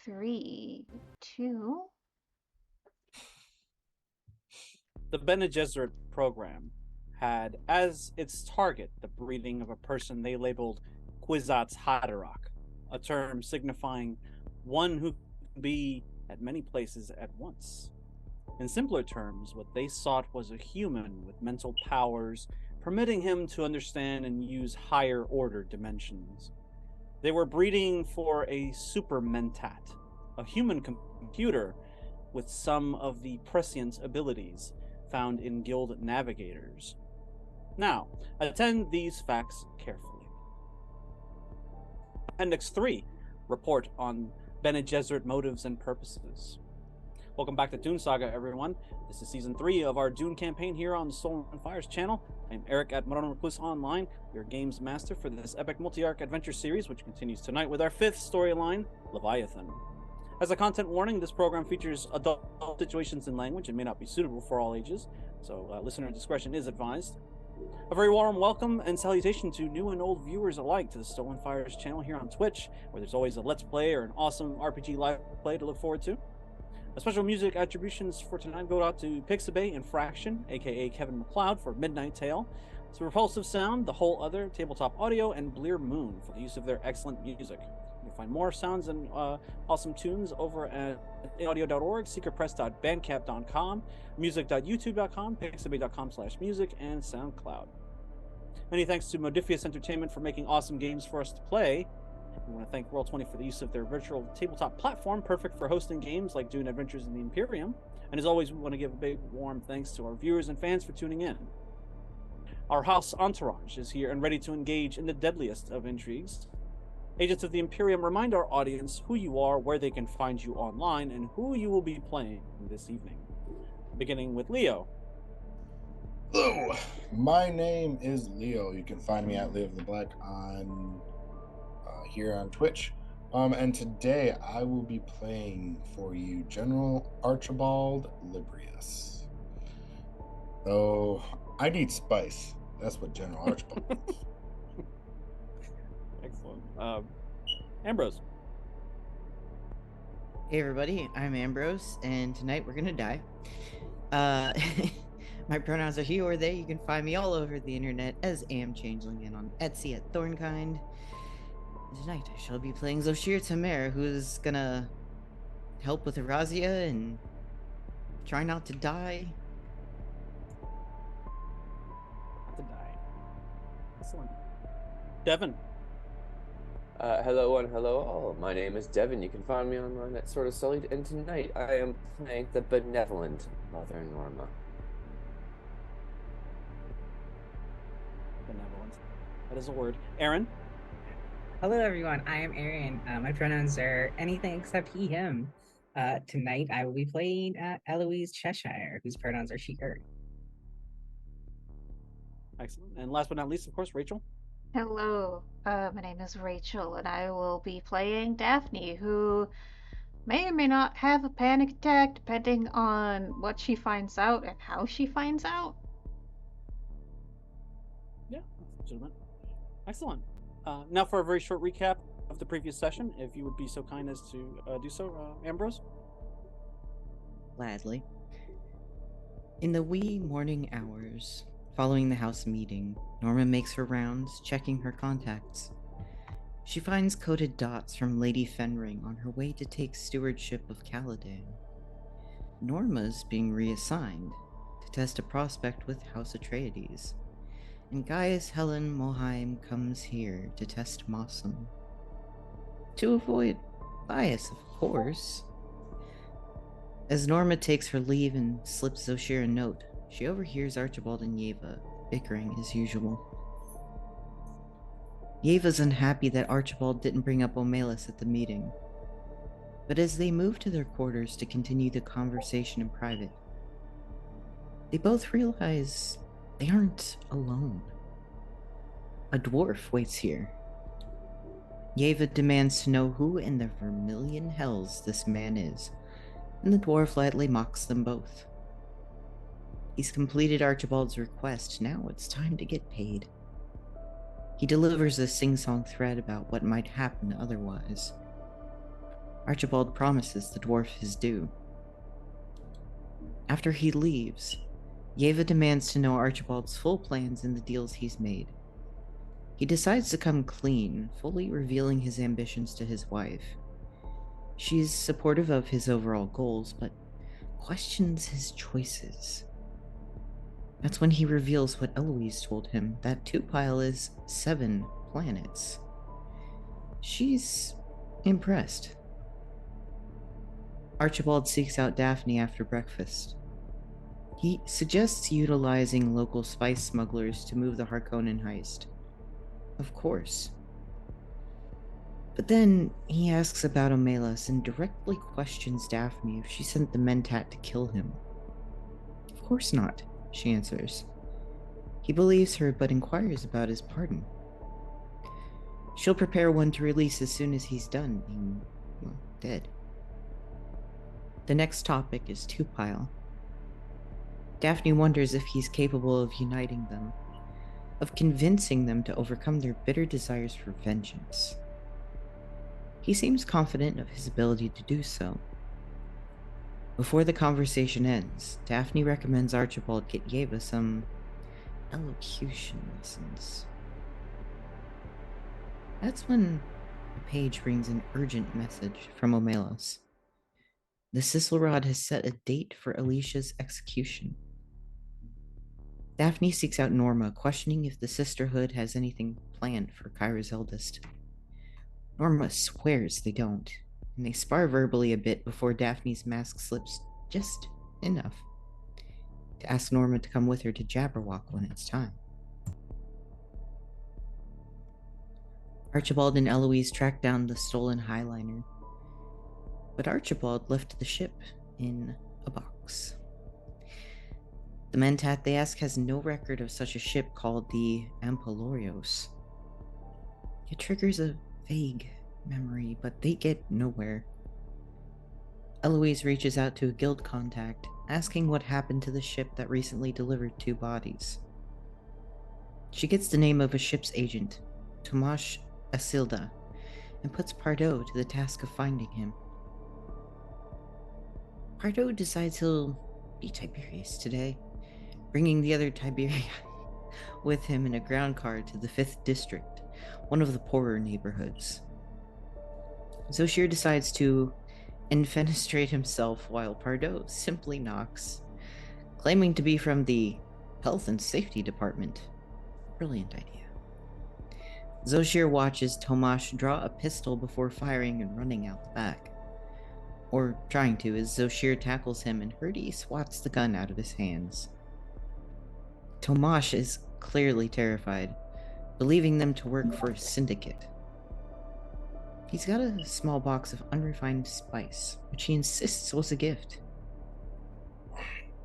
3, 2. The Bene Gesserit program had as its target the breeding of a person they labeled Kwisatz Haderach, a term signifying one who can be at many places at once. In simpler terms, what they sought was a human with mental powers, permitting him to understand and use higher order dimensions. They were breeding for a super mentat, a human computer with some of the prescient abilities found in guild navigators. Now, attend these facts carefully. Appendix 3, report on Bene Gesserit motives and purposes. Welcome back to Dune Saga, everyone. This is Season 3 of our Dune campaign here on the Stolen Fires channel. I'm Eric at Modern Recluse Online, your games master for this epic multi-arc adventure series, which continues tonight with our 5th storyline, Leviathan. As a content warning, this program features adult situations and language and may not be suitable for all ages, so listener discretion is advised. A very warm welcome and salutation to new and old viewers alike to the Stolen Fires channel here on Twitch, where there's always a Let's Play or an awesome RPG live play to look forward to. Special music attributions for tonight go out to Pixabay and Fraction, aka Kevin MacLeod, for Midnight Tale, to Repulsive Sound, The Whole Other, Tabletop Audio, and Blear Moon for the use of their excellent music. You can find more sounds and awesome tunes over at audio.org, secretpress.bandcamp.com, music.youtube.com, pixabay.com/music, and SoundCloud. Many thanks to Modifius Entertainment for making awesome games for us to play. We want to thank Roll20 for the use of their virtual tabletop platform, perfect for hosting games like Dune Adventures in the Imperium. And as always, we want to give a big warm thanks to our viewers and fans for tuning in. Our house entourage is here and ready to engage in the deadliest of intrigues. Agents of the Imperium, remind our audience who you are, where they can find you online, and who you will be playing this evening. Beginning with Leo. Hello, my name is Leo. You can find me at Leo of the Black on here on Twitch. And today I will be playing for you General Archibald Librius. So I need spice. That's what General Archibald needs. Excellent. Ambrose. Hey everybody, I'm Ambrose, and tonight we're gonna die. My pronouns are he or they. You can find me all over the internet as AmChangeling and on Etsy at Thornkind. Tonight I shall be playing Zoshir Tamer, who's gonna help with Erazia and try not to die. Excellent. Devin. Hello and hello all. My name is Devin. You can find me online at Sort of Sullied, and tonight I am playing the benevolent Mother Norma. Benevolent. That is a word. Aaron. Hello everyone, I am Aaron. My pronouns are anything except he, him. Tonight I will be playing Eloise Cheshire, whose pronouns are she, her. Excellent. And last but not least, of course, Rachel. Hello, my name is Rachel, and I will be playing Daphne, who may or may not have a panic attack depending on what she finds out and how she finds out. Yeah, that's legitimate. Excellent. Now for a very short recap of the previous session, if you would be so kind as to do so, Ambrose. Gladly. In the wee morning hours following the house meeting, Norma makes her rounds, checking her contacts. She finds coded dots from Lady Fenring on her way to take stewardship of Caladan. Norma's being reassigned to test a prospect with House Atreides, and Gaius Helen Moheim comes here to test Mossum. To avoid bias, of course. As Norma takes her leave and slips Zoshir a note, she overhears Archibald and Yeva bickering as usual. Yeva's unhappy that Archibald didn't bring up Omelis at the meeting, but as they move to their quarters to continue the conversation in private, they both realize they aren't alone. A dwarf waits here. Yeva demands to know who in the vermilion hells this man is, and the dwarf lightly mocks them both. He's completed Archibald's request, now it's time to get paid. He delivers a sing-song thread about what might happen otherwise. Archibald promises the dwarf his due. After he leaves, Yeva demands to know Archibald's full plans and the deals he's made. He decides to come clean, fully revealing his ambitions to his wife. She's supportive of his overall goals, but questions his choices. That's when he reveals what Eloise told him, that Tupile is 7 planets. She's impressed. Archibald seeks out Daphne after breakfast. He suggests utilizing local spice smugglers to move the Harkonnen heist. Of course. But then he asks about Omelas and directly questions Daphne if she sent the Mentat to kill him. Of course not, she answers. He believes her but inquires about his pardon. She'll prepare one to release as soon as he's done being, dead. The next topic is Tupile. Daphne wonders if he's capable of uniting them, of convincing them to overcome their bitter desires for vengeance. He seems confident of his ability to do so. Before the conversation ends, Daphne recommends Archibald get Yeva some elocution lessons. That's when a page brings an urgent message from Omelas. The Sisselrod has set a date for Alicia's execution. Daphne seeks out Norma, questioning if the Sisterhood has anything planned for Kyra's eldest. Norma swears they don't, and they spar verbally a bit before Daphne's mask slips just enough to ask Norma to come with her to Jabberwock when it's time. Archibald and Eloise track down the stolen Highliner, but Archibald left the ship in a box. The Mentat they ask has no record of such a ship called the Ampelorios. It triggers a vague memory, but they get nowhere. Eloise reaches out to a guild contact, asking what happened to the ship that recently delivered 2 bodies. She gets the name of a ship's agent, Tomasz Asilda, and puts Pardo to the task of finding him. Pardo decides he'll be Tiberius today, bringing the other Tiberii with him in a ground car to the 5th District, one of the poorer neighborhoods. Zoshir decides to enfenestrate himself while Pardo simply knocks, claiming to be from the Health and Safety Department. Brilliant idea. Zoshir watches Tomasz draw a pistol before firing and running out the back. Or trying to, as Zoshir tackles him and Hurdy swats the gun out of his hands. Tomasz is clearly terrified, believing them to work for a syndicate. He's got a small box of unrefined spice, which he insists was a gift.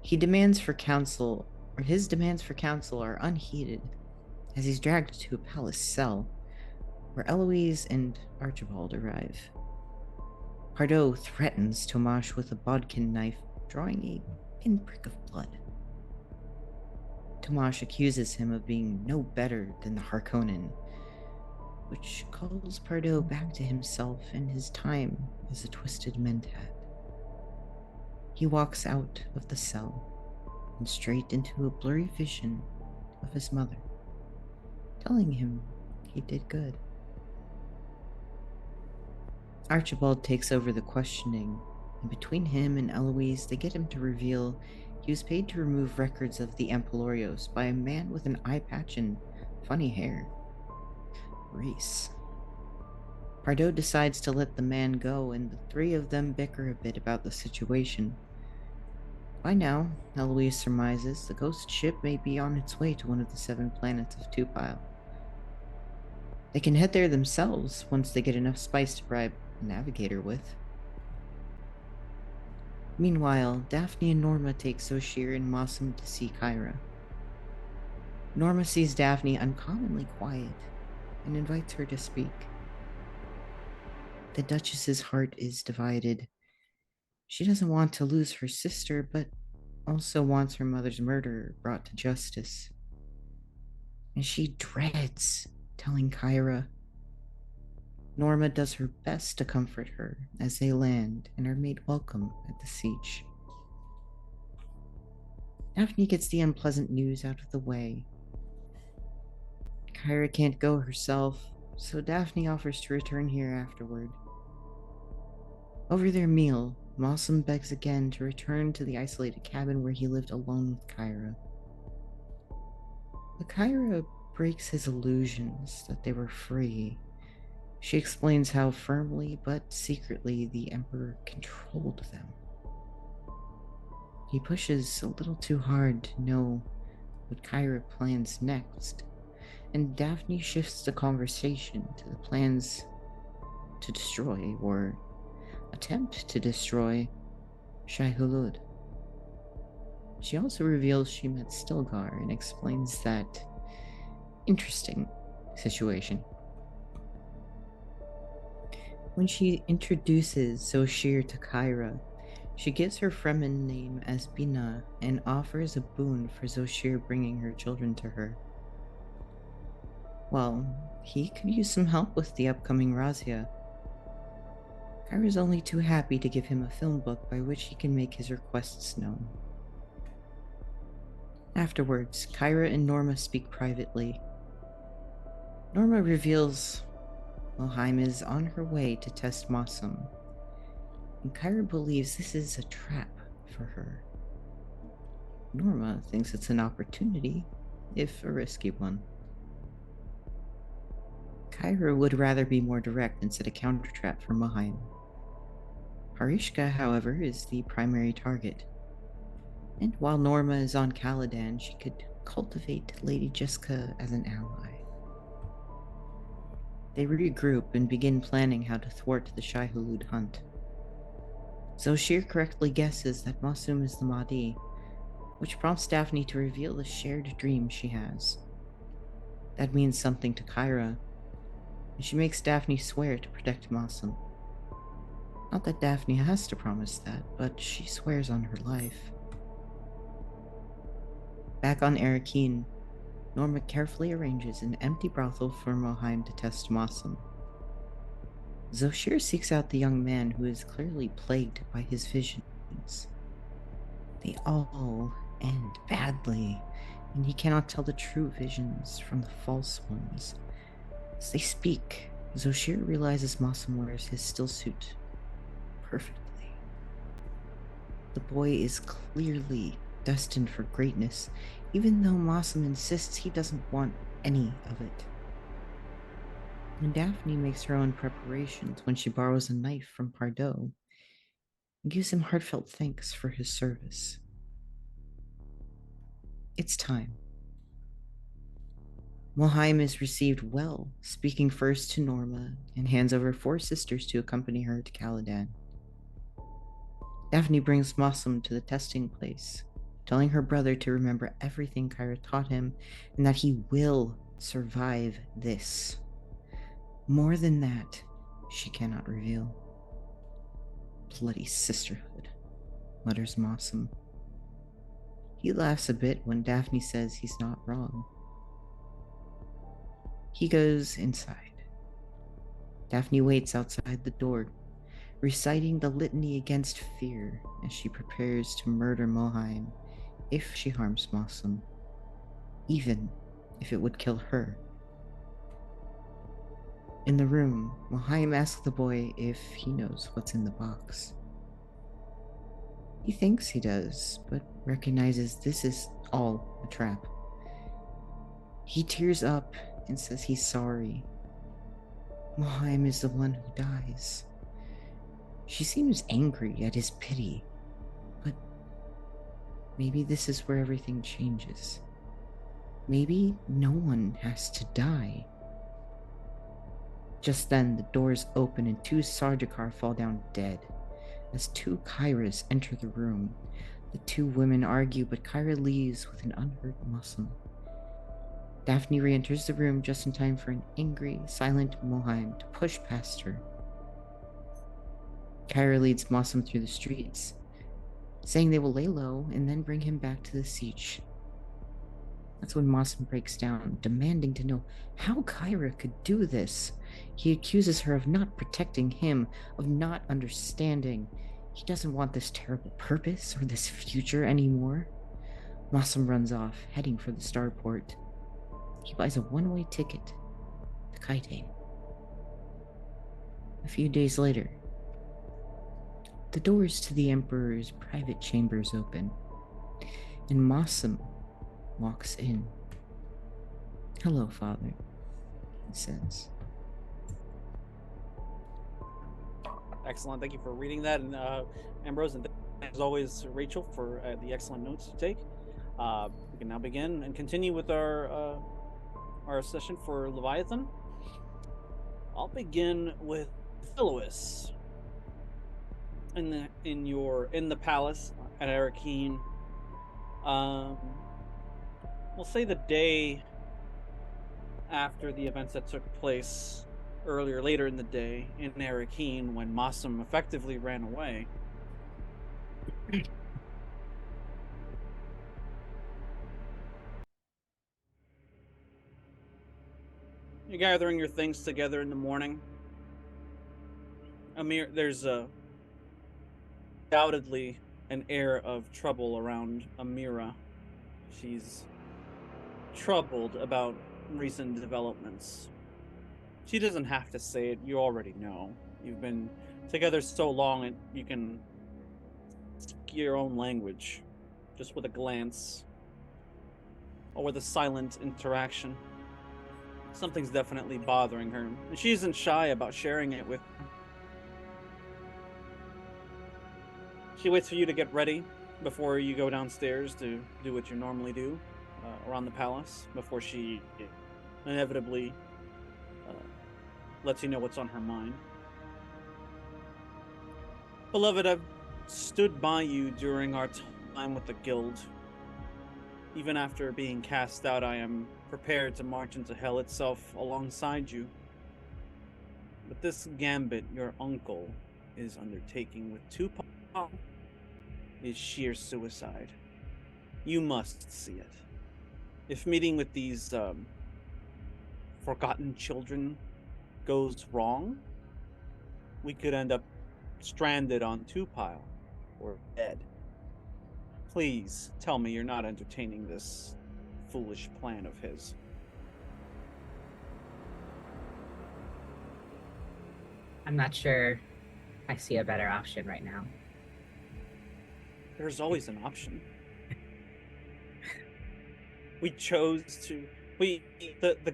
His demands for counsel are unheeded, as he's dragged to a palace cell, where Eloise and Archibald arrive. Pardo threatens Tomasz with a bodkin knife, drawing a pinprick of blood. Tomasz accuses him of being no better than the Harkonnen, which calls Pardo back to himself and his time as a twisted mentat. He walks out of the cell and straight into a blurry vision of his mother, telling him he did good. Archibald takes over the questioning, and between him and Eloise, they get him to reveal he was paid to remove records of the Ampelorios by a man with an eye patch and funny hair. Reese. Pardo decides to let the man go, and the 3 of them bicker a bit about the situation. By now, Eloise surmises the ghost ship may be on its way to one of the 7 planets of Tupile. They can head there themselves once they get enough spice to bribe a navigator with. Meanwhile, Daphne and Norma take Zoshir and Mossam to see Kyra. Norma sees Daphne uncommonly quiet and invites her to speak. The Duchess's heart is divided. She doesn't want to lose her sister, but also wants her mother's murderer brought to justice. And she dreads telling Kyra. Norma does her best to comfort her as they land and are made welcome at the siege. Daphne gets the unpleasant news out of the way. Kyra can't go herself, so Daphne offers to return here afterward. Over their meal, Mossum begs again to return to the isolated cabin where he lived alone with Kyra. But Kyra breaks his illusions that they were free. She explains how firmly but secretly the Emperor controlled them. He pushes a little too hard to know what Kyra plans next, and Daphne shifts the conversation to the plans to destroy, or attempt to destroy, Shai-Hulud. She also reveals she met Stilgar and explains that interesting situation. When she introduces Zoshir to Kyra, she gives her Fremen name as Bina and offers a boon for Zoshir bringing her children to her. Well, he could use some help with the upcoming Razia. Kyra's only too happy to give him a film book by which he can make his requests known. Afterwards, Kyra and Norma speak privately. Norma reveals Mohaim is on her way to test Mossum, and Kyra believes this is a trap for her. Norma thinks it's an opportunity, if a risky one. Kyra would rather be more direct and set a counter-trap for Mohaim. Harishka, however, is the primary target. And while Norma is on Caladan, she could cultivate Lady Jessica as an ally. They regroup and begin planning how to thwart the Shai-Hulud hunt. Zoshir correctly guesses that Mossum is the Mahdi, which prompts Daphne to reveal the shared dream she has. That means something to Kyra, and she makes Daphne swear to protect Mossum. Not that Daphne has to promise that, but she swears on her life. Back on Arakeen, Norma carefully arranges an empty brothel for Mohaim to test Mossum. Zoshir seeks out the young man who is clearly plagued by his visions. They all end badly, and he cannot tell the true visions from the false ones. As they speak, Zoshir realizes Mossum wears his stillsuit perfectly. The boy is clearly destined for greatness, even though Mossum insists he doesn't want any of it. And Daphne makes her own preparations when she borrows a knife from Pardo and gives him heartfelt thanks for his service. It's time. Mohaim is received well, speaking first to Norma, and hands over 4 sisters to accompany her to Caladan. Daphne brings Mossum to the testing place, telling her brother to remember everything Kyra taught him and that he will survive this. More than that, she cannot reveal. Bloody sisterhood, mutters Mossum. He laughs a bit when Daphne says he's not wrong. He goes inside. Daphne waits outside the door, reciting the litany against fear as she prepares to murder Mohaim if she harms Mossum, even if it would kill her. In the room, Mohaim asks the boy if he knows what's in the box. He thinks he does, but recognizes this is all a trap. He tears up and says he's sorry. Mohaim is the one who dies. She seems angry at his pity, but maybe this is where everything changes. Maybe no one has to die. Just then, the doors open and 2 Sardaukar fall down dead. As 2 Kyras enter the room, the 2 women argue, but Kyra leaves with an unhurt Mossum. Daphne re-enters the room just in time for an angry, silent Mohaim to push past her. Kyra leads Mossum through the streets, saying they will lay low and then bring him back to the siege. That's when Mossum breaks down, demanding to know how Kyra could do this, He accuses her of not protecting him, of not understanding. He doesn't want this terrible purpose or this future anymore. Mossam runs off, heading for the starport. He buys a one-way ticket to Kaitane. A few days later, the doors to the Emperor's private chambers open, and Mossam walks in. "Hello, Father," he says. Excellent. Thank you for reading that, and Ambrose, and as always, Rachel, for the excellent notes to take. We can now begin and continue with our session for Leviathan. I'll begin with Philois in the palace at Arakeen. We'll say the day after the events that took place later in the day in Arakeen, when Mossam effectively ran away. You're gathering your things together in the morning. There's undoubtedly an air of trouble around Amira. She's troubled about recent developments. She doesn't have to say it, you already know. You've been together so long and you can speak your own language, just with a glance or with a silent interaction. Something's definitely bothering her, and she isn't shy about sharing it with you. She waits for you to get ready before you go downstairs to do what you normally do around the palace, before she inevitably lets you know what's on her mind. Beloved, I've stood by you during our time with the guild. Even after being cast out, I am prepared to march into hell itself alongside you. But this gambit your uncle is undertaking with Tupac is sheer suicide. You must see it. If meeting with these forgotten children goes wrong, we could end up stranded on Tupile or dead. Please tell me you're not entertaining this foolish plan of his. I'm not sure I see a better option right now. There's always an option. The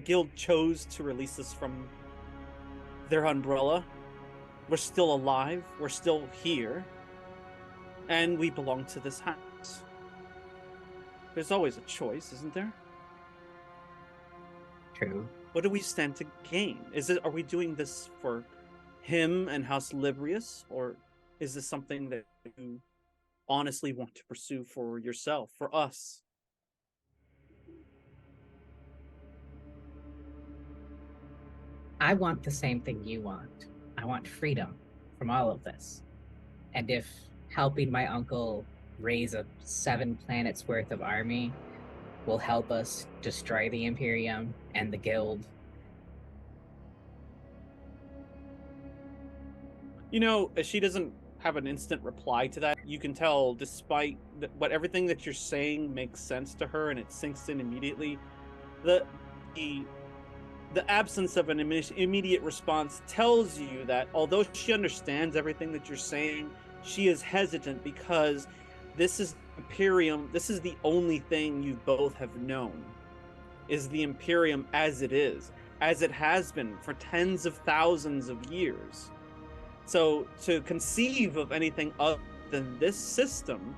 guild chose to release us from their umbrella. We're still alive, we're still here, and we belong to this house. There's always a choice, isn't there? True. What do we stand to gain? Are we doing this for him and House Librius, or is this something that you honestly want to pursue for yourself, for us? I want the same thing you want. I want freedom from all of this. And if helping my uncle raise a 7 planets worth of army will help us destroy the Imperium and the guild. You know, she doesn't have an instant reply to that. You can tell, despite everything that you're saying makes sense to her and it sinks in immediately, the absence of an immediate response tells you that although she understands everything that you're saying, she is hesitant because this is Imperium. This is the only thing you both have known, is the Imperium as it is, as it has been for tens of thousands of years. So to conceive of anything other than this system,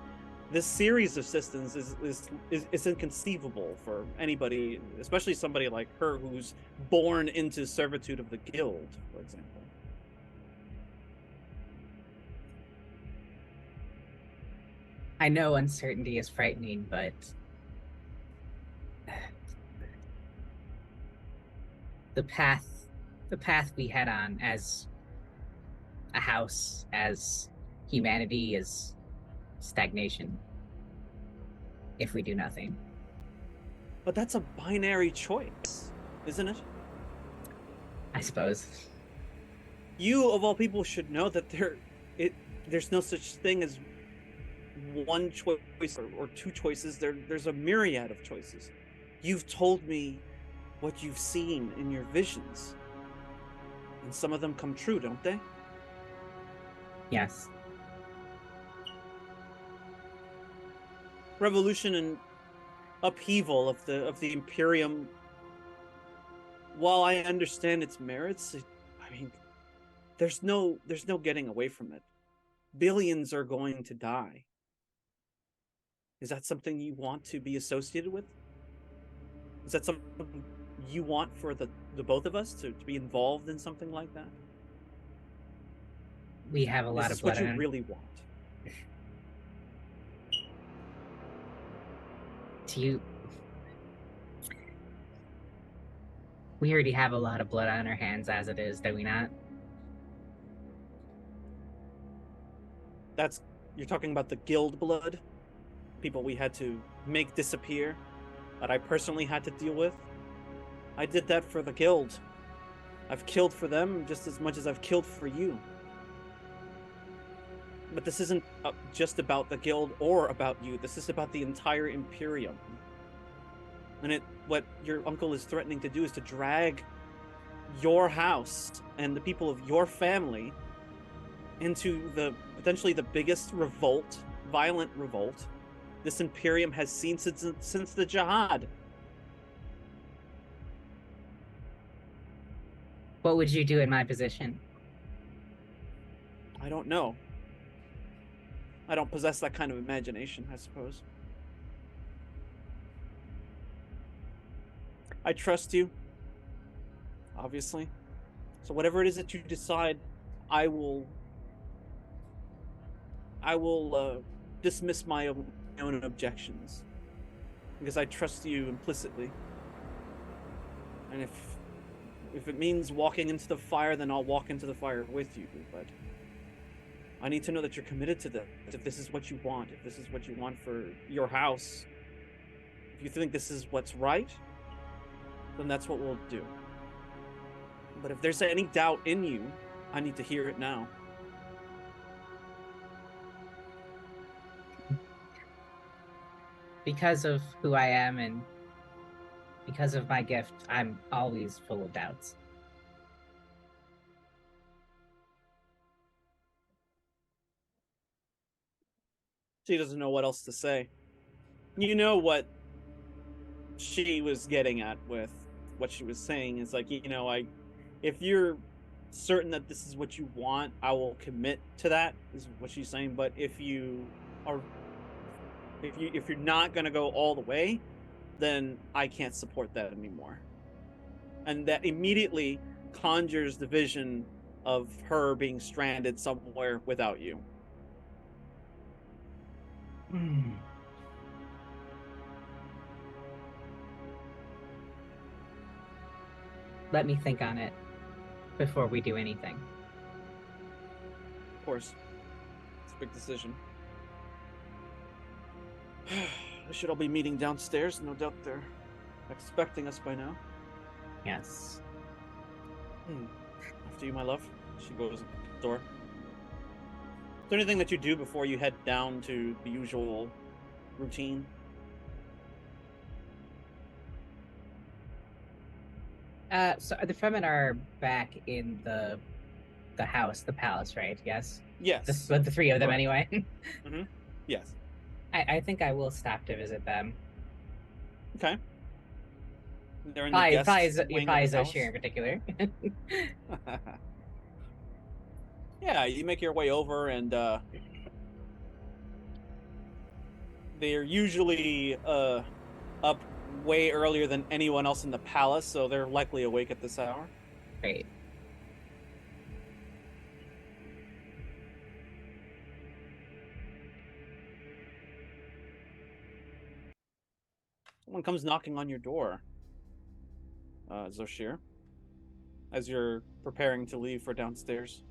this series of systems is inconceivable for anybody, especially somebody like her who's born into servitude of the guild, for example. I know uncertainty is frightening, but the path we head on as a house, as humanity, is stagnation if we do nothing. But that's a binary choice, isn't it? I suppose. You, of all people, should know that there's no such thing as one choice or two choices. There's a myriad of choices. You've told me what you've seen in your visions, and some of them come true, don't they? Yes. Revolution and upheaval of the Imperium. While I understand its merits, I mean, there's no getting away from it. Billions are going to die. Is that something you want to be associated with? Is that something you want for the both of us to be involved in something like that? We have a lot of blood Is this what you on. really want? Do you? We already have a lot of blood on our hands as it is, do we not? You're talking about the guild blood? People we had to make disappear, that I personally had to deal with? I did that for the guild. I've killed for them just as much as I've killed for you. But this isn't just about the guild or about you. This is about the entire Imperium. And what your uncle is threatening to do is to drag your house and the people of your family into potentially the biggest revolt, violent revolt, this Imperium has seen since the Jihad. What would you do in my position? I don't know. I don't possess that kind of imagination, I suppose. I trust you, obviously. So whatever it is that you decide, I will dismiss my own objections, because I trust you implicitly. And if it means walking into the fire, then I'll walk into the fire with you. But I need to know that you're committed to this. If this is what you want, if this is what you want for your house, if you think this is what's right, then that's what we'll do. But if there's any doubt in you, I need to hear it now. Because of who I am and because of my gift, I'm always full of doubts. She doesn't know what else to say. You know what she was getting at with what she was saying is like, if you're certain that this is what you want, I will commit to that, is what she's saying. But if you're not gonna go all the way, then I can't support that anymore. And that immediately conjures the vision of her being stranded somewhere without you. Let me think on it before we do anything. Of course. It's a big decision. We should all be meeting downstairs. No doubt they're expecting us by now. Yes. After you, my love. She goes to the door. Is there anything that you do before you head down to the usual routine? So the Fremen are back in the house, the palace, right? Yes. Yes. The three of them, Correct. anyway. Mm-hmm. Yes. I think I will stop to visit them. Okay. They're in the guest wing of the house. Zoshir in particular. Yeah, you make your way over, and they're usually up way earlier than anyone else in the palace, so they're likely awake at this hour. Great. Someone comes knocking on your door, Zoshir, as you're preparing to leave for downstairs.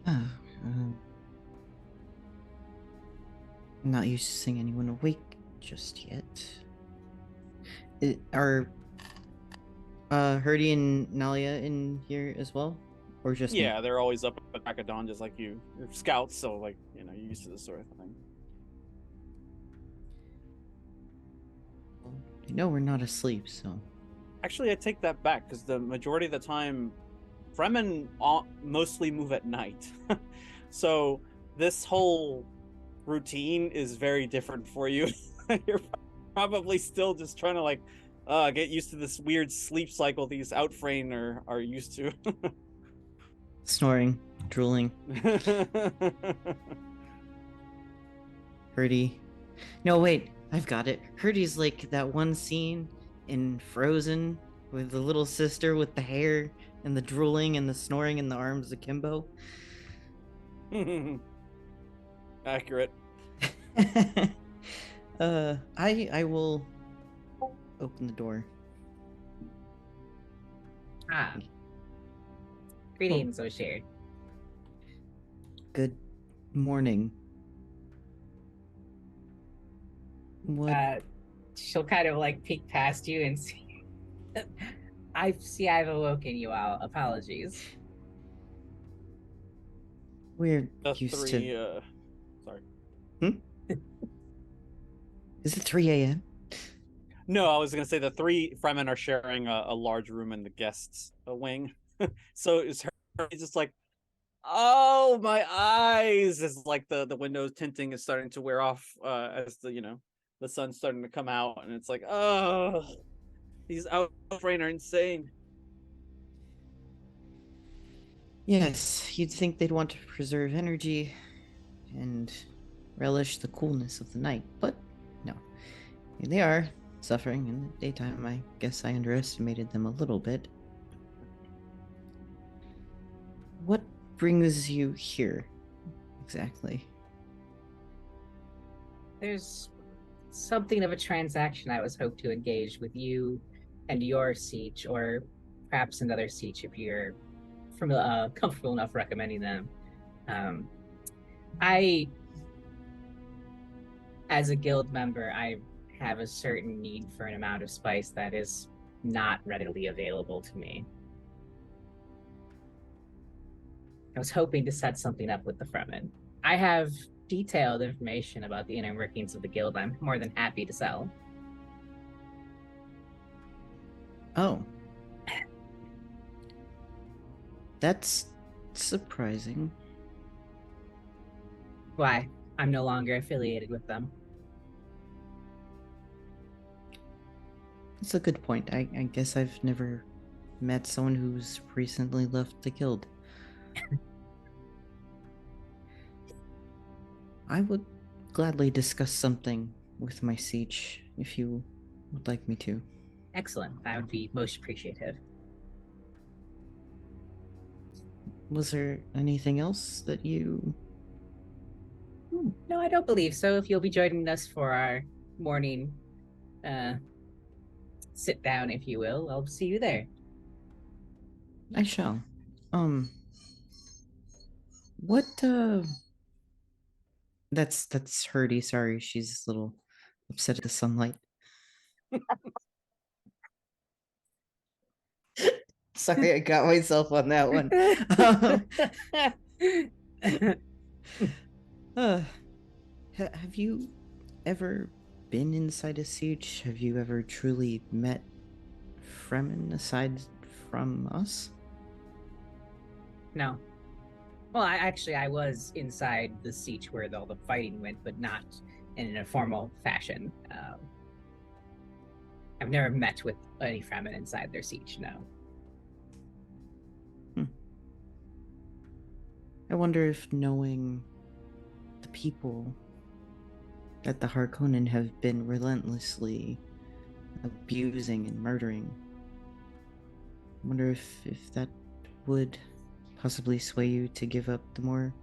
I'm not used to seeing anyone awake just yet. Are Herdy and Nalia in here as well, or just me? Yeah, they're always up at the crack of dawn, just like you. They're scouts, so like you're used to this sort of thing. Well, I know we're not asleep, so Actually, I take that back because the majority of the time, Fremen mostly move at night. So this whole routine is very different for you. You're probably still just trying to like get used to this weird sleep cycle these Outfrain are used to. snoring, drooling. Herdy. No, wait, I've got it. Herdy's like that one scene in Frozen with the little sister with the hair and the drooling and the snoring in the arms akimbo. Accurate. I will open the door. Ah. Greetings, O'Shea. Good morning. What? She'll kind of like peek past you and see. I've awoken you all. Apologies. We're The used three. to. Sorry. Is it 3 a.m.? No, I was gonna say the three Fremen are sharing a large room in the guests wing. So it's her just like, oh my eyes! It's like the windows tinting is starting to wear off as the sun's starting to come out, and it's like, oh, these Outbrain are insane. Yes, you'd think they'd want to preserve energy and relish the coolness of the night, but no. Here they are, suffering in the daytime. I guess I underestimated them a little bit. What brings you here, exactly? There's something of a transaction I was hoped to engage with you and your siege, or perhaps another siege if you're comfortable enough recommending them. As a guild member, I have a certain need for an amount of spice that is not readily available to me. I was hoping to set something up with the Fremen. I have detailed information about the inner workings of the guild. I'm more than happy to sell. Oh. That's surprising. Why? I'm no longer affiliated with them. That's a good point. I guess I've never met someone who's recently left the guild. I would gladly discuss something with my siege if you would like me to. Excellent. That would be most appreciative. Was there anything else that you... No, I don't believe so. If you'll be joining us for our morning sit down, if you will, I'll see you there. I shall. What, That's Herdy, sorry, she's a little upset at the sunlight. Sorry, I got myself on that one. Have you ever been inside a siege? Have you ever truly met Fremen aside from us? No. Well, I was inside the siege where all the fighting went, but not in a formal fashion. I've never met with any Fremen inside their siege, no. I wonder if knowing the people that the Harkonnen have been relentlessly abusing and murdering, I wonder if that would possibly sway you to give up the more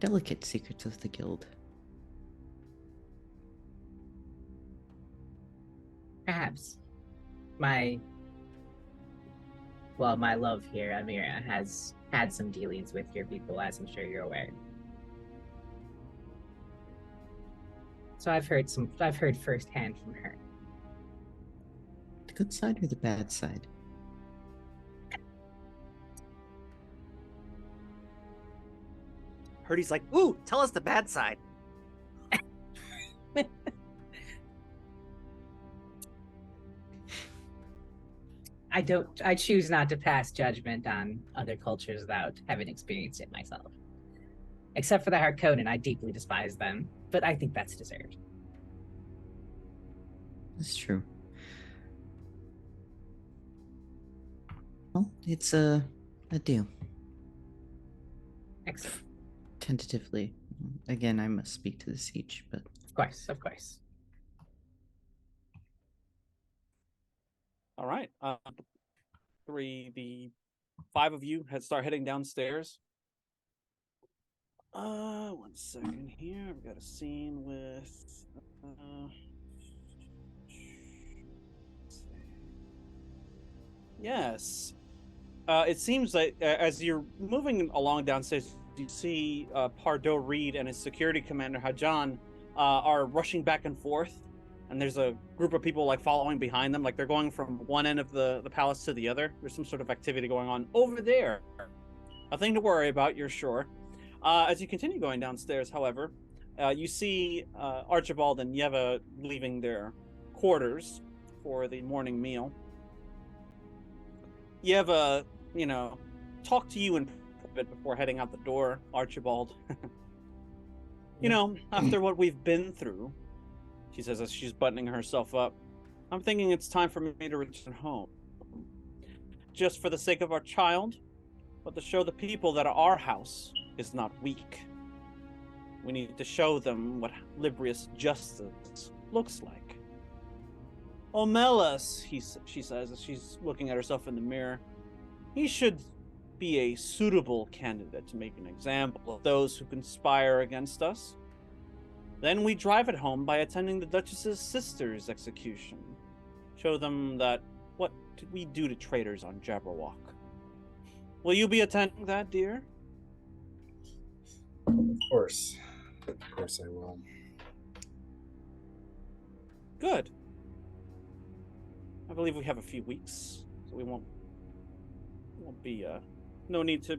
delicate secrets of the guild. Perhaps. My love here, Amira, has had some dealings with your people, as I'm sure you're aware. So I've heard firsthand from her. good side or the bad side? Herdy's like, ooh, tell us the bad side. I choose not to pass judgment on other cultures without having experienced it myself. Except for the Harkonnen, I deeply despise them, but I think that's deserved. That's true. Well, it's a deal. Excellent. Tentatively. Again, I must speak to the siege, but Of course, of course. All right. The 5 of you start heading downstairs. 1 second here. I've got a scene with. Yes. It seems like as you're moving along downstairs, you see Pardo Reed and his security commander Hajan are rushing back and forth, and there's a group of people like following behind them, like they're going from one end of the palace to the other. There's some sort of activity going on over there. Nothing to worry about, you're sure. As you continue going downstairs, however, you see Archibald and Yeva leaving their quarters for the morning meal. Yeva, talk to you in private before heading out the door, Archibald. After what we've been through, she says as she's buttoning herself up, I'm thinking it's time for me to return home. Just for the sake of our child, but to show the people that our house is not weak. We need to show them what Librius justice looks like. Omelas, she says as she's looking at herself in the mirror, he should be a suitable candidate to make an example of those who conspire against us. Then we drive it home by attending the Duchess's sister's execution. Show them that what did we do to traitors on Jabberwock. Will you be attending that, dear? Of course. Of course I will. Good. I believe we have a few weeks, so we won't be no need to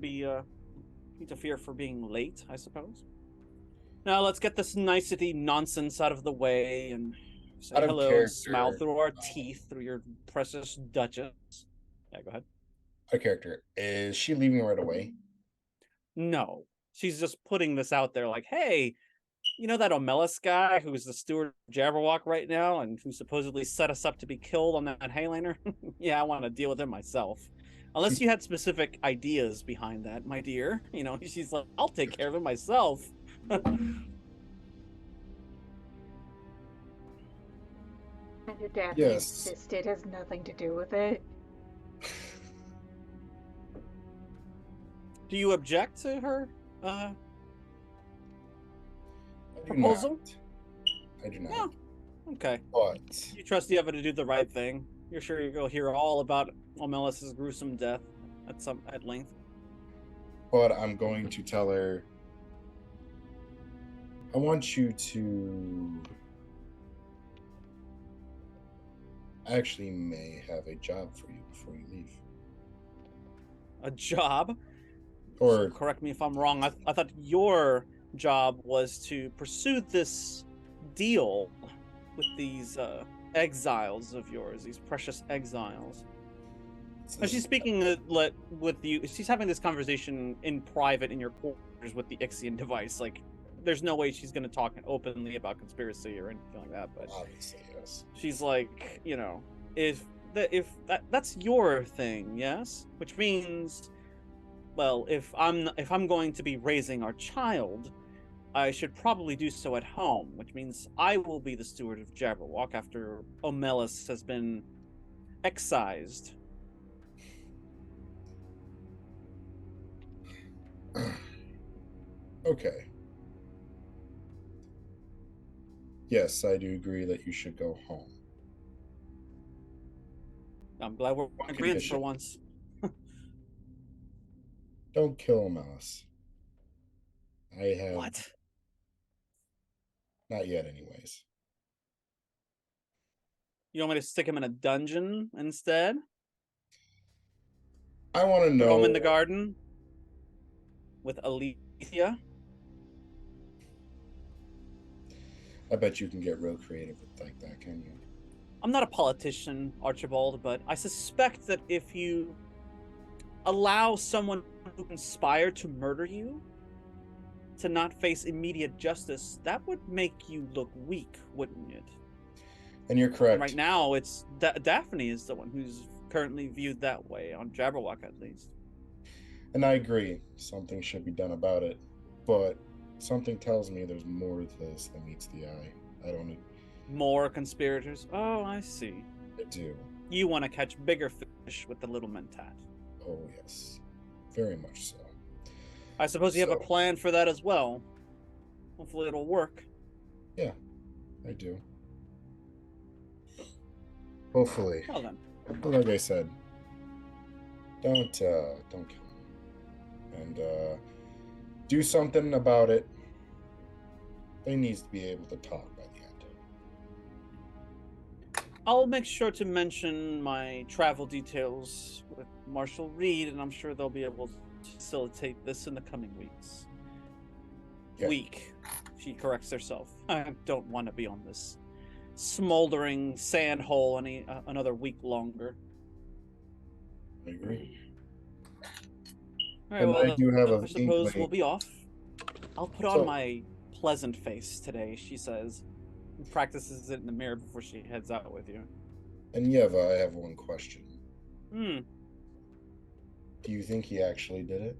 fear for being late, I suppose. Now let's get this nicety nonsense out of the way and say hello and smile through our teeth through your precious Duchess. Yeah, go ahead. Our character, is she leaving right away? No. She's just putting this out there like, hey, you know that Omelas guy who's the steward of Jabberwock right now and who supposedly set us up to be killed on that Highlander? Yeah, I want to deal with him myself. Unless you had specific ideas behind that, my dear. She's like, I'll take care of it myself. And your dad insisted has nothing to do with it. Do you object to her proposal? I do not. Yeah. Okay. But you trust Yeva to do the right thing. You're sure you'll hear all about Omelas' gruesome death at length. But I'm going to tell her, I want you to actually may have a job for you before you leave. A job? Or correct me if I'm wrong. I thought your job was to pursue this deal with these exiles of yours, these precious exiles. And she's speaking with you. She's having this conversation in private in your quarters with the Ixian device. Like, there's no way she's going to talk openly about conspiracy or anything like that. But obviously, yes. She's like, if that's your thing, yes, which means, well, if I'm going to be raising our child, I should probably do so at home, which means I will be the steward of Jabberwock after Omelas has been excised. Okay. Yes, I do agree that you should go home. I'm glad we're in agreement for once. Don't kill Omelas. I have... What? Not yet, anyways. You want me to stick him in a dungeon instead? I want to Throw him know. in the garden with Alicia? I bet you can get real creative with like that, can you? I'm not a politician, Archibald, but I suspect that if you allow someone who conspired to murder you to not face immediate justice, that would make you look weak, wouldn't it? And you're correct. And right now, it's Daphne is the one who's currently viewed that way, on Jabberwock at least. And I agree, something should be done about it. But something tells me there's more to this than meets the eye. I don't. More conspirators? Oh, I see. I do. You want to catch bigger fish with the little mentat. Oh, yes. Very much so. I suppose you have a plan for that as well. Hopefully it'll work. Yeah, I do. Hopefully. Well then. But like I said, don't kill him. And do something about it. They need to be able to talk by the end. I'll make sure to mention my travel details with Marshal Reed, and I'm sure they'll be able to facilitate this in the coming weeks. Yeah. Week. She corrects herself. I don't want to be on this smoldering sand hole another week longer. I agree. All right, And well, I do have a I suppose inkling. we'll be off. I'll put on my pleasant face today, she says. And practices it in the mirror before she heads out with you. And Yeva, I have one question. Hmm. Do you think he actually did it?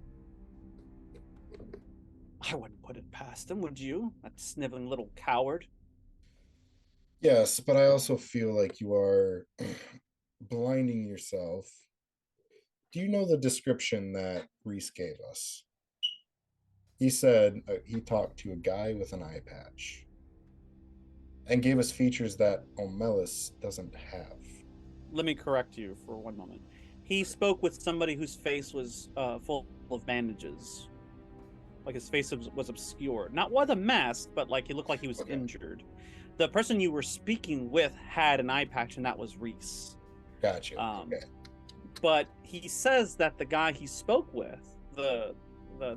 I wouldn't put it past him, would you? That sniveling little coward. Yes, but I also feel like you are blinding yourself. Do you know the description that Reese gave us? He said he talked to a guy with an eye patch and gave us features that Omelis doesn't have. Let me correct you for one moment. He spoke with somebody whose face was full of bandages. Like his face was obscured. Not with a mask, but like he looked like he was injured. The person you were speaking with had an eye patch, and that was Reese. Gotcha. Okay. But he says that the guy he spoke with, the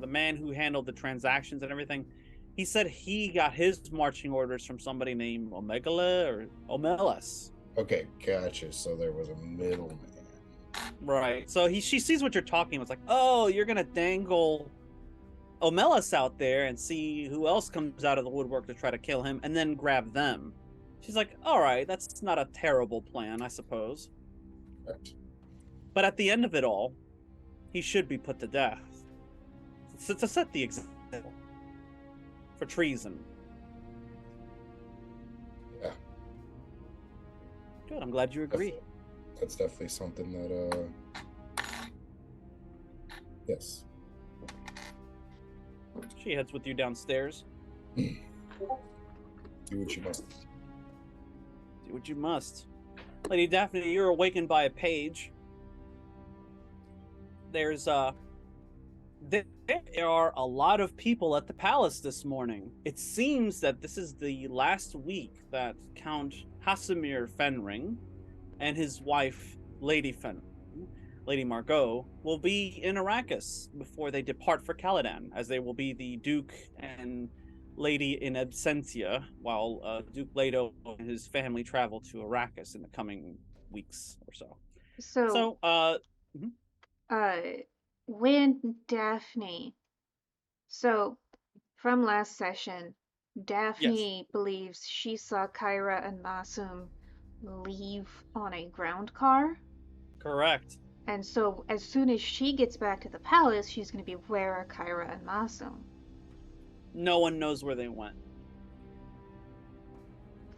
man who handled the transactions and everything, he said he got his marching orders from somebody named Omegala or Omelas. Okay, gotcha. So there was a middleman. Right. So she sees what you're talking about. It's like, oh, you're gonna dangle Omelas out there and see who else comes out of the woodwork to try to kill him, and then grab them. She's like, all right, that's not a terrible plan, I suppose. Correct. But at the end of it all, he should be put to death. To set the example. For treason. Yeah. Good, I'm glad you agree. That's definitely something that, yes. She heads with you downstairs. Do what you must. Do what you must. Lady Daphne, you're awakened by a page. There are a lot of people at the palace this morning. It seems that this is the last week that Count Hasimir Fenring and his wife, Lady Margot, will be in Arrakis before they depart for Caladan, as they will be the Duke and Lady in absentia, while Duke Leto and his family travel to Arrakis in the coming weeks or so. When Daphne, from last session, Daphne believes she saw Kyra and Masum leave on a ground car. Correct. And so as soon as she gets back to the palace, she's going to be where are Kyra and Masum? No one knows where they went.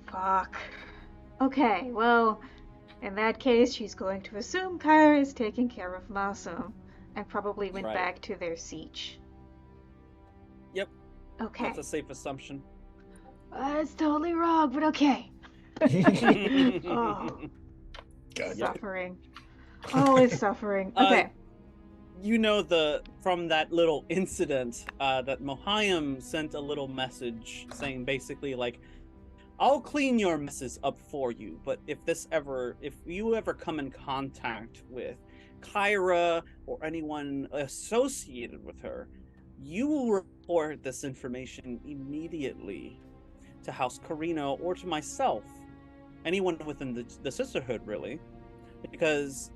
Fuck. Okay, well, in that case, she's going to assume Kyra is taking care of Masum and probably went back to their siege. Yep. Okay. That's a safe assumption. It's totally wrong, but okay. Oh. God. Suffering. Always suffering. Okay. You know from that little incident that Mohayim sent a little message saying basically like, I'll clean your messes up for you, but if you ever come in contact with Kyra or anyone associated with her, you will report this information immediately to House Carino or to myself, anyone within the Sisterhood, really, because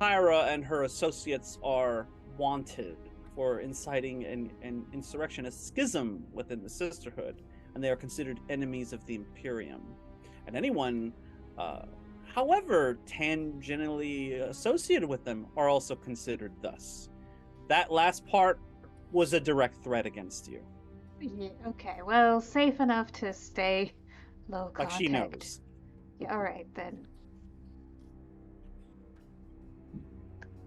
Kyra and her associates are wanted for inciting an insurrectionist schism within the Sisterhood, and they are considered enemies of the Imperium. And anyone, however tangentially associated with them, are also considered thus. That last part was a direct threat against you. Yeah, okay, well, safe enough to stay low contact. Like she knows. Yeah, alright then.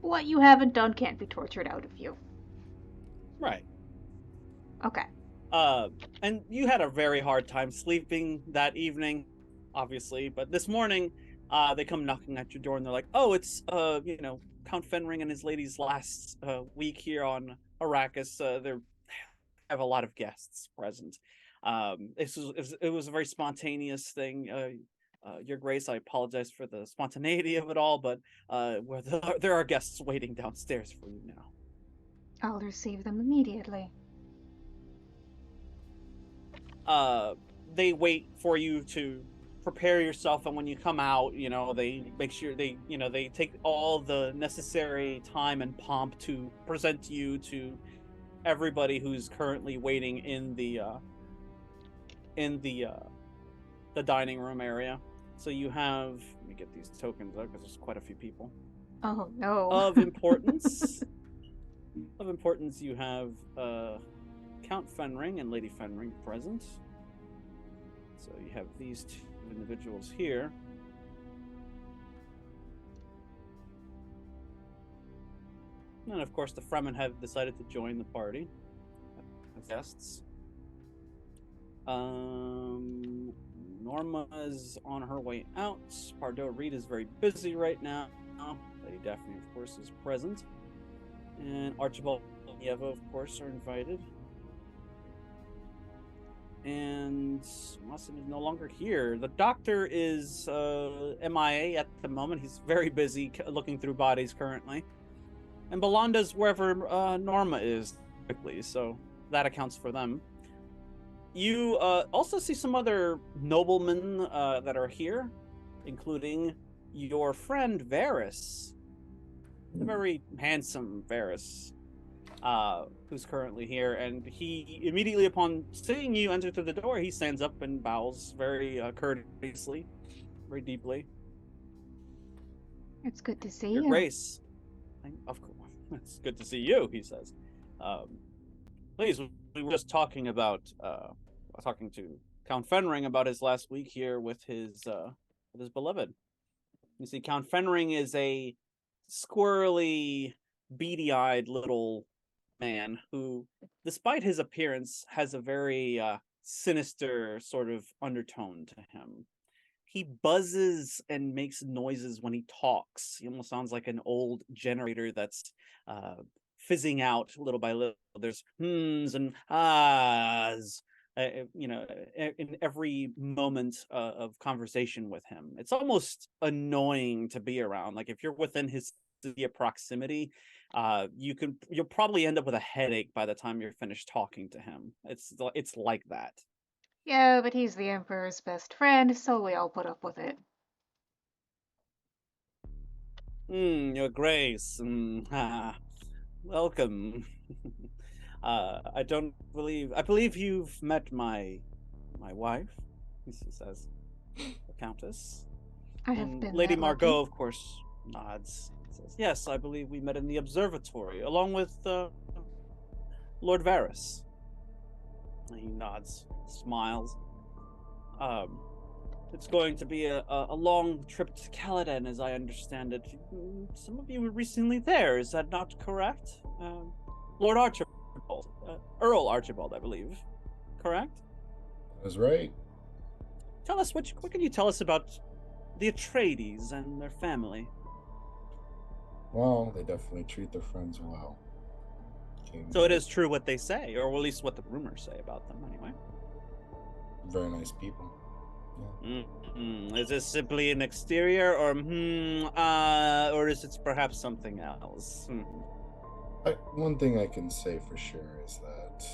What you haven't done can't be tortured out of you. Right. Okay. And you had a very hard time sleeping that evening, obviously, but this morning, they come knocking at your door and they're like, "Oh, it's Count Fenring and his lady's last week here on Arrakis. They have a lot of guests present. It was a very spontaneous thing. Your Grace, I apologize for the spontaneity of it all, but there are guests waiting downstairs for you now." I'll receive them immediately. They wait for you to prepare yourself, and when you come out, they make sure they take all the necessary time and pomp to present you to everybody who's currently waiting in the dining room area. So you have, let me get these tokens out because there's quite a few people. Oh no. Of importance, you have Count Fenring and Lady Fenring present. So you have these two individuals here. And of course, the Fremen have decided to join the party as guests. Norma's on her way out. Pardo Reed is very busy right now. Lady Daphne, of course, is present. And Archibald and Yeva, of course, are invited. And Mawson is no longer here. The doctor is MIA at the moment. He's very busy looking through bodies currently. And Belanda's wherever Norma is, quickly, so that accounts for them. You also see some other noblemen that are here, including your friend Varys, the very handsome Varys, who's currently here. And he immediately, upon seeing you enter through the door, he stands up and bows very courteously, very deeply. It's good to see Your you. Grace, of course, it's good to see you, he says. Please, we were just talking to Count Fenring about his last week here with his beloved. You see, Count Fenring is a squirrely, beady-eyed little man who, despite his appearance, has a very sinister sort of undertone to him. He buzzes and makes noises when he talks. He almost sounds like an old generator that's fizzing out little by little. There's hms and ahs, in every moment of conversation with him. It's almost annoying to be around. Like, if you're within his proximity, you'll probably end up with a headache by the time you're finished talking to him. It's like that. Yeah, but he's the Emperor's best friend, so we all put up with it. Your Grace. Welcome. I believe you've met my wife, he says, the Countess. I have been Lady that Margot, lucky. of course, nods. Says, yes, I believe we met in the observatory, along with Lord Varys. He nods, smiles. It's going to be a long trip to Caladan, as I understand it. Some of you were recently there, is that not correct? Lord Archibald, Earl Archibald, I believe. Correct? That's right. Tell us, what can you tell us about the Atreides and their family? Well, they definitely treat their friends well. So it is true what they say, or at least what the rumors say about them, anyway. Very nice people. Is this simply an exterior, or is it perhaps something else? One thing I can say for sure is that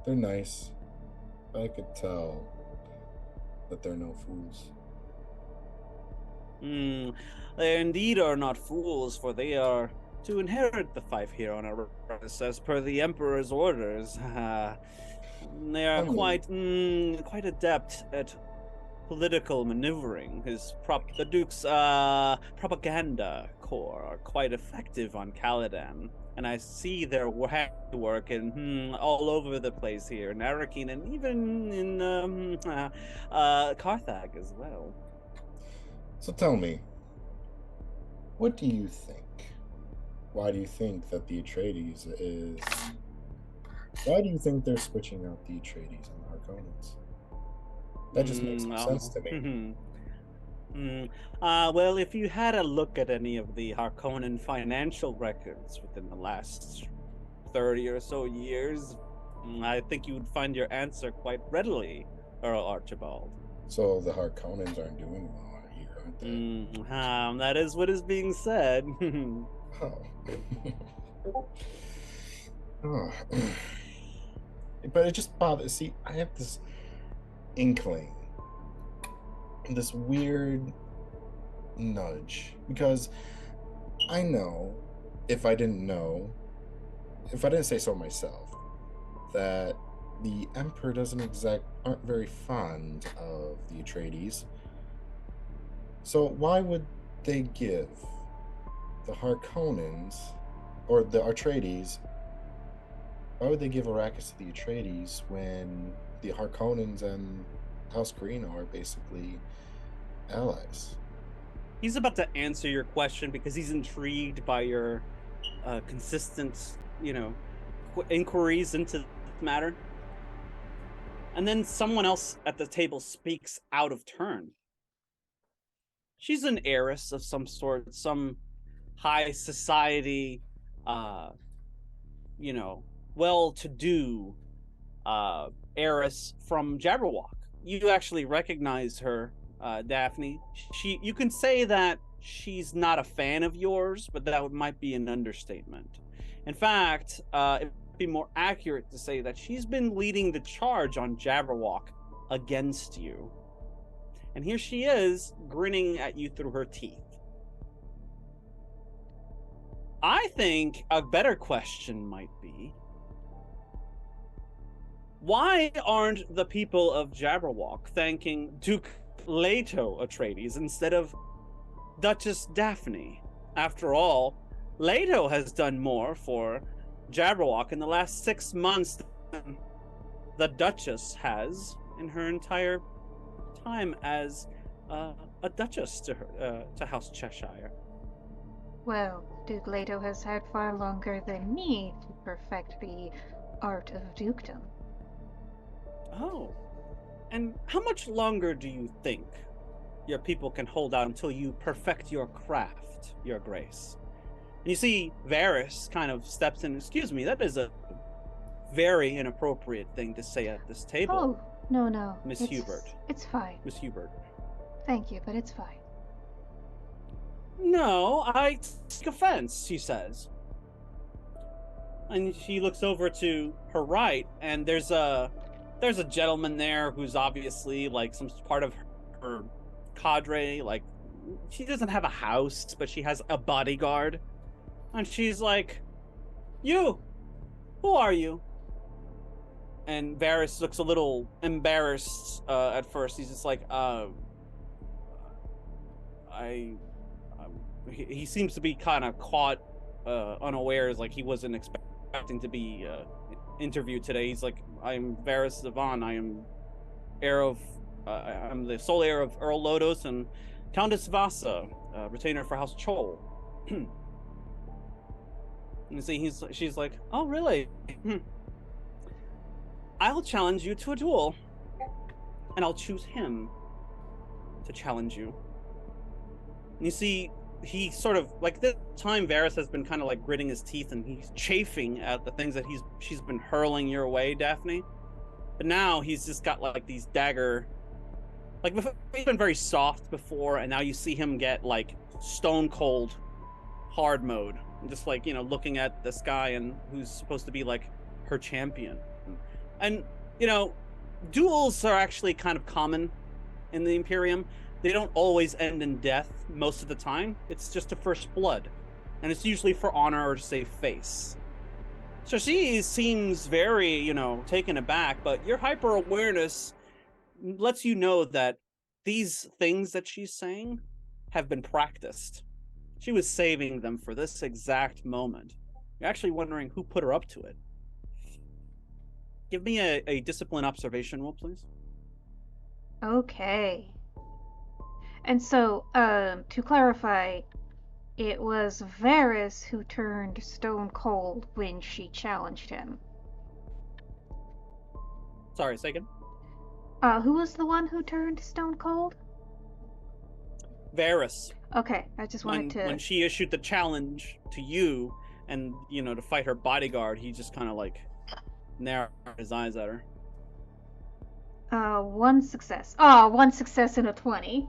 they're nice. But I could tell that they're no fools. They indeed are not fools, for they are to inherit the fief here on Arrakis as per the Emperor's orders. They are quite adept at political maneuvering. The Duke's propaganda corps are quite effective on Caladan, and I see their work in all over the place here in Arrakeen and even in Carthage as well. So tell me, what do you think? Why do you think that the Atreides is... Why do you think they're switching out the Atreides and the Harkonnens? That just makes no sense to me. Well, if you had a look at any of the Harkonnen financial records within the last 30 or so years, I think you would find your answer quite readily, Earl Archibald. So the Harkonnens aren't doing well here, aren't they? That is what is being said. Oh. But it just bothers. See, I have this inkling, this weird nudge, because I know, if I didn't say so myself, that the Emperor aren't very fond of the Atreides. So why would they give the Harkonnens, or the Atreides, why would they give Arrakis to the Atreides when the Harkonnens and House Carino are basically allies? He's about to answer your question because he's intrigued by your consistent, inquiries into the matter. And then someone else at the table speaks out of turn. She's an heiress of some sort, some high society, well-to-do heiress from Jabberwock. You actually recognize her, Daphne. You can say that she's not a fan of yours, but that might be an understatement. In fact, it'd be more accurate to say that she's been leading the charge on Jabberwock against you. And here she is, grinning at you through her teeth. I think a better question might be, why aren't the people of Jabberwock thanking Duke Leto Atreides instead of Duchess Daphne? After all, Leto has done more for Jabberwock in the last 6 months than the Duchess has in her entire time as a Duchess to House Cheshire. Well, Duke Leto has had far longer than me to perfect the art of dukedom. Oh, and how much longer do you think your people can hold out until you perfect your craft, your grace? And you see Varys kind of steps in. Excuse me, that is a very inappropriate thing to say at this table. Oh, no. Miss Hubert. It's fine. Miss Hubert. Thank you, but it's fine. No, I take offense, she says. And she looks over to her right, and there's a gentleman there who's obviously like some part of her cadre. Like, she doesn't have a house, but she has a bodyguard. And she's like, "You, who are you?" And Varys looks a little embarrassed at first. He's just like, he seems to be kind of caught unawares, like he wasn't expecting to be interviewed today. He's like, "I'm Varys Zevon. I am I'm the sole heir of Earl Lodos and Countess Vasa, retainer for House Chol." You see, she's like, "Oh, really? I'll challenge you to a duel, and I'll choose him to challenge you." And you see, he sort of, like, this time Varys has been kind of like gritting his teeth and he's chafing at the things that she's been hurling your way, Daphne. But now he's just got like these dagger Like before, he's been very soft before, and now you see him get like stone cold, hard mode, just like looking at this guy and who's supposed to be like her champion. And duels are actually kind of common in the Imperium. They don't always end in death most of the time. It's just a first blood, and it's usually for honor or to save face. So she seems very, taken aback, but your hyper awareness lets you know that these things that she's saying have been practiced. She was saving them for this exact moment. You're actually wondering who put her up to it. Give me a discipline observation roll, please. Okay. And so, to clarify, it was Varys who turned stone cold when she challenged him. Sorry, say again. Who was the one who turned stone cold? Varys. Okay, I just wanted to... When she issued the challenge to you and, to fight her bodyguard, he just kind of like narrowed his eyes at her. One success. Oh, one success and a 20.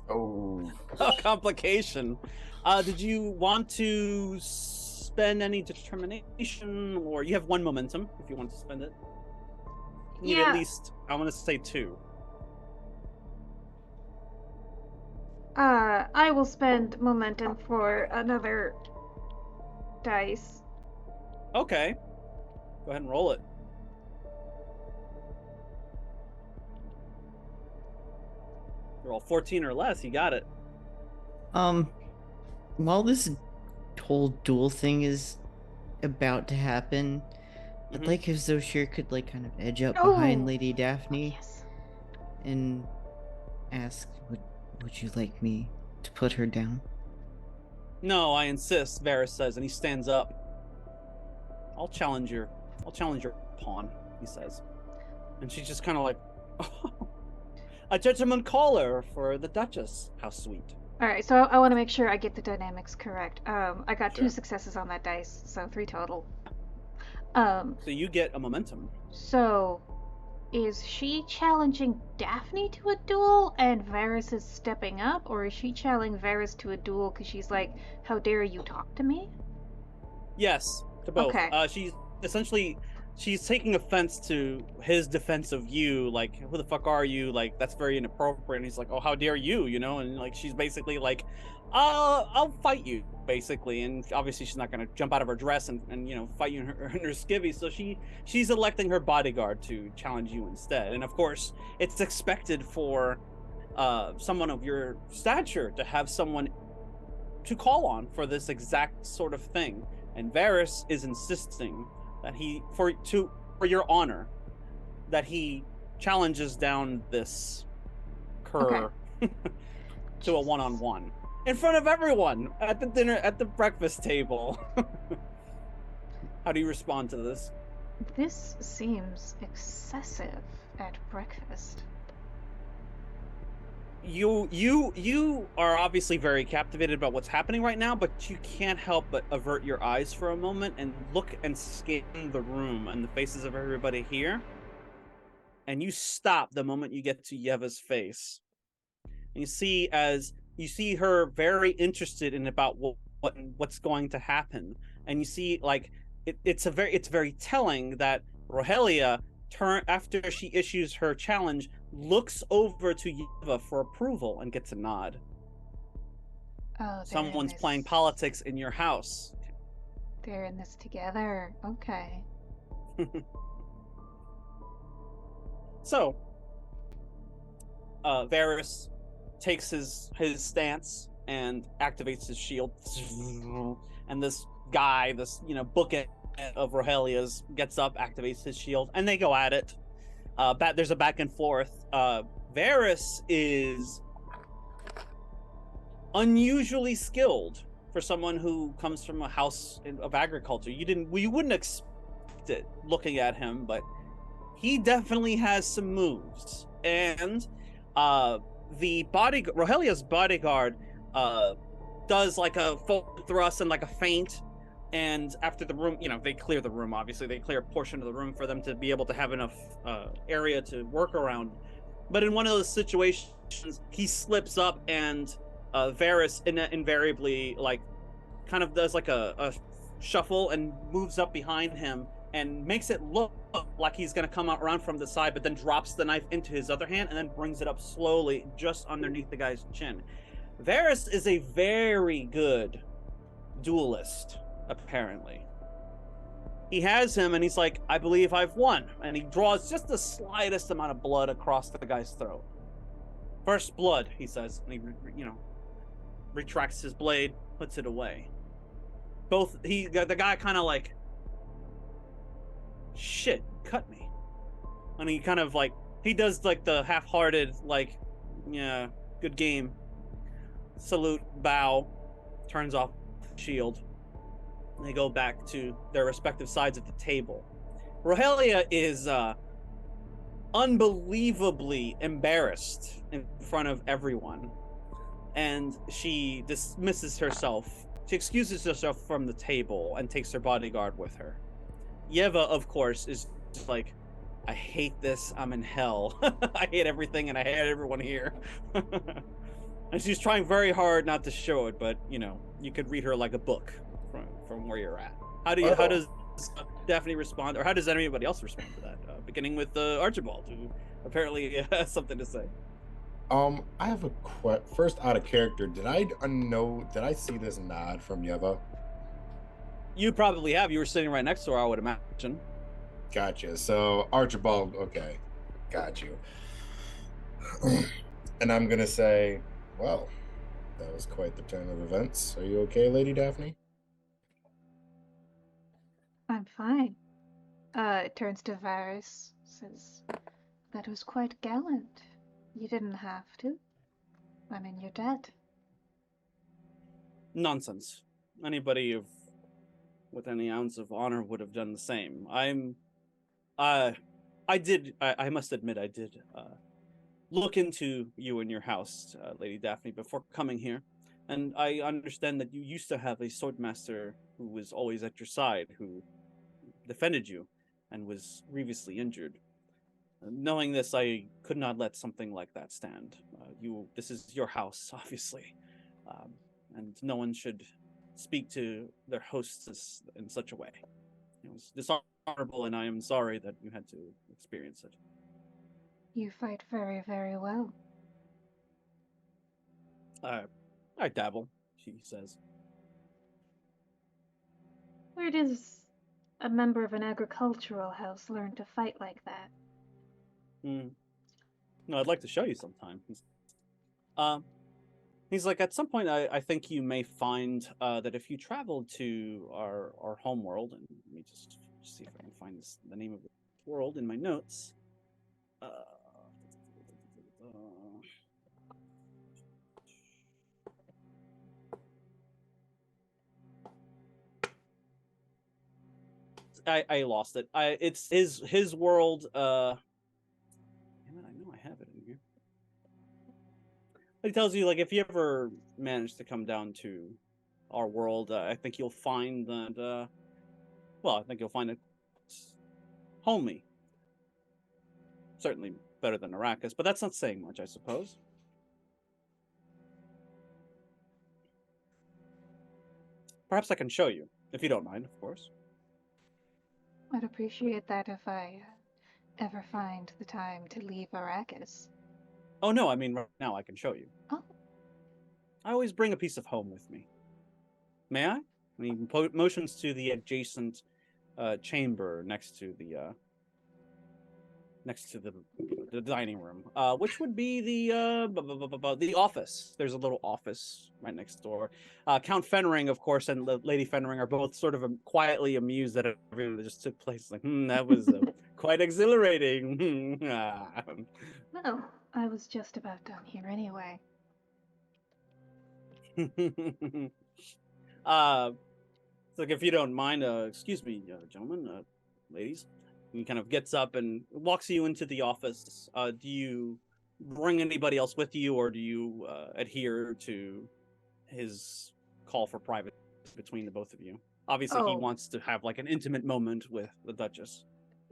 Oh. A complication. Did you want to spend any determination, or you have one momentum if you want to spend it? You need at least, I want to say 2. I will spend momentum for another dice. Okay. Go ahead and roll it. Roll 14 or less, you got it. While this whole duel thing is about to happen, I'd like if Zoshir could like kind of edge up behind Lady Daphne and ask, would you like me to put her down? No, I insist, Varys says, and he stands up. I'll challenge your pawn, he says. And she's just kind of like, oh, a gentleman caller for the Duchess. How sweet. Alright, so I want to make sure I get the dynamics correct. I got 2 successes on that dice, so 3 total. So you get a momentum. So, is she challenging Daphne to a duel and Varys is stepping up? Or is she challenging Varys to a duel because she's like, how dare you talk to me? Yes, to both. Okay. She's taking offense to his defense of you, like, who the fuck are you? Like, that's very inappropriate. And he's like, oh, how dare you, And like, she's basically like, I'll fight you, basically. And obviously she's not going to jump out of her dress and fight you in her skivvy. So she's electing her bodyguard to challenge you instead. And of course, it's expected for someone of your stature to have someone to call on for this exact sort of thing. And Varys is insisting that he, for your honor, that he challenges down this cur to a one-on-one in front of everyone at the breakfast table. How do you respond to this? This seems excessive at breakfast. You are obviously very captivated about what's happening right now, but you can't help but avert your eyes for a moment and look and scan the room and the faces of everybody here. And you stop the moment you get to Yeva's face. And you see her very interested in about what's going to happen. And you see like it's very telling that Rohelia after she issues her challenge, looks over to Yeva for approval and gets a nod. Oh, someone's playing politics in your house. They're in this together. Okay. So, Varys takes his stance and activates his shield, and this guy, bookend of Rohelia's, gets up, activates his shield, and they go at it. There's a back and forth. Varys is unusually skilled for someone who comes from a house of agriculture. You wouldn't expect it looking at him, but he definitely has some moves. And Rohelia's bodyguard does like a full thrust and like a feint. And after the room, they clear the room, obviously. They clear a portion of the room for them to be able to have enough area to work around. But in one of those situations, he slips up, and Varys invariably like kind of does like a shuffle and moves up behind him and makes it look like he's going to come out around from the side, but then drops the knife into his other hand and then brings it up slowly just underneath the guy's chin. Varys is a very good duelist, apparently. He has him, and he's like, I believe I've won. And he draws just the slightest amount of blood across the guy's throat. First blood, he says, and he, retracts his blade, puts it away. The guy kind of like, shit, cut me. And he kind of like, he does like the half-hearted, like, yeah, good game. Salute, bow, turns off the shield. And they go back to their respective sides of the table. Rohelia is unbelievably embarrassed in front of everyone. And she dismisses herself. She excuses herself from the table and takes her bodyguard with her. Yeva, of course, is just like, I hate this. I'm in hell. I hate everything, and I hate everyone here. And she's trying very hard not to show it, but you could read her like a book from where you're at. How does Daphne respond, or how does anybody else respond to that? Beginning with Archibald, who apparently has something to say. I have a first out of character. Did I see this nod from Yeva? You probably have. You were sitting right next to her, I would imagine. Gotcha. So Archibald, okay, got you. And I'm gonna say, well, that was quite the turn of events. Are you okay, Lady Daphne? I'm fine. It turns to Varys, says, that was quite gallant. You didn't have to. I mean, you're dead. Nonsense. Anybody with any ounce of honor would have done the same. I must admit, I did look into you and your house, Lady Daphne, before coming here. And I understand that you used to have a swordmaster who was always at your side, who defended you and was grievously injured. Knowing this, I could not let something like that stand. This is your house, obviously, and no one should speak to their hosts in such a way. It was dishonorable, and I am sorry that you had to experience it. You fight very, very well. I dabble, she says. Where does a member of an agricultural house learn to fight like that? No, I'd like to show you sometime. He's like, at some point, I think you may find that if you travel to our home world, and let me just see if I can find the name of the world in my notes. I lost it. It's his world. Damn it, I know I have it in here. It tells you, like, if you ever manage to come down to our world, I think you'll find that. I think you'll find it homely. Certainly better than Arrakis, but that's not saying much, I suppose. Perhaps I can show you, if you don't mind, of course. I'd appreciate that if I ever find the time to leave Arrakis. Oh, no, I mean, right now I can show you. Oh. I always bring a piece of home with me. May I? And he motions to the adjacent chamber next to the dining room, which would be the office. There's a little office right next door. Count Fenring, of course, and Lady Fenring are both sort of quietly amused that everything that just took place. Like, that was quite exhilarating. Well, I was just about done here anyway. So if you don't mind, excuse me, gentlemen, ladies. He kind of gets up and walks you into the office. Do you bring anybody else with you, or do you adhere to his call for privacy between the both of you? Obviously, he wants to have like an intimate moment with the Duchess.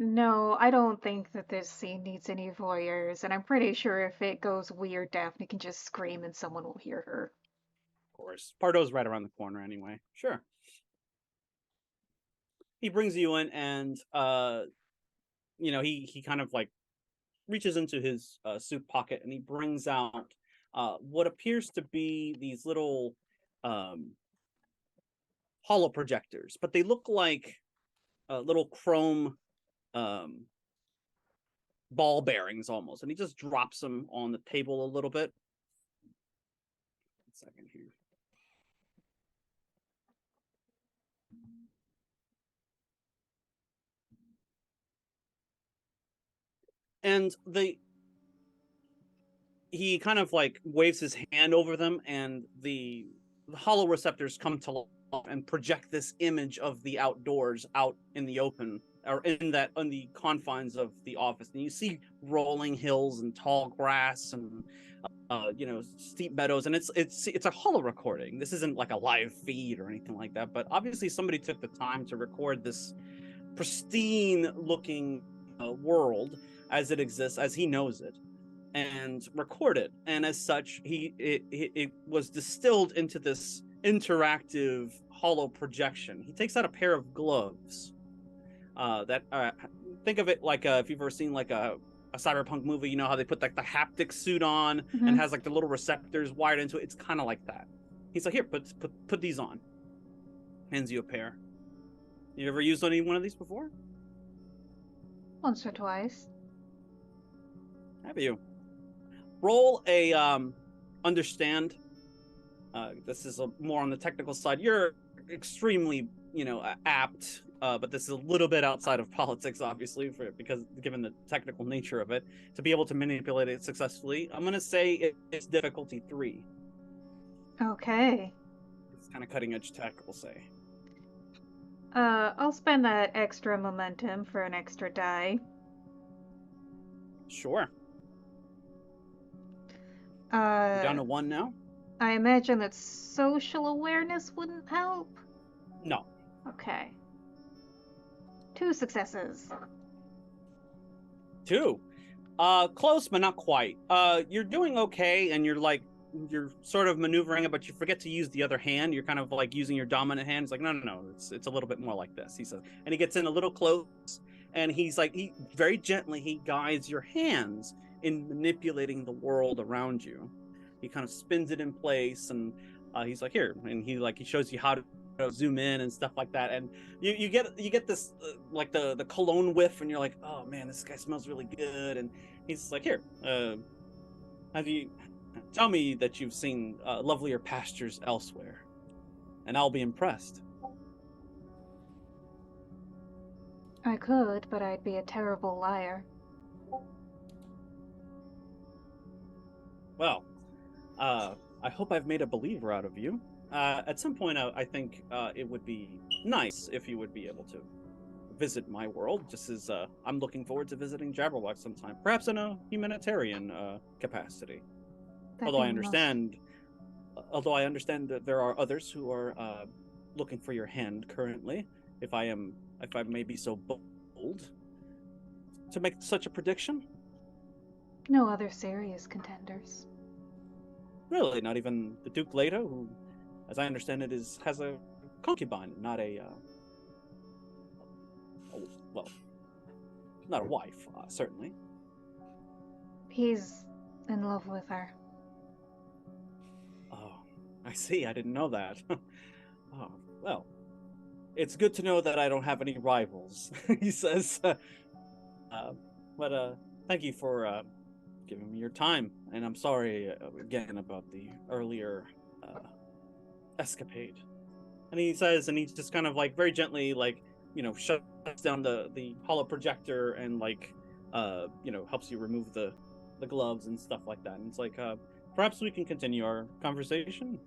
No, I don't think that this scene needs any voyeurs, and I'm pretty sure if it goes weird, Daphne can just scream and someone will hear her. Of course. Pardo's right around the corner anyway. Sure. He brings you in and he kind of like reaches into his suit pocket and he brings out what appears to be these little hollow projectors, but they look like little chrome um, ball bearings almost, and he just drops them on the table a little bit. 1 second here. And he kind of like waves his hand over them, and the hollow receptors come to life and project this image of the outdoors out in the open, or in the confines of the office. And you see rolling hills and tall grass and steep meadows, and it's a hollow recording. This isn't like a live feed or anything like that, but obviously somebody took the time to record this pristine looking world as it exists, as he knows it, and record it. And as such, it was distilled into this interactive hollow projection. He takes out a pair of gloves that think of it like if you've ever seen like a cyberpunk movie, you know how they put like the haptic suit on and has like the little receptors wired into it. It's kind of like that. He's like, here, put these on. Hands you a pair. You ever used any one of these before? Once or twice. Have you? Roll a understand. This is more on the technical side. You're extremely, apt, but this is a little bit outside of politics, obviously, because given the technical nature of it, to be able to manipulate it successfully. I'm gonna say it's difficulty 3. Okay. It's kind of cutting edge tech, we'll say. I'll spend that extra momentum for an extra die. Sure. You're down to 1 now? I imagine that social awareness wouldn't help? No. Okay. 2 successes. 2. Close, but not quite. You're doing okay, and you're sort of maneuvering it, but you forget to use the other hand. You're kind of like using your dominant hand. It's like, no. It's a little bit more like this, he says. And he gets in a little close, and he very gently, he guides your hands in manipulating the world around you. He kind of spins it in place, and he's like, here, and he shows you how to zoom in and stuff like that. And you get this like the cologne whiff, and you're like, oh man, this guy smells really good. And he's like, here, have you tell me that you've seen lovelier pastures elsewhere, and I'll be impressed. I could, but I'd be a terrible liar. Well, I hope I've made a believer out of you. At some point, I think it would be nice if you would be able to visit my world, just as I'm looking forward to visiting Jabberwock sometime, perhaps in a humanitarian capacity. Although I understand that there are others who are looking for your hand currently. If I may be so bold to make such a prediction. No other serious contenders. Really, not even the Duke Leto, who, as I understand it, has a concubine, not not a wife, certainly. He's in love with her. Oh, I see. I didn't know that. Oh, well, it's good to know that I don't have any rivals, he says. But thank you for giving me your time, and I'm sorry again about the earlier escapade. And he says, and he just kind of like very gently shuts down the hollow projector and helps you remove the gloves and stuff like that. And it's like, perhaps we can continue our conversation,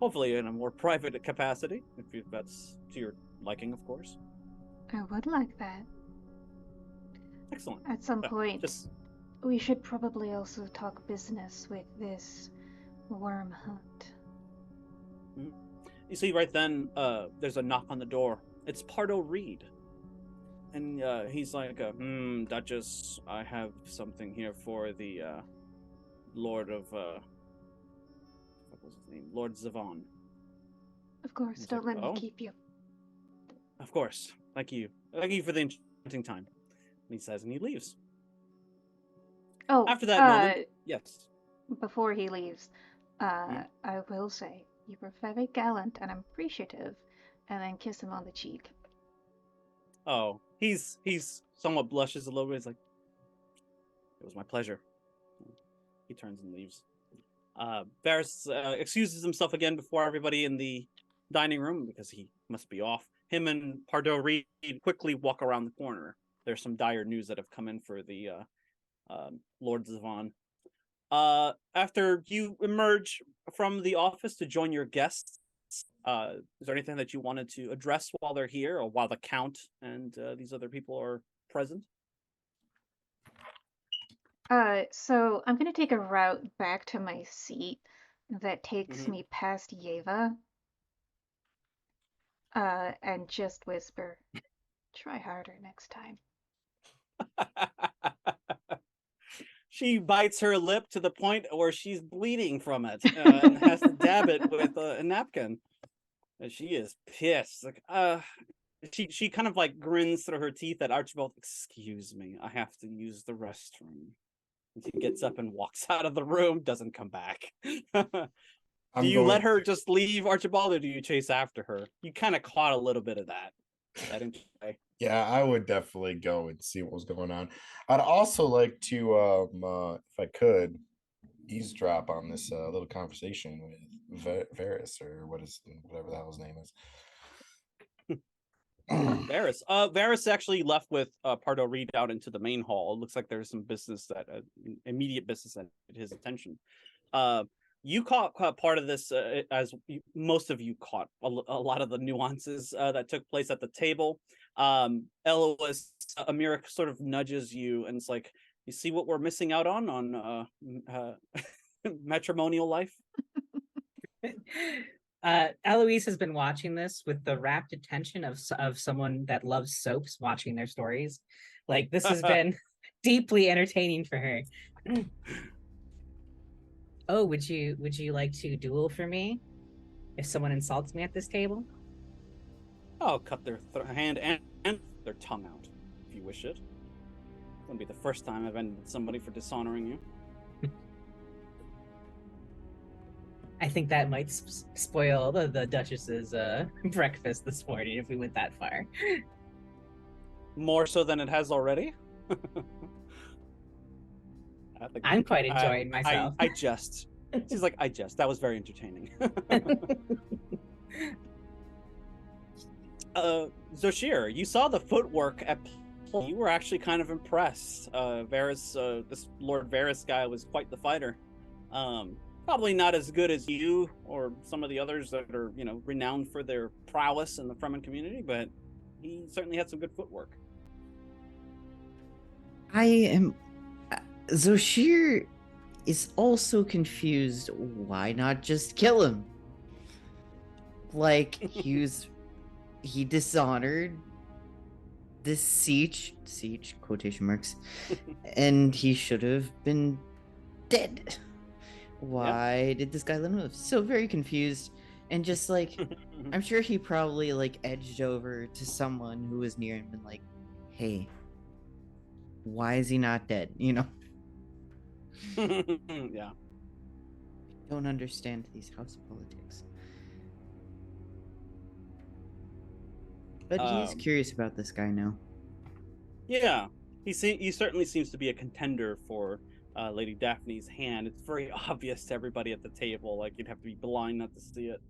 hopefully in a more private capacity, if that's to your liking, of course. I would like that. Excellent. At some point, we should probably also talk business with this worm hunt. You see right then, there's a knock on the door. It's Pardo Reed. And he's like, Duchess, I have something here for the Lord of what was his name? Lord Zavon. Of course, He's don't like, let me "Oh, keep you. of course. Thank you. Thank you for the enchanting time." And he says, and he leaves. Oh, After that moment, yes. before he leaves, Yeah. I will say you were very gallant and I'm appreciative, and then kiss him on the cheek. Oh, he's somewhat blushes a little bit. He's like, "It was my pleasure." He turns and leaves. Varys excuses himself again before everybody in the dining room because he must be off. Him and Pardo Reed quickly walk around the corner. There's some dire news that have come in for the Lord Zavon. After you emerge from the office to join your guests, is there anything that you wanted to address while they're here, or while the Count and these other people are present? So I'm gonna take a route back to my seat that takes Mhm. me past Yeva, and just whisper, "Try harder next time." She bites her lip to the point where she's bleeding from it and has to dab it with a napkin. And she is pissed. Like, she kind of like grins through her teeth at Archibald. "Excuse me, I have to use the restroom." And she gets up and walks out of the room, doesn't come back. Do you let her just leave, Archibald, or do you chase after her? You kind of caught a little bit of that interplay. Yeah, I would definitely go and see what was going on. I'd also like to, if I could, eavesdrop on this little conversation with Varys, or whatever the hell his name is. Varys actually left with Pardo Reed out into the main hall. It looks like there's some business that immediate business that his attention. You caught part of this, as most of you caught a lot of the nuances that took place at the table. Elois Amira sort of nudges you and it's like, "You see what we're missing out on matrimonial life?" Eloise has been watching this with the rapt attention of someone that loves soaps watching their stories. Like, this has been deeply entertaining for her. Oh, would you like to duel for me if someone insults me at this table? I'll cut their hand and their tongue out if you wish it. Wouldn't be the first time I've ended somebody for dishonoring you. I think that might spoil the Duchess's breakfast this morning if we went that far. More so than it has already. I'm quite enjoying myself. I jest. She's like, "I jest. That was very entertaining." Zoshir, you saw the footwork at play. You were actually kind of impressed. Varys, this Lord Varys guy was quite the fighter. Probably not as good as you or some of the others that are, renowned for their prowess in the Fremen community, but he certainly had some good footwork. Zoshir is also confused. Why not just kill him? Like, he dishonored this siege quotation marks, and he should have been dead. Why did this guy let him live? So very confused, and just like, I'm sure he probably like edged over to someone who was near him and like, "Hey, why is he not dead?" Yeah. Don't understand these house politics. But he's curious about this guy now. Yeah, he certainly seems to be a contender for Lady Daphne's hand. It's very obvious to everybody at the table. Like, you'd have to be blind not to see it.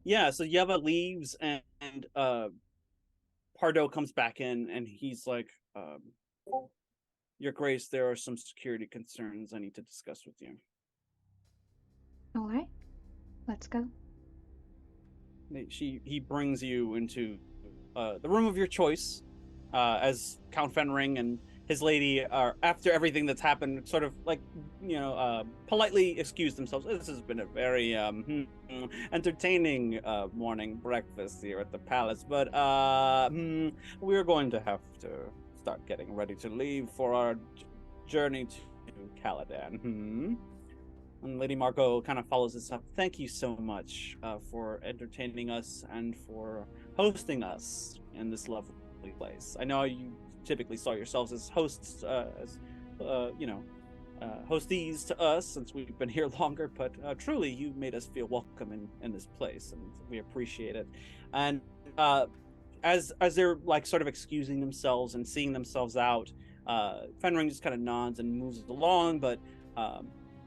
Yeah, so Yeva leaves and Pardo comes back in and he's like, "Your Grace, there are some security concerns I need to discuss with you." All right, let's go. He brings you into the room of your choice, as Count Fenring and his lady, after everything that's happened, sort of like, politely excuse themselves. This has been a very entertaining morning breakfast here at the palace, but we're going to have to start getting ready to leave for our journey to Caladan. And Lady Margot kind of follows this up. Thank you so much for entertaining us and for hosting us in this lovely place. I know you typically saw yourselves as hosts, hostees to us since we've been here longer, but truly you made us feel welcome in this place, and we appreciate it. And as they're like sort of excusing themselves and seeing themselves out, Fenring just kind of nods and moves along, but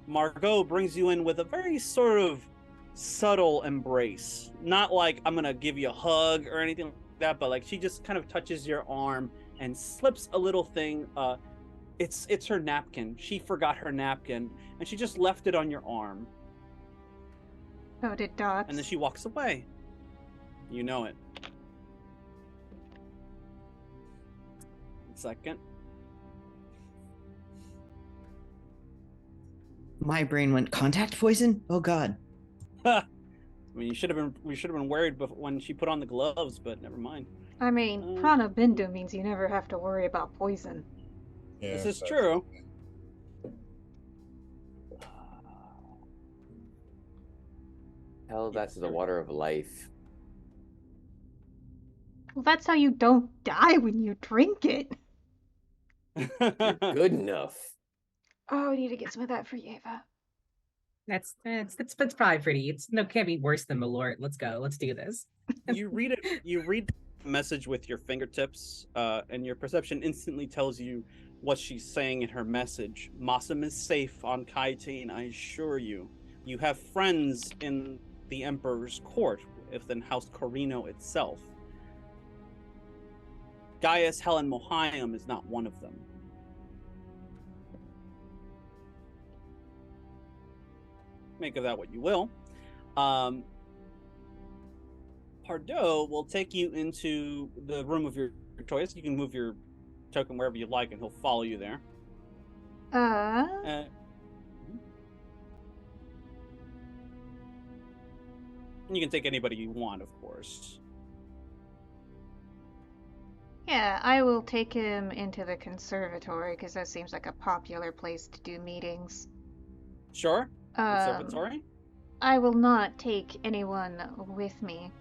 Margot brings you in with a very sort of subtle embrace. Not like I'm gonna give you a hug or anything like that, but like she just kind of touches your arm and slips a little thing. It's her napkin. She forgot her napkin and she just left it on your arm. Oh, did Dots? And then she walks away. You know it. Second. My brain went, contact poison? Oh god. I mean, we should have been worried when she put on the gloves, but never mind. I mean, Prana Bindu means you never have to worry about poison. Yeah, This is true. Tell that to the water of life. Well, that's how you don't die when you drink it. You're good enough. Oh, I need to get some of that for Yeva. That's probably pretty. Can't be worse than Malort. Let's go. Let's do this. You read the message with your fingertips, and your perception instantly tells you what she's saying in her message. Mossam is safe on Kaitine, I assure you. You have friends in the Emperor's court, within House Corino itself. Gaius Helen Mohiam is not one of them. Make of that what you will. Pardo will take you into the room of your choice. You can move your token wherever you like, and he'll follow you there. You can take anybody you want, of course. Yeah, I will take him into the conservatory, because that seems like a popular place to do meetings. Sure. Conservatory? I will not take anyone with me.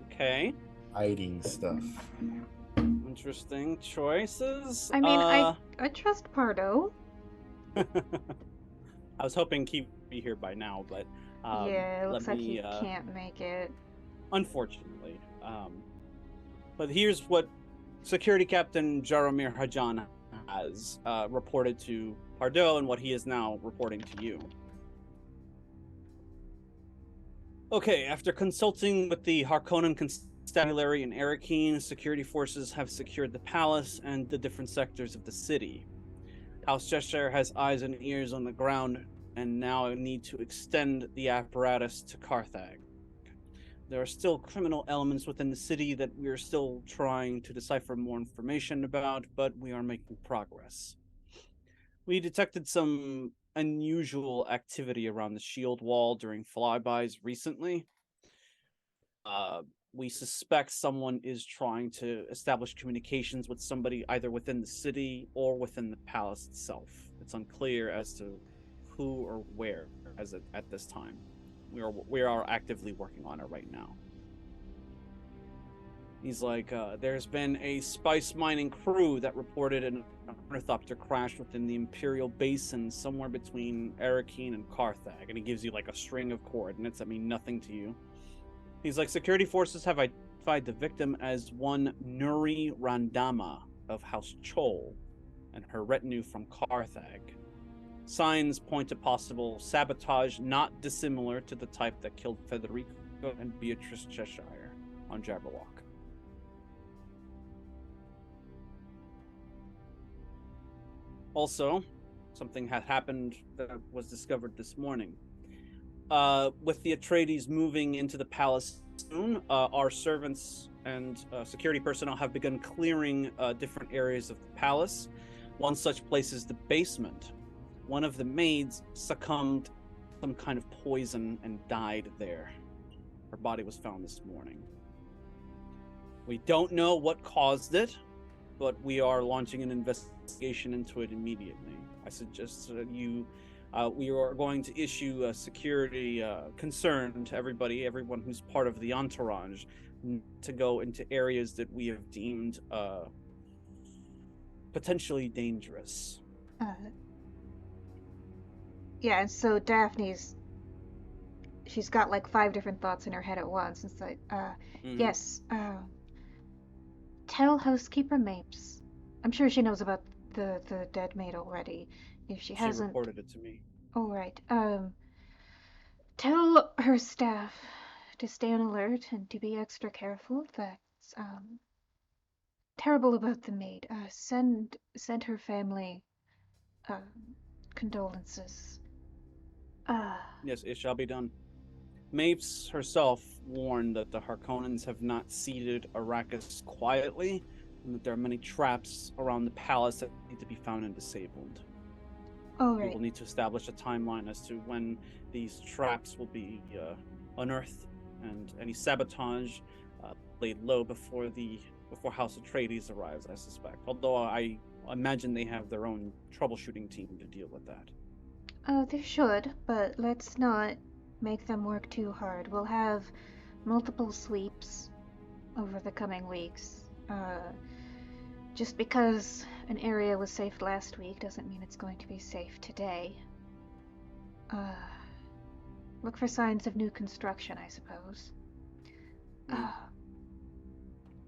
Okay. Hiding stuff. Interesting choices. I mean, I trust Pardo. I was hoping Keith would be here by now, but yeah, it looks like he can't make it. Unfortunately. But here's what Security Captain Jaromir Hajan has reported to Pardo and what he is now reporting to you. Okay, after consulting with the Harkonnen Constabulary in Arakeen, security forces have secured the palace and the different sectors of the city. House Cheshire has eyes and ears on the ground and now need to extend the apparatus to Carthage. There are still criminal elements within the city that we are still trying to decipher more information about, but we are making progress. We detected some unusual activity around the shield wall during flybys recently. We suspect someone is trying to establish communications with somebody either within the city or within the palace itself. It's unclear as to who or where at this time. We are actively working on it right now. He's like, there's been a spice mining crew that reported an ornithopter crash within the Imperial Basin somewhere between Arakeen and Carthage. And he gives you like a string of coordinates that mean nothing to you. He's like, security forces have identified the victim as one Nuri Randama of House Chol and her retinue from Carthage. Signs point to possible sabotage not dissimilar to the type that killed Federico and Beatrice Cheshire on Jabberwock. Also, something had happened that was discovered this morning. With the Atreides moving into the palace soon, our servants and security personnel have begun clearing different areas of the palace. One such place is the basement. One of the maids succumbed to some kind of poison and died there. Her body was found this morning. We don't know what caused it, but we are launching an investigation into it immediately. I suggest we are going to issue a security concern to everyone who's part of the entourage, to go into areas that we have deemed potentially dangerous. Yeah, and so she's got like 5 different thoughts in her head at once. It's like, yes, tell housekeeper Mapes. I'm sure she knows about the dead maid already. If she hasn't, reported it to me. all right. Tell her staff to stay on alert and to be extra careful. That's terrible about the maid. Send her family condolences. Yes, it shall be done. Mapes herself warned that the Harkonnens have not ceded Arrakis quietly, and that there are many traps around the palace that need to be found and disabled. All We right. will need to establish a timeline as to when these traps will be unearthed, and any sabotage laid low before House Atreides arrives, I suspect. Although I imagine they have their own troubleshooting team to deal with that. They should, but let's not make them work too hard. We'll have multiple sweeps over the coming weeks. Just because an area was safe last week doesn't mean it's going to be safe today. Look for signs of new construction, I suppose.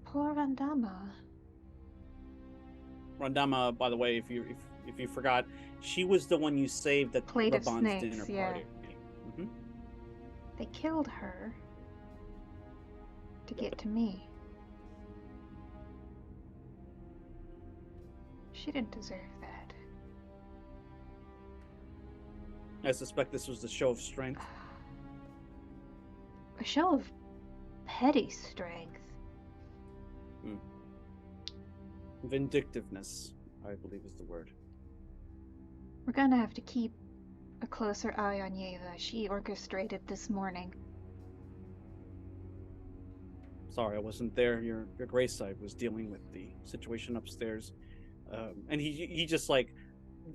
Poor Randama. Randama, by the way, if you forgot, she was the one you saved at Plate of Raban's snakes, dinner yeah. party. Mm-hmm. They killed her to get to me. She didn't deserve that. I suspect this was a show of strength. A show of petty strength. Vindictiveness, I believe is the word. We're gonna have to keep a closer eye on Yeva. She orchestrated this morning. Sorry, I wasn't there. Your Grace, I was dealing with the situation upstairs, and he just like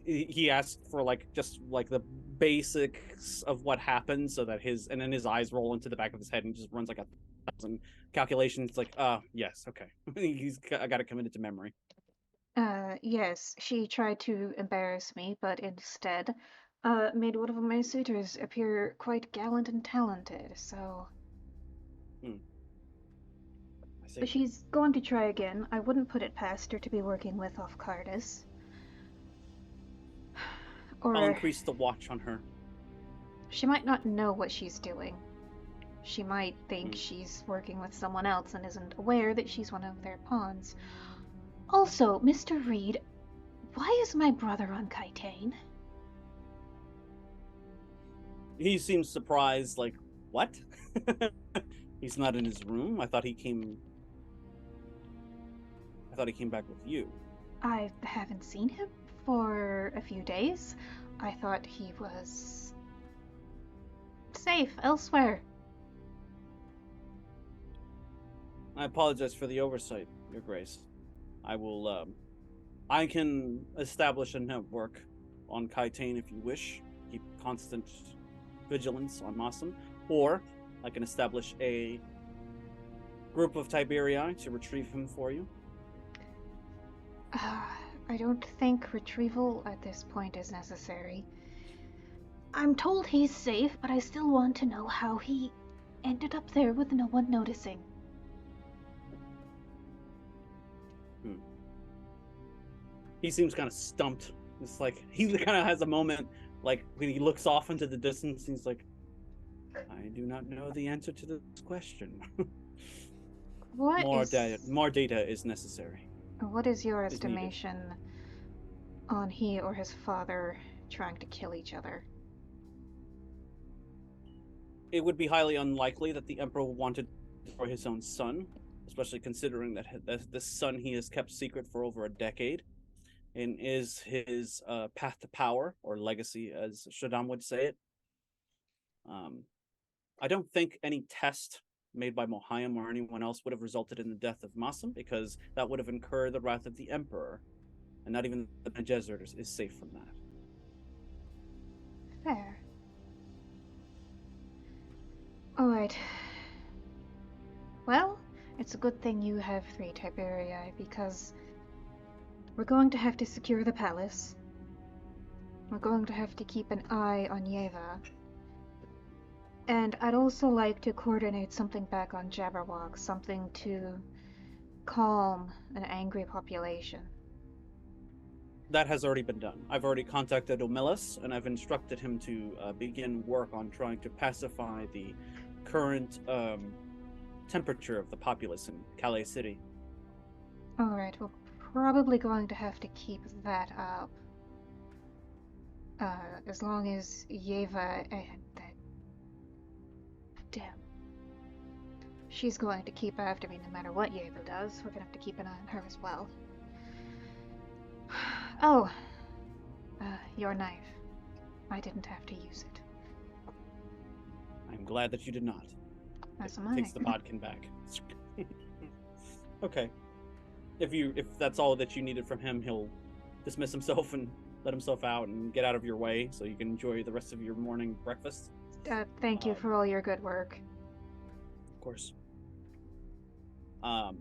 he asked for just the basics of what happened, so that and then his eyes roll into the back of his head and he just runs like 1,000 calculations. It's like, yes, okay, I got it committed to memory. Yes, she tried to embarrass me, but instead, made one of my suitors appear quite gallant and talented, so... But she's going to try again. I wouldn't put it past her to be working with Off-Cardis. Or... I'll increase the watch on her. She might not know what she's doing. She might think she's working with someone else and isn't aware that she's one of their pawns. Also, Mr. Reed, why is my brother on Kaitane? He seems surprised, like, what? He's not in his room? I thought he came back with you. I haven't seen him for a few days. I thought he was safe elsewhere. I apologize for the oversight, Your Grace. I can establish a network on Kaitane if you wish. Keep constant vigilance on Mossam. Or I can establish a group of Tiberii to retrieve him for you. I don't think retrieval at this point is necessary. I'm told he's safe, but I still want to know how he ended up there with no one noticing. He seems kind of stumped. It's like he kind of has a moment, like when he looks off into the distance. He's like, "I do not know the answer to this question." More data is necessary. What is your estimation on he or his father trying to kill each other? It would be highly unlikely that the Emperor wanted for his own son, especially considering that this son he has kept secret for over a decade, and is his path to power, or legacy, as Shaddam would say it. I don't think any test made by Mohayim or anyone else would have resulted in the death of Masum, because that would have incurred the wrath of the Emperor, and not even the Bene Gesserit is safe from that. Fair. Alright. Well, it's a good thing you have 3 Tiberii, because we're going to have to secure the palace. We're going to have to keep an eye on Yeva. And I'd also like to coordinate something back on Jabberwock, something to calm an angry population. That has already been done. I've already contacted Omelis, and I've instructed him to begin work on trying to pacify the current temperature of the populace in Calais City. Alright, we're probably going to have to keep that up. As long as Yeva... Damn. She's going to keep after me no matter what Yeva does. We're gonna have to keep an eye on her as well. Oh, your knife. I didn't have to use it. I'm glad that you did not. As It am I. takes the bodkin back. Okay. If that's all that you needed from him, he'll dismiss himself and let himself out and get out of your way so you can enjoy the rest of your morning breakfast. Thank you for all your good work. Of course. Okay.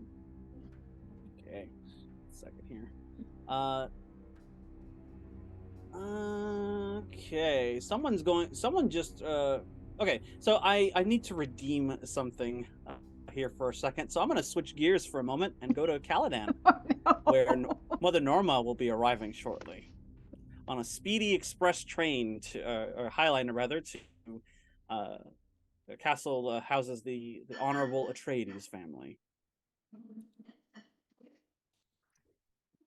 Second here. Okay. Okay, so I need to redeem something here for a second. So I'm going to switch gears for a moment and go to Caladan, where Mother Norma will be arriving shortly on a speedy express train or Highliner rather, to the castle houses the Honorable Atreides family.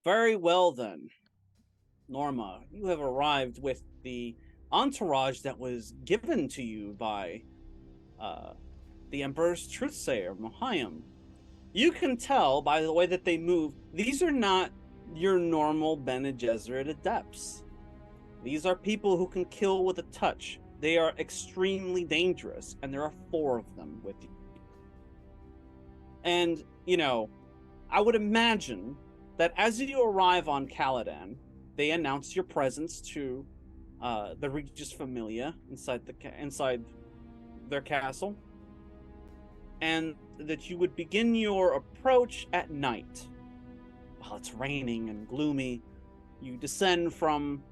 Very well then, Norma, you have arrived with the entourage that was given to you by the Emperor's truthsayer, Mohayim. You can tell by the way that they move, these are not your normal Bene Gesserit adepts. These are people who can kill with a touch. They are extremely dangerous, and there are 4 of them with you. And, I would imagine that as you arrive on Caladan, they announce your presence to the Regis Familia inside their castle, and that you would begin your approach at night. While it's raining and gloomy, you descend from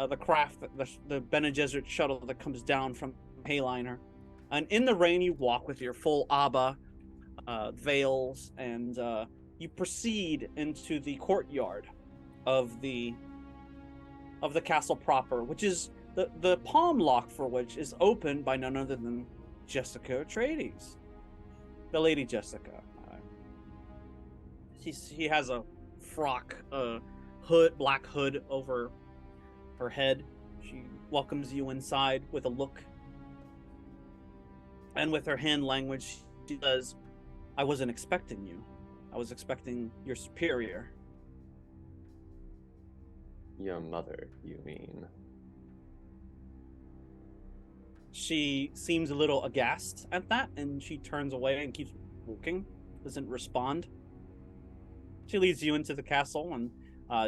the craft, the Bene Gesserit shuttle that comes down from Hayliner, and in the rain you walk with your full Abba veils, and you proceed into the courtyard of the castle proper, which is the palm lock for which is opened by none other than Jessica Atreides, the Lady Jessica. She has a frock, black hood over her head. She welcomes you inside with a look, and with her hand language, she says, "I wasn't expecting you. I was expecting your superior." Your mother, you mean? She seems a little aghast at that, and she turns away and keeps walking, doesn't respond. She leads you into the castle, and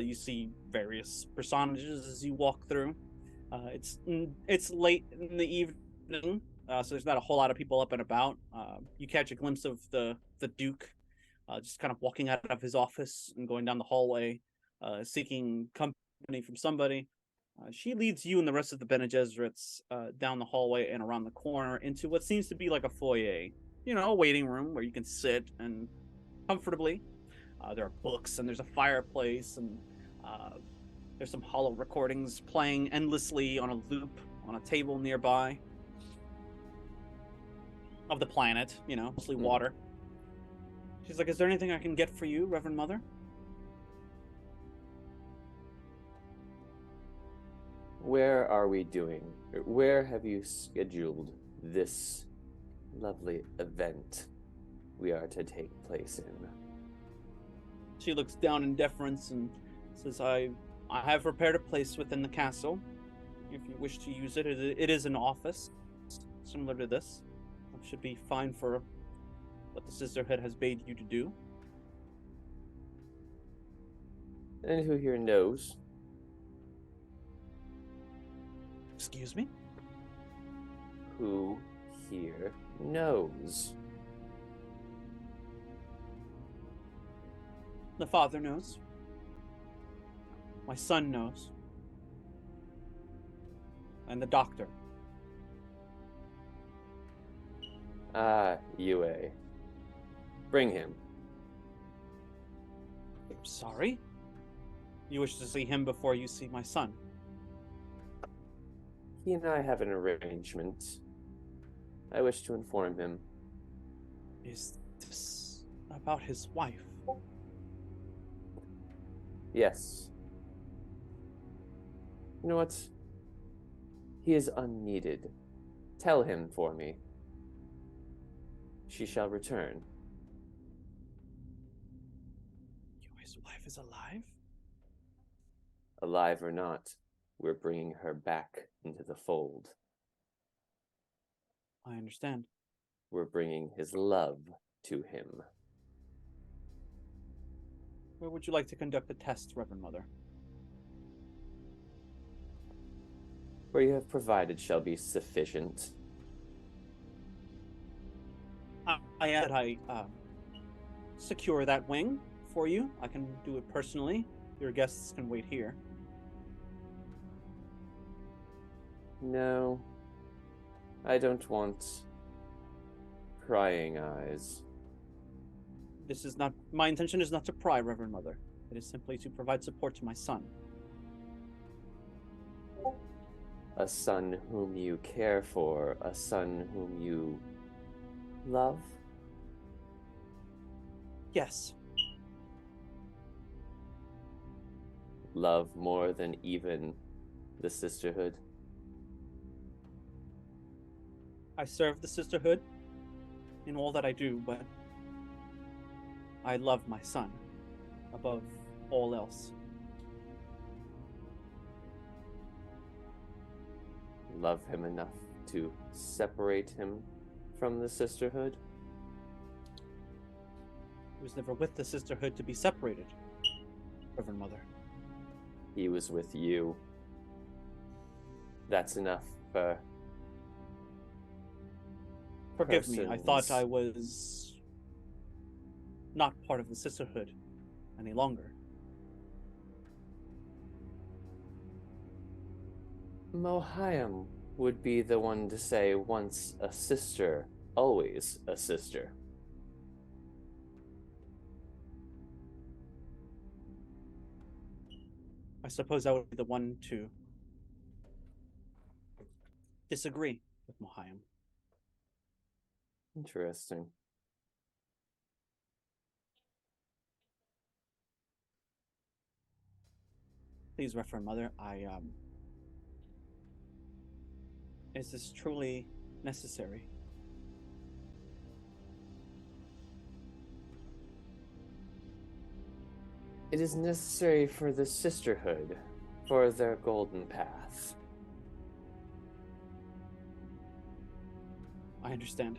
you see various personages as you walk through. It's late in the evening, so there's not a whole lot of people up and about. You catch a glimpse of the Duke, just kind of walking out of his office and going down the hallway, seeking company from somebody. She leads you and the rest of the Bene Gesserits down the hallway and around the corner into what seems to be like a foyer. A waiting room where you can sit and comfortably. There are books, and there's a fireplace, and there's some hollow recordings playing endlessly on a loop on a table nearby of the planet, mostly water. She's like, "Is there anything I can get for you, Reverend Mother?" Where are we doing? Where have you scheduled this lovely event? we are to take place in. She looks down in deference and says, I have prepared a place within the castle. If you wish to use it, it is an office, similar to this. It should be fine for what the Sisterhood has bade you to do. And who here knows? Excuse me? Who here knows? The father knows. My son knows. And the doctor. Ah, Yue. Bring him. I'm sorry? You wish to see him before you see my son? He and I have an arrangement. I wish to inform him. Is this about his wife? Yes. You know what? He is unneeded. Tell him for me. She shall return. His wife is alive? Alive or not, we're bringing her back into the fold. I understand. We're bringing his love to him. Where would you like to conduct the test, Reverend Mother? Where you have provided shall be sufficient. I secure that wing for you. I can do it personally. Your guests can wait here. No, I don't want prying eyes. This is not my intention. Is not to pry, Reverend Mother. It is simply to provide support to my son. A son whom you care for, a son whom you love? Yes. Love more than even the Sisterhood? I serve the Sisterhood in all that I do, but I love my son above all else. Love him enough to separate him from the Sisterhood? He was never with the Sisterhood to be separated, Reverend Mother. He was with you. That's enough for... Forgive me, I thought persons. I was not part of the Sisterhood any longer. Mohayam would be the one to say once a sister, always a sister. I suppose I would be the one to disagree with Mohayam. Interesting. Please, Reverend Mother, is this truly necessary? It is necessary for the Sisterhood, for their golden path. I understand.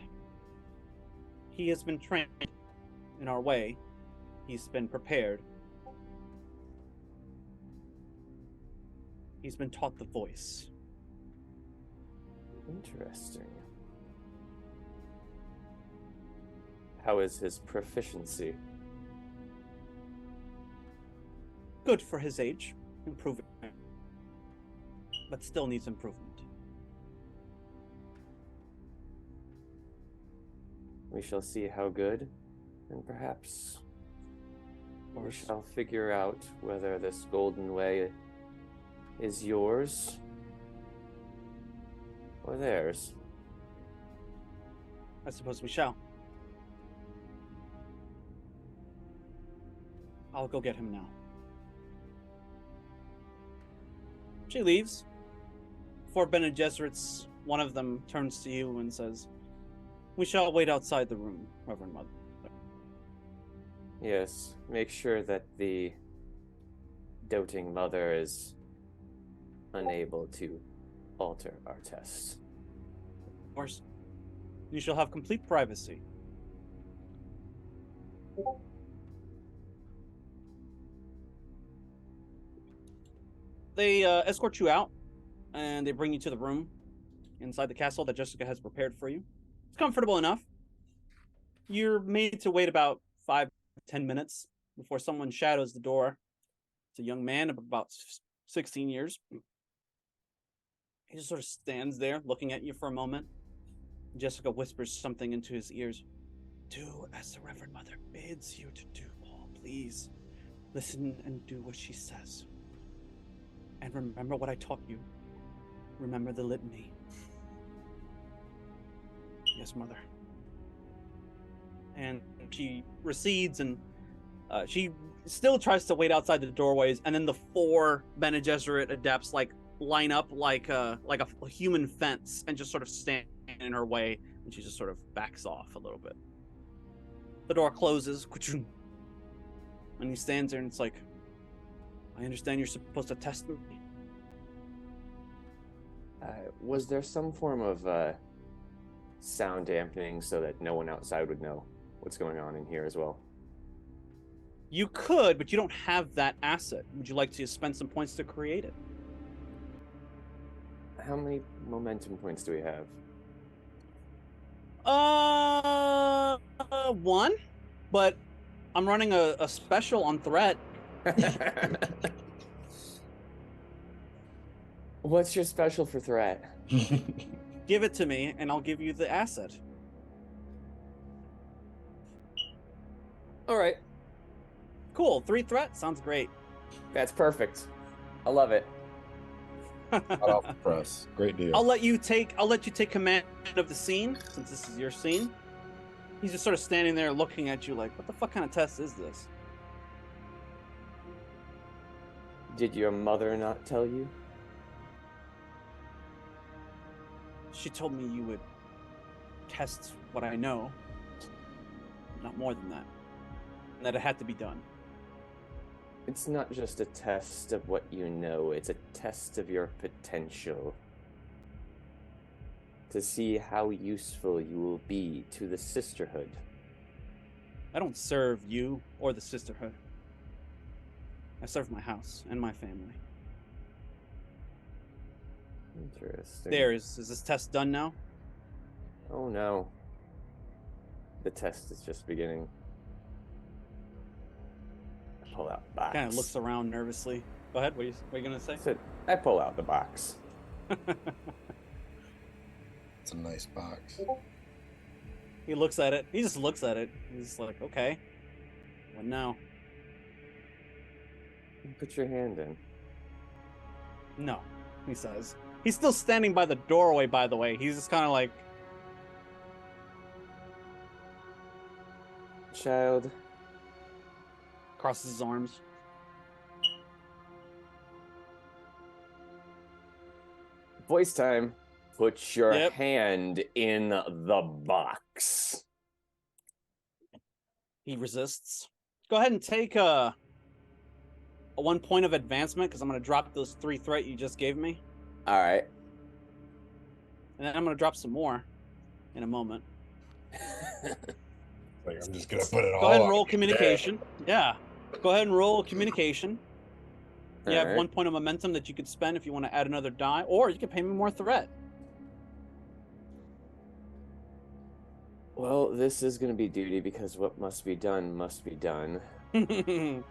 He has been trained in our way. He's been prepared. He's been taught the voice. Interesting. How is his proficiency? Good for his age, improving, but still needs improvement. We shall see how good, and perhaps we Or shall figure out whether this golden way is yours or theirs. I suppose we shall. I'll go get him now. She leaves. Before Bene one of them turns to you and says, "We shall wait outside the room, Reverend Mother." Yes, make sure that the doting mother is unable to alter our test. Of course, you shall have complete privacy. They escort you out, and they bring you to the room inside the castle that Jessica has prepared for you. It's comfortable enough. You're made to wait about 5-10 minutes before someone shadows the door. It's a young man of about 16 years. He just sort of stands there looking at you for a moment. Jessica whispers something into his ears. Do as the Reverend Mother bids you to do, Paul, please. Listen and do what she says. And remember what I taught you. Remember the litany. Yes, Mother. And she recedes, and she still tries to wait outside the doorways, and then the 4 Bene Gesserit adepts line up like a human fence and just sort of stand in her way, and she just sort of backs off a little bit. The door closes, and he stands there, and it's like, I understand you're supposed to test me. Was there some form of sound dampening so that no one outside would know what's going on in here as well? You could, but you don't have that asset. Would you like to spend some points to create it? How many momentum points do we have? 1, but I'm running a special on threat. What's your special for threat? Give it to me, and I'll give you the asset. All right. Cool. 3 threat sounds great. That's perfect. I love it. Hot off the press. Great deal. I'll let you take command of the scene, since this is your scene. He's just sort of standing there looking at you like, what the fuck kind of test is this? Did your mother not tell you? She told me you would test what I know. Not more than that. And that it had to be done. It's not just a test of what you know, it's a test of your potential. To see how useful you will be to the sisterhood. I don't serve you or the sisterhood. I serve my house and my family. Interesting. Is this test done now? Oh no. The test is just beginning. I pull out the box. Kind of looks around nervously. Go ahead, what are you going to say? I pull out the box. It's a nice box. He looks at it. He just looks at it. He's like, okay. What now? Put your hand in. No, he says. He's still standing by the doorway, by the way. He's just kind of like... Child. Crosses his arms. Voice time. Put your hand in the box. He resists. Go ahead and take a 1 point of advancement, because I'm going to drop those 3 threat you just gave me. All right. And then I'm going to drop some more in a moment. Like, I'm just going to put it all Go ahead and on roll you communication. Yeah. Go ahead and roll communication. You have Alright. 1 point of momentum that you could spend if you want to add another die, or you can pay me more threat. Well, this is going to be duty because what must be done must be done. Indeed.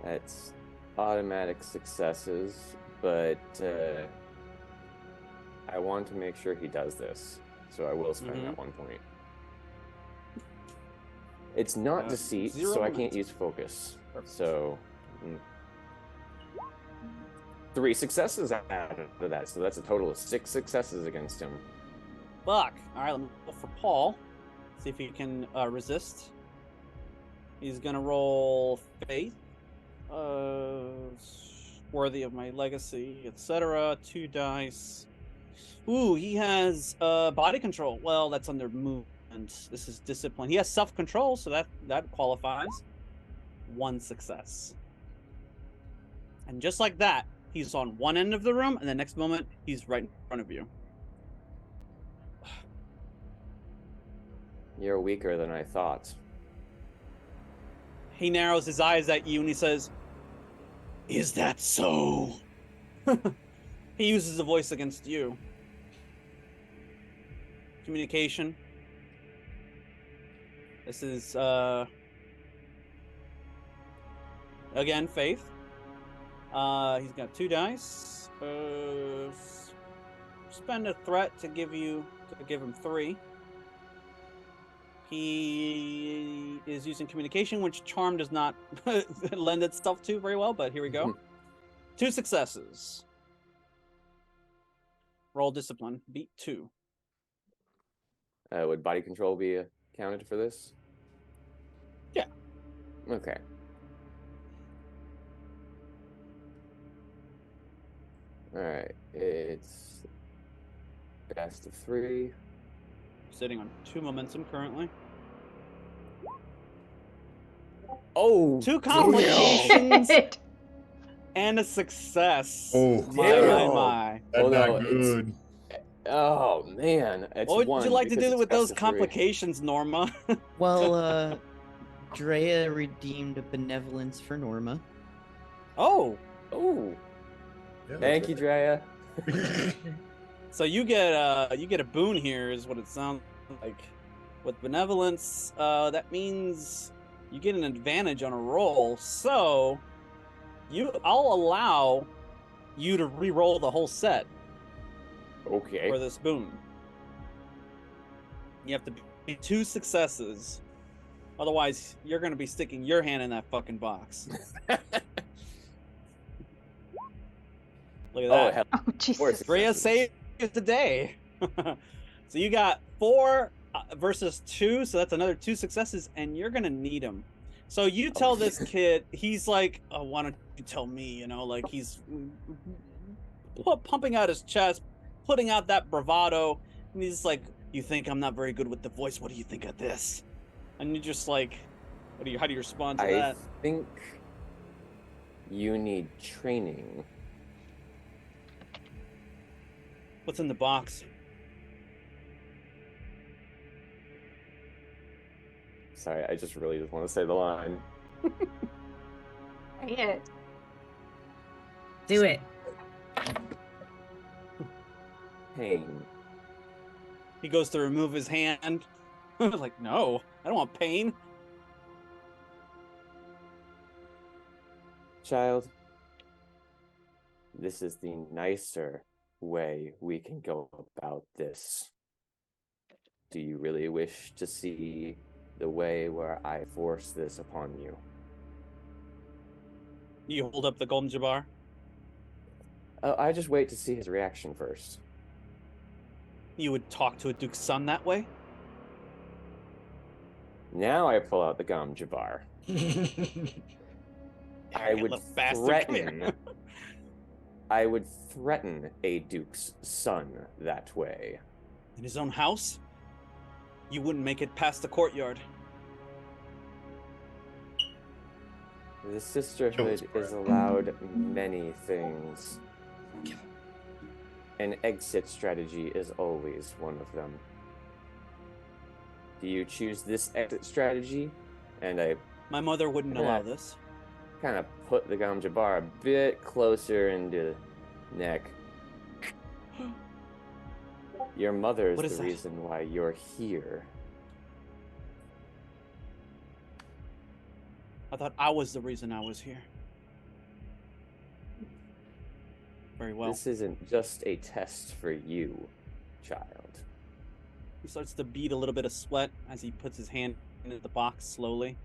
That's automatic successes, but I want to make sure he does this, so I will spend that 1 point. It's not deceit, 0 so I can't momentum. use focus. Perfect. So 3 successes out of that, so that's a total of 6 successes against him. Fuck. All right, let me roll for Paul. See if he can resist. He's going to roll faith. Worthy of my legacy, etc. 2 dice. Ooh, he has body control. Well, that's under move this is discipline. He has self-control, so that qualifies. 1 success. And just like that, he's on one end of the room, and the next moment, he's right in front of you. You're weaker than I thought. He narrows his eyes at you, and he says, "Is that so?" He uses a voice against you. Communication. This is, again, faith. He's got 2 dice. Spend a threat to give him 3. He is using communication, which charm does not lend itself to very well, but here we go. 2 successes. Roll discipline. Beat 2. Would body control be counted for this? Yeah. Okay. Alright, it's best of 3. Sitting on 2 momentum currently. Oh! 2 complications Shit. and a success. Oh, My. that's Oh, not no, good. Oh, man. It's What would 1 you like to because do it's with best those of 3. complications, Norma? Well, Drea redeemed a benevolence for Norma. Oh, Oh, Yeah, thank you, Drea. so you get a boon here, is what it sounds like. With benevolence, that means you get an advantage on a roll. So I'll allow you to re-roll the whole set Okay. for this boon. You have to be 2 successes. Otherwise, you're going to be sticking your hand in that fucking box. Look at Oh, that. hell. Oh, Jesus. Drea saved the day. So you got 4 versus 2, so that's another 2 successes, and you're going to need them. So you tell this kid, he's like, "Oh, why don't you tell me?" You know, like he's pumping out his chest, putting out that bravado, and he's like, "You think I'm not very good with the voice? What do you think of this?" And you're just like, how do you respond to I that? think you need training. What's in the box? Sorry, I just really just want to say the line. Say it. Do it. Pain. He goes to remove his hand. Like, no, I don't want pain. Child, this is the nicer way we can go about this. Do you really wish to see the way where I force this upon you? You hold up the golden jabbar. I just wait to see his reaction first. You would talk to a duke's son that way? Now I pull out the gum jabbar. I would Little bastard, come here. threaten. I would threaten a duke's son that way. In his own house? You wouldn't make it past the courtyard. The sisterhood is allowed many things. An exit strategy is always one of them. Do you choose this exit strategy? And I My mother wouldn't Yeah. allow this. kind of put the gum jabbar a bit closer into the neck. Your mother What is is the that? reason why you're here. I thought I was the reason I was here. Very well. This isn't just a test for you, child. He starts to bead a little bit of sweat as he puts his hand into the box slowly.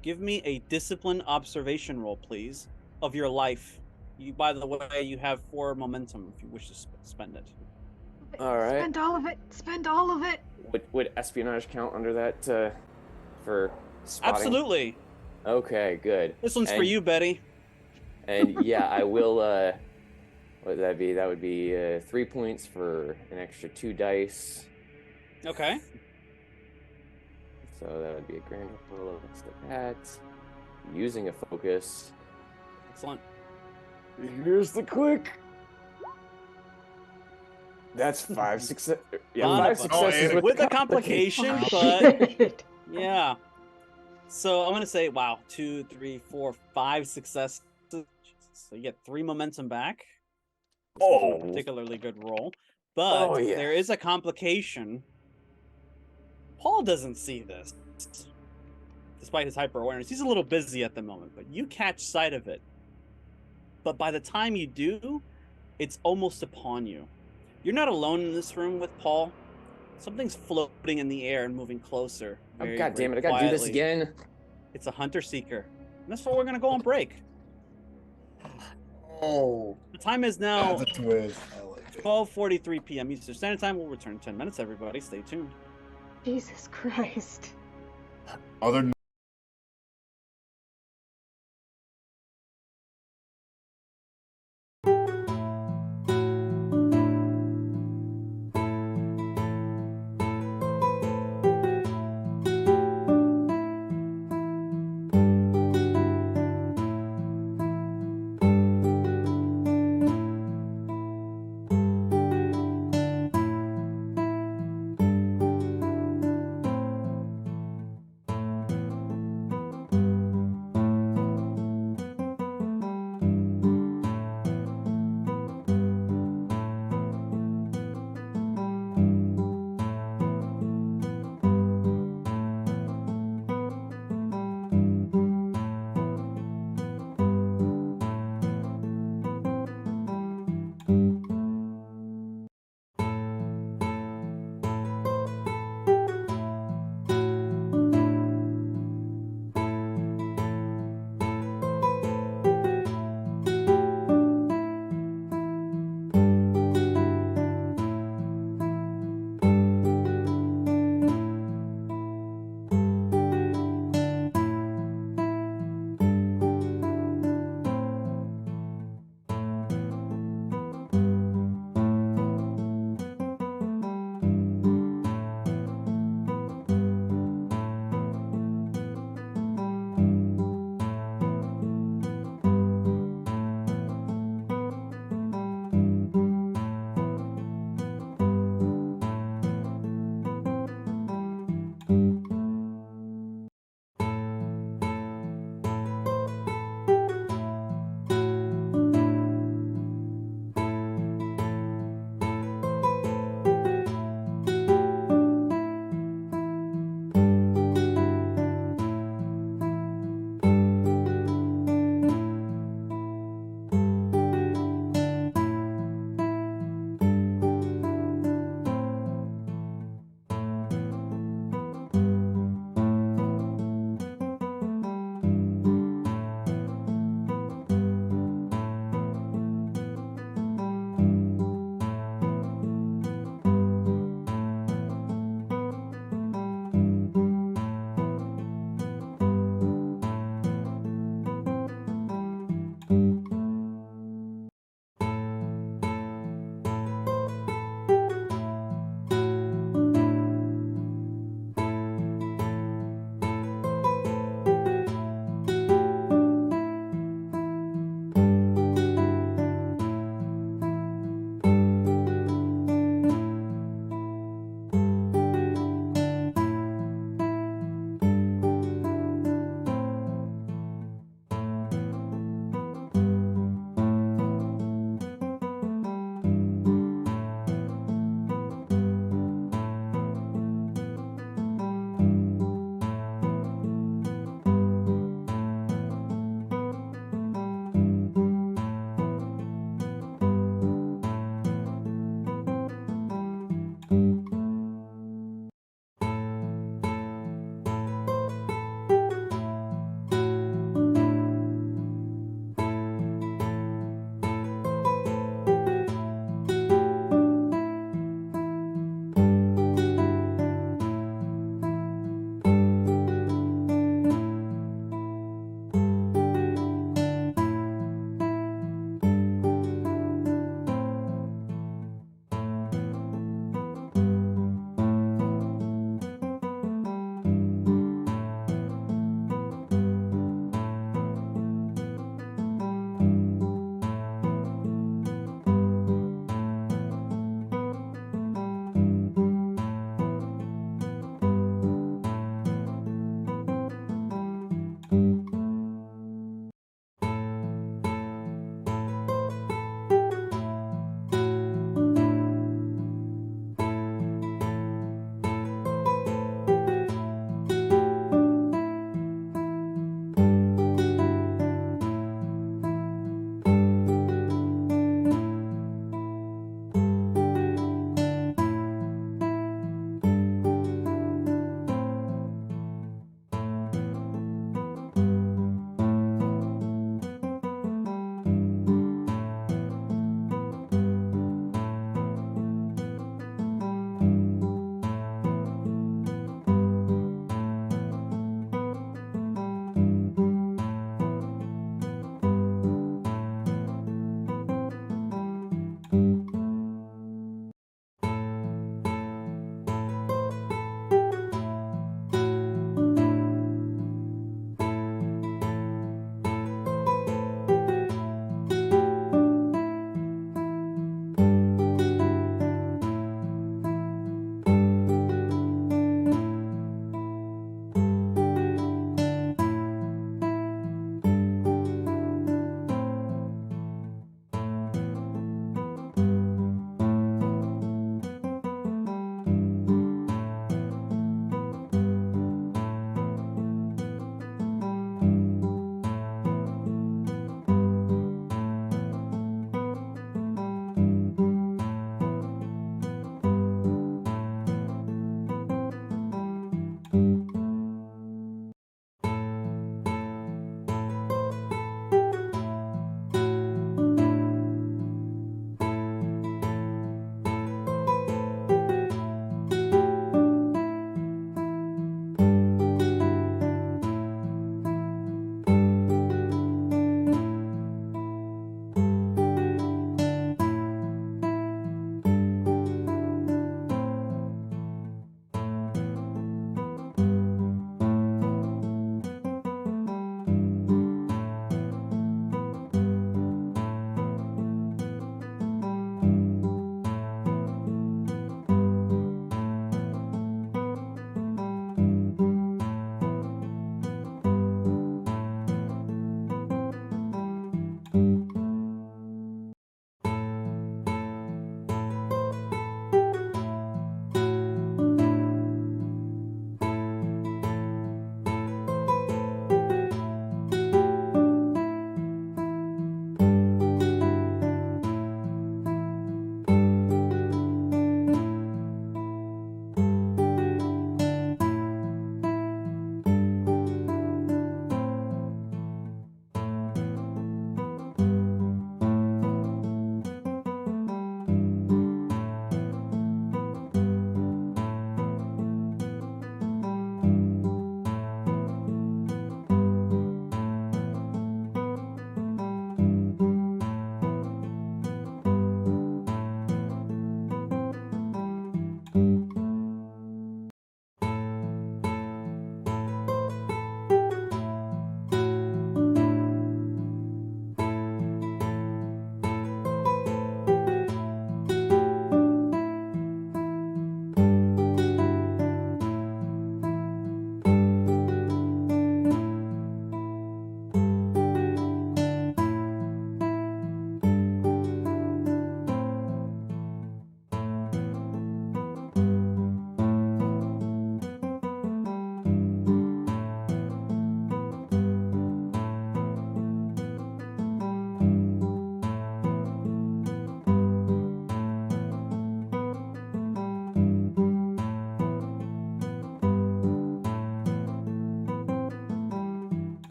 Give me a discipline observation roll, please, of your life. You, by the way, you have 4 momentum if you wish to spend it. All right. Spend all of it. Spend all of it. Would espionage count under that for spotting? Absolutely. Okay, good. This one's for And- you, Betty. And yeah, I will. What would that be? That would be 3 points for an extra 2 dice. Okay. So that would be a grand total of that. Using a focus. Excellent. Here's the click. That's 5 success. Yeah, Fun. 5 successes With a complication, but yeah. So I'm gonna say, wow, 2, 3, 4, 5 successes. So you get 3 momentum back. This wasn't a particularly good roll, but there is a complication. Paul doesn't see this, despite his hyper awareness. He's a little busy at the moment, but you catch sight of it. But by the time you do, it's almost upon you. You're not alone in this room with Paul. Something's floating in the air and moving closer. Oh, God damn it, I gotta do this again. It's a hunter seeker. And that's where we're gonna go on break. Oh. The time is now That's a twist. I like it. 12:43 p.m. Eastern Standard Time. We'll return in 10 minutes, everybody. Stay tuned. Jesus Christ. Other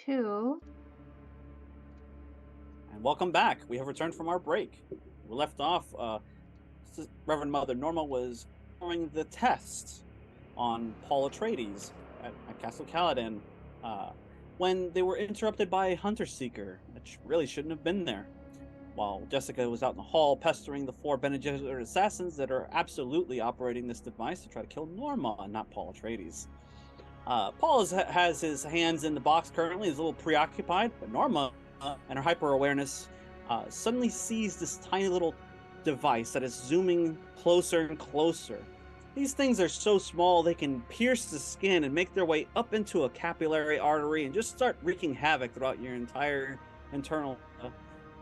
2. And welcome back. We have returned from our break. We left off, Reverend Mother Norma was performing the test on Paul Atreides at Castle Caladan when they were interrupted by a hunter seeker that really shouldn't have been there. While Jessica was out in the hall pestering the 4 Bene Gesserit assassins that are absolutely operating this device to try to kill Norma, not Paul Atreides. Paul has his hands in the box currently, is a little preoccupied, but Norma and her hyper-awareness suddenly sees this tiny little device that is zooming closer and closer. These things are so small they can pierce the skin and make their way up into a capillary artery and just start wreaking havoc throughout your entire internal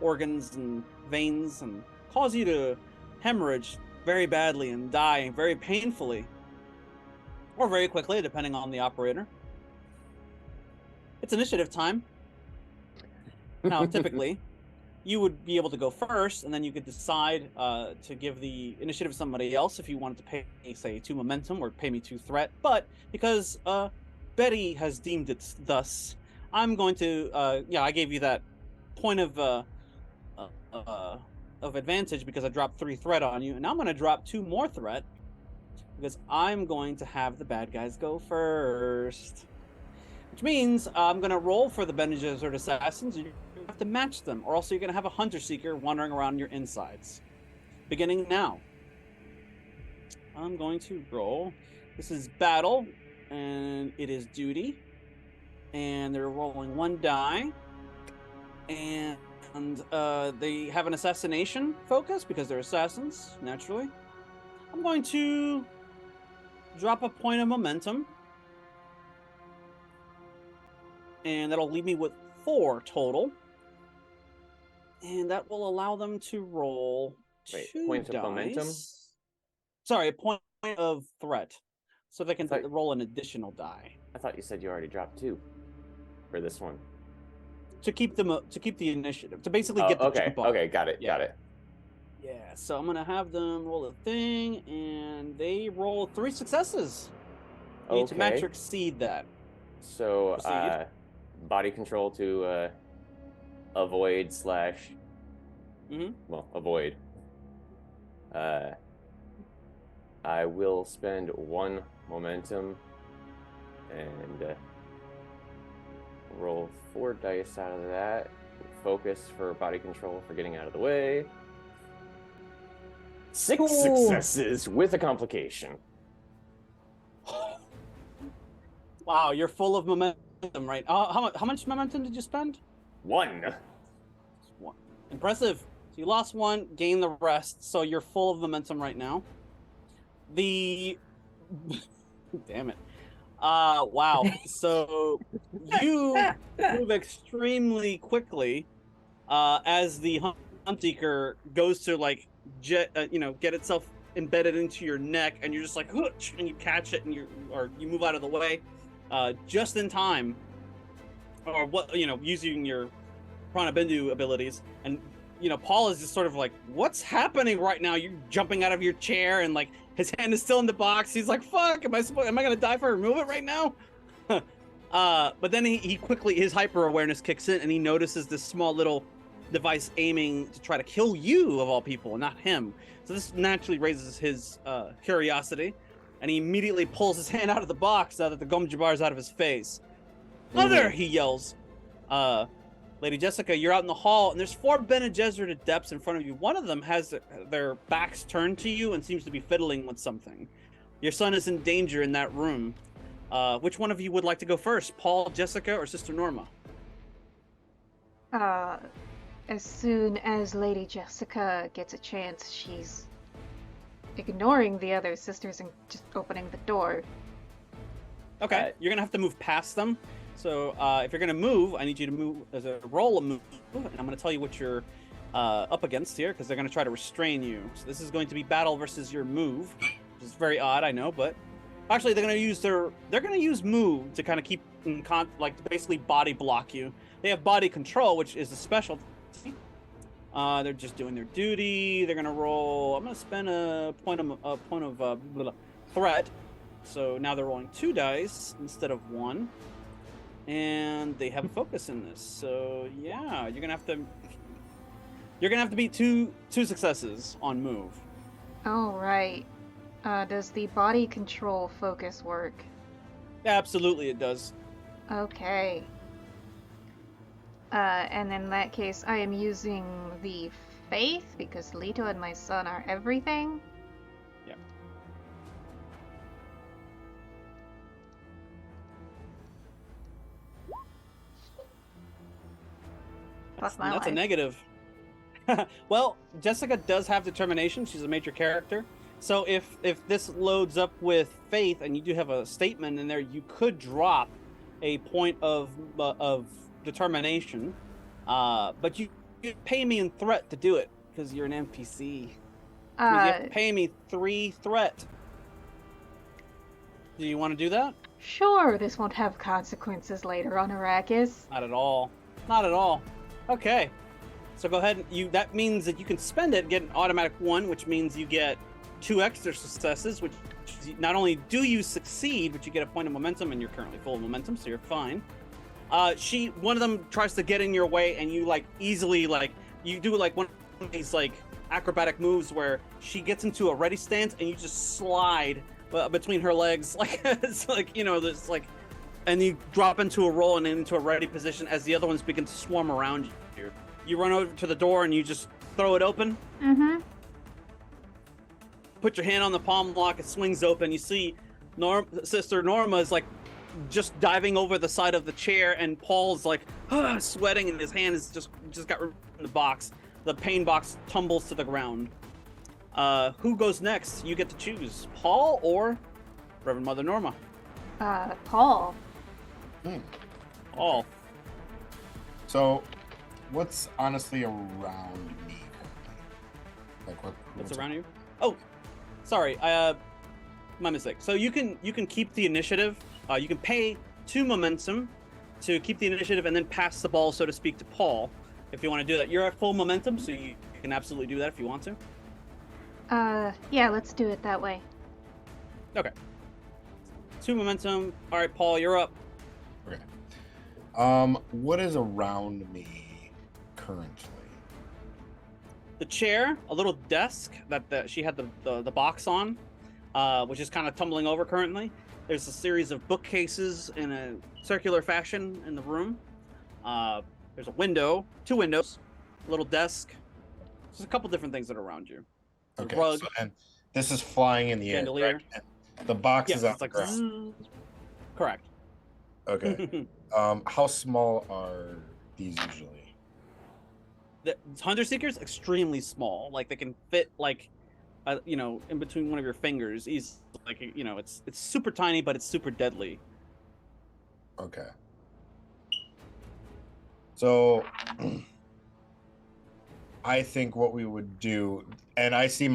organs and veins and cause you to hemorrhage very badly and die very painfully. Or very quickly, depending on the operator. It's initiative time. Now, typically, you would be able to go first, and then you could decide to give the initiative to somebody else if you wanted to pay, say, 2 momentum or pay me 2 threat. But because Betty has deemed it thus, I'm going to, I gave you that point of advantage because I dropped 3 threat on you, and now I'm going to drop 2 more threat because I'm going to have the bad guys go first. Which means I'm going to roll for the Bene Gesserit assassins. You're going to have to match them, or else you're going to have a hunter seeker wandering around your insides. Beginning now. I'm going to roll. This is battle, and it is duty. And they're rolling 1 die. And they have an assassination focus because they're assassins, naturally. I'm going to drop a point of momentum. And that'll leave me with 4 total. And that will allow them to roll 2 point dice. Of momentum? Sorry, a point of threat. So they can roll an additional die. I thought you said you already dropped 2 for this one. To keep the initiative. To basically get the jump on. Okay, got it. Yeah, so I'm gonna have them roll a thing, and they roll 3 successes. You need to match or exceed that. So, body control to avoid / avoid. I will spend 1 momentum and roll 4 dice out of that. Focus for body control for getting out of the way. 6 successes with a complication. Wow, you're full of momentum, right? How much momentum did you spend? 1. Impressive. So you lost 1, gained the rest, so you're full of momentum right now. Damn it. Wow. So you move extremely quickly as the hunt seeker goes to get itself embedded into your neck, and you're just like, hooch, and you catch it, and you move out of the way just in time, or using your Pranabindu abilities. And Paul is just sort of like, what's happening right now? You're jumping out of your chair, and his hand is still in the box. He's like, fuck, am I gonna die if I remove it right now? But then he quickly, his hyper awareness kicks in, and he notices this small little device aiming to try to kill you of all people, and not him. So this naturally raises his curiosity, and he immediately pulls his hand out of the box now that the Gom Jabbar is out of his face. Mother, he yells. Lady Jessica, you're out in the hall, and there's 4 Bene Gesserit adepts in front of you. One of them has their backs turned to you and seems to be fiddling with something. Your son is in danger in that room. Which one of you would like to go first? Paul, Jessica, or Sister Norma? As soon as Lady Jessica gets a chance, she's ignoring the other sisters and just opening the door. Okay, you're gonna have to move past them. So if you're gonna move, I need you to move as a roll a move, and I'm gonna tell you what you're up against here, because they're gonna try to restrain you. So this is going to be battle versus your move, which is very odd, I know, but actually they're gonna use move to kind of keep in to basically body block you. They have body control, which is a specialty. They're just doing their duty. They're gonna roll. I'm gonna spend a point of threat. So now they're rolling 2 dice instead of 1. and they have a focus in this. So yeah, you're gonna have to beat two successes on move. All right. Does the body control focus work? Yeah, absolutely, it does. Okay. And in that case, I am using the faith because Leto and my son are everything. Yeah. Fuck my That's a life. negative. Well, Jessica does have determination. She's a major character. So if this loads up with faith and you do have a statement in there, you could drop a point of determination. But you pay me in threat to do it because you're an NPC. Which means you have to pay me 3 threat. Do you want to do that? Sure, this won't have consequences later on Arrakis. Not at all. Not at all. Okay. So go ahead. That means that you can spend it, get an automatic 1, which means you get 2 extra successes, which not only do you succeed, but you get a point of momentum, and you're currently full of momentum, so you're fine. One of them tries to get in your way, and you easily you do one of these acrobatic moves where she gets into a ready stance, and you just slide between her legs, it's and you drop into a roll and into a ready position as the other ones begin to swarm around you. You run over to the door and you just throw it open. Mm-hmm. Put your hand on the palm lock, it swings open. You see Sister Norma is just diving over the side of the chair, and Paul's sweating, and his hand is just got removed from the box. The pain box tumbles to the ground. Who goes next? You get to choose, Paul or Reverend Mother Norma. Paul. Paul. So, what's honestly around me currently? What's around you? Oh, sorry. My mistake. So you can keep the initiative. You can pay 2 momentum to keep the initiative and then pass the ball, so to speak, to Paul. If you want to do that, you're at full momentum, so you can absolutely do that if you want to. Yeah, let's do it that way. Okay. 2 momentum. All right, Paul, you're up. Okay. What is around me currently? The chair, a little desk that she had the box on, which is kind of tumbling over currently. There's a series of bookcases in a circular fashion in the room. There's a window, 2 windows, a little desk. There's a couple different things that are around you. Okay. Rug, So, and this is flying in the chandelier. air, correct? And the box is on the ground. Zzz. Correct. Okay. How small are these usually? The Hunter Seekers, extremely small. They can fit in between one of your fingers. It's super tiny, but it's super deadly. Okay. So I think what we would do, and I see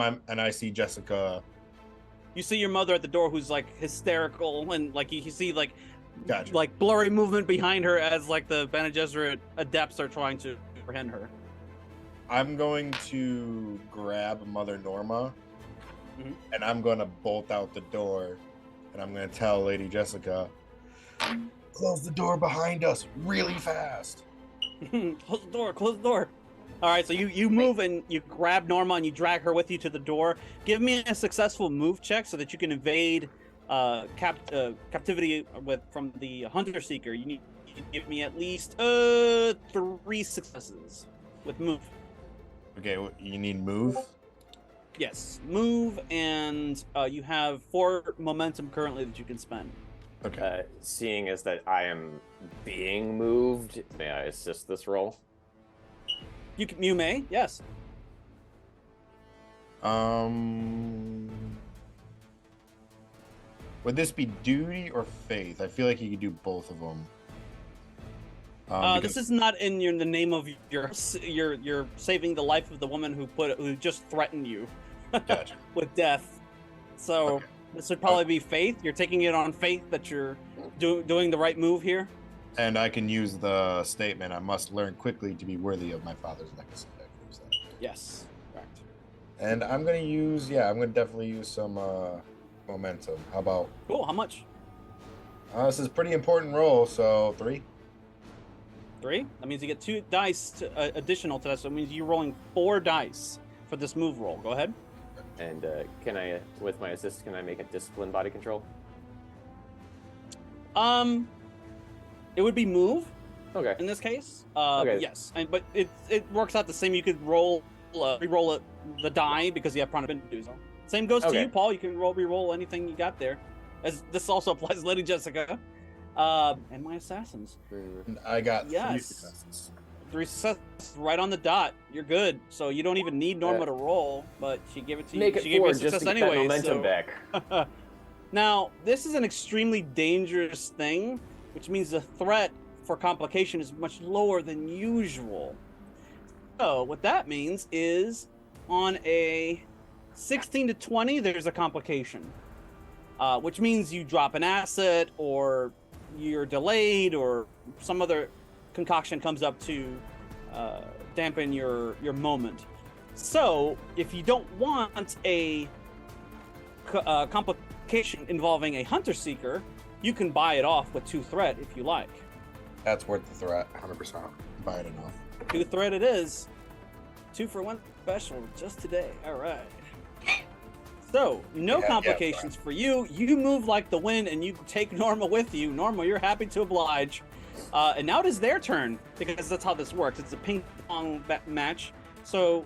Jessica. You see your mother at the door, who's hysterical, and you see Gotcha. blurry movement behind her as the Bene Gesserit adepts are trying to apprehend her. I'm going to grab Mother Norma, and I'm going to bolt out the door, and I'm going to tell Lady Jessica, close the door behind us really fast. Close the door, close the door. All right, so you move and you grab Norma and you drag her with you to the door. Give me a successful move check so that you can evade captivity from the Hunter Seeker. You need to give me at least 3 successes with move. Okay, you need move? Yes, move, and you have 4 momentum currently that you can spend. Okay. Seeing as that I am being moved, may I assist this roll? You may, yes. Would this be duty or faith? I feel like you could do both of them. This is not in the name of you're saving the life of the woman who just threatened you Gotcha. with death. So Okay. This would probably be faith. You're taking it on faith that you're doing the right move here. And I can use the statement, I must learn quickly to be worthy of my father's legacy. I can use that. Yes, correct. And I'm going to definitely use some momentum. How about Cool. How much? This is a pretty important roll, so 3. 3. That means you get 2 dice additional to that, so it means you're rolling 4 dice for this move roll. Go ahead. And can I, with my assist, can I make a discipline body control? It would be move Okay. in this case. Okay. Yes, but it works out the same. You could re-roll the die because you have Prana Bindu. Same goes to Okay. you, Paul. You can re-roll anything you got there. As this also applies to Lady Jessica, and my assassins. And I got 3 Yes. successes. 3 successes right on the dot. You're good. So you don't even need Norma Yeah. to roll, but she gave it to you. Make it She gave you 4 a just success to get anyway. that momentum so... back. Now, this is an extremely dangerous thing, which means the threat for complication is much lower than usual. So what that means is on a 16 to 20, there's a complication, which means you drop an asset or you're delayed or some other concoction comes up to dampen your moment. So if you don't want a complication involving a hunter seeker, you can buy it off with 2 threat if you like. That's worth the threat, 100%. Buy it enough. 2 threat it is. 2 for 1 special just today. All right. So no complications for you. You move like the wind and you take Norma with you. Norma, you're happy to oblige. And now it is their turn because that's how this works. It's a ping pong match. So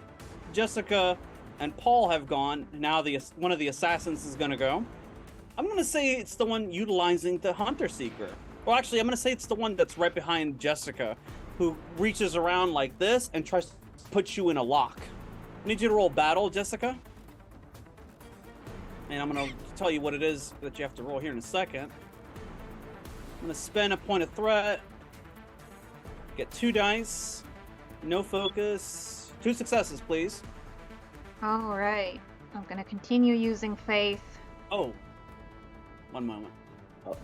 Jessica and Paul have gone. Now one of the assassins is going to go. I'm going to say it's the one utilizing the hunter seeker. Well, actually, I'm going to say it's the one that's right behind Jessica, who reaches around like this and tries to put you in a lock. I need you to roll battle, Jessica. And I'm going to tell you what it is that you have to roll here in a second. I'm going to spend a point of threat. Get 2 dice. No focus. 2 successes, please. All right. I'm going to continue using faith. Oh. One moment.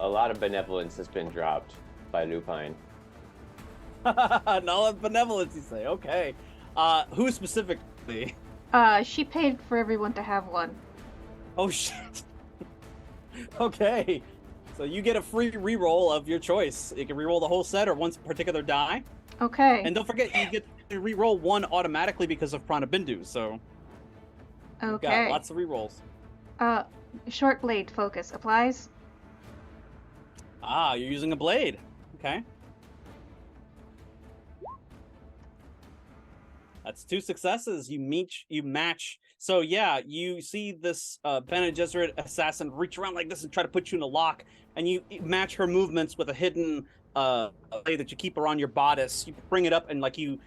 A lot of benevolence has been dropped by Lupine. Null of benevolence, you say. Okay. Who specifically? She paid for everyone to have one. Oh, shit. Okay. So you get a free reroll of your choice. You can reroll the whole set or one particular die. Okay. And don't forget, you get to reroll 1 automatically because of Prana Bindu. So you've got Okay. lots of rerolls. Short blade focus applies. Ah, you're using a blade. Okay. That's 2 successes. You match. So yeah, you see this Bene Gesserit assassin reach around like this and try to put you in a lock, and you match her movements with a hidden blade that you keep around your bodice. You bring it up and like you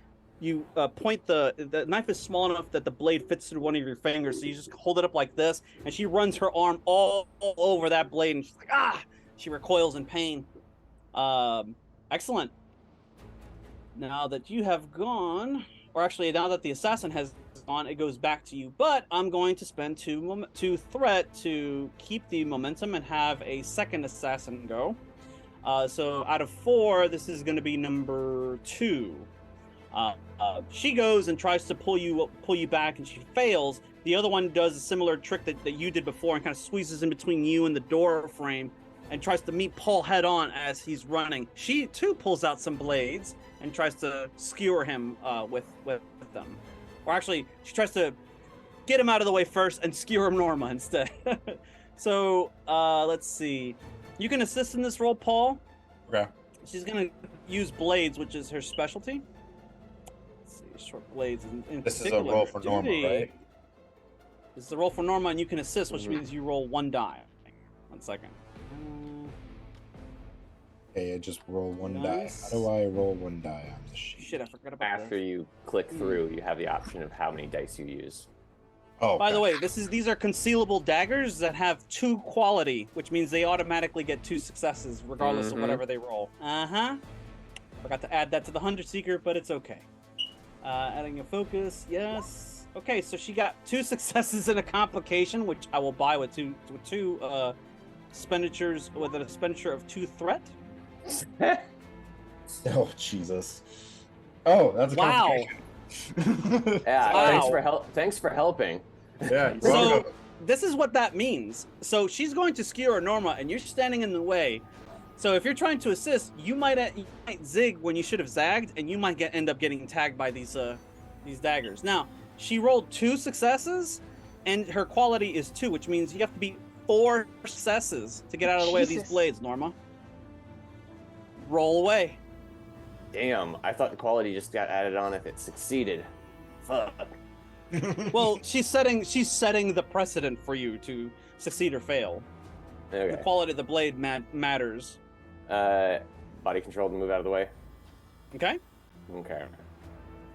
point the knife is small enough that the blade fits through one of your fingers. So you just hold it up like this, and she runs her arm all over that blade, and she's like, ah! She recoils in pain. Excellent. Now that you have gone, or actually now that the assassin has gone, it goes back to you. But I'm going to spend 2 threat to keep the momentum and have a second assassin go. So out of 4, this is going to be number 2. She goes and tries to pull you back, and she fails. The other one does a similar trick that you did before and kind of squeezes in between you and the door frame and tries to meet Paul head on as he's running. She too pulls out some blades and tries to skewer him with them. Or actually, she tries to get him out of the way first and skewer Norma instead. So let's see. You can assist in this role, Paul. Okay. She's gonna use blades, which is her specialty. Let's see, short blades. In This is a particular. roll for Norma, right? This is a roll for Norma, and you can assist, which means you roll 1 die. 1 second. Okay, I just roll 1 Nice. die. How do I roll 1 die on the sheet? Shit, I forgot about After this. you click through, you have the option of how many dice you use. Oh, By the okay. way, these are concealable daggers that have 2 quality, which means they automatically get 2 successes regardless of Mhm. whatever they roll. Forgot to add that to the Hunter Seeker, but it's okay. Adding a focus, yes. Okay, so she got 2 successes and a complication, which I will buy with two expenditures with an expenditure of 2 threat. Oh, Jesus. Oh, that's a Wow. complication. Yeah, Wow. thanks for helping. Yeah, you're So welcome. this is what that means. So she's going to skewer Norma, and you're standing in the way. So if you're trying to assist, you might zig when you should have zagged, and you might end up getting tagged by these daggers. Now, she rolled 2 successes, and her quality is 2, which means you have to beat 4 successes to get out of the way of these Jesus. blades, Norma. Roll away. Damn, I thought the quality just got added on if it succeeded. Fuck. Well, she's setting the precedent for you to succeed or fail. Okay. The quality of the blade matters. Body control to move out of the way. Okay. Okay.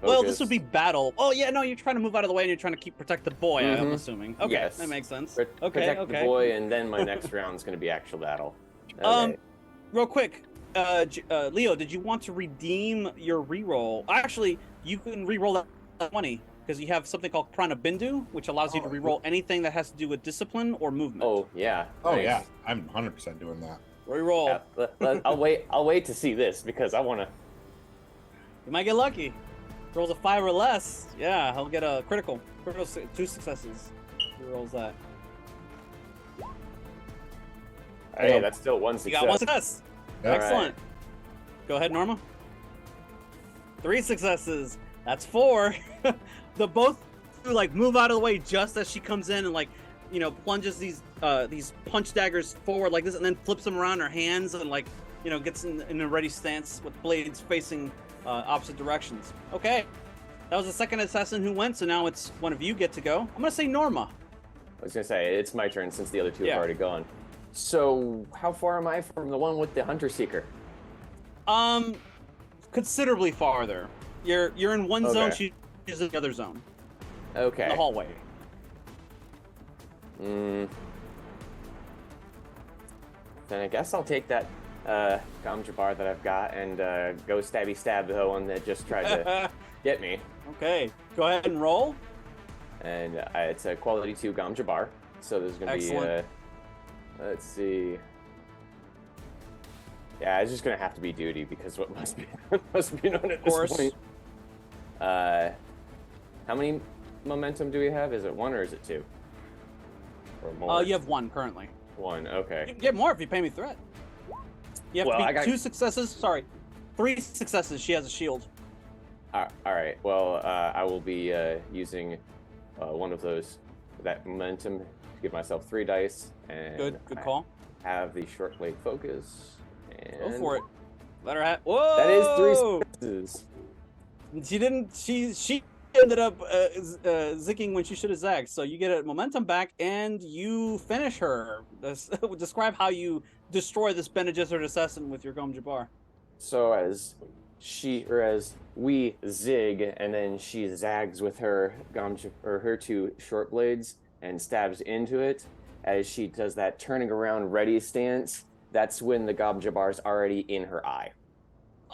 Well, Focus. this would be battle. Oh yeah, no, you're trying to move out of the way and you're trying to protect the boy. I'm Mhm. assuming. Okay, Yes. that makes sense. Protect the boy, and then my next round's going to be actual battle. Okay. Real quick, Leo, did you want to redeem your reroll? Actually, you can reroll that 20 because you have something called Prana Bindu, which allows you to reroll anything that has to do with discipline or movement. Oh yeah. Oh nice. yeah, I'm 100% doing that. Reroll. Yeah, I'll wait. I'll wait to see this because I want to. You might get lucky. Rolls a 5 or less. Yeah, he'll get a critical. 2 successes. He rolls that. Hey, that's still one You success. got 1 success. All right. Excellent. Go ahead, Norma. 3 successes. That's 4. The both like move out of the way just as she comes in and like, you know, plunges these punch daggers forward like this, and then flips them around her hands and like, you know, gets in a ready stance with blades facing opposite directions. Okay, that was the second assassin who went, so now it's one of you get to go. I'm gonna say Norma. I was gonna say it's my turn since the other two Yeah. have already gone. So how far am I from the one with the hunter seeker? Considerably farther. You're in one zone. Okay. She's in the other zone. Okay. In the hallway. Then I guess I'll take that Gom Jabbar that I've got and go stabby stab the one that just tried to get me. Okay, go ahead and roll. And it's a quality 2 Gom Jabbar. So there's gonna Excellent. be let's see. Yeah, it's just gonna have to be duty because what must be known at course. this point. How many momentum do we have? Is it 1 or is it 2? Or more? You have 1 currently. 1. You Okay. can get more if you pay me threat. You have Well, to I beat got- 2 successes. Sorry, 3 successes. She has a shield. All right. Well, I will be using one of those that momentum to give myself 3 dice. And Good I call. have the short blade focus. And Go for it. Let her have. Whoa! That is 3 successes. She didn't. She ended up zigging when she should have zagged. So you get a momentum back and you finish her. Describe how you destroy this Bene Gesserit assassin with your Gom Jabbar. So as we zig, and then she zags with her her 2 short blades and stabs into it. As she does that turning around ready stance, that's when the Gom Jabbar's already in her eye.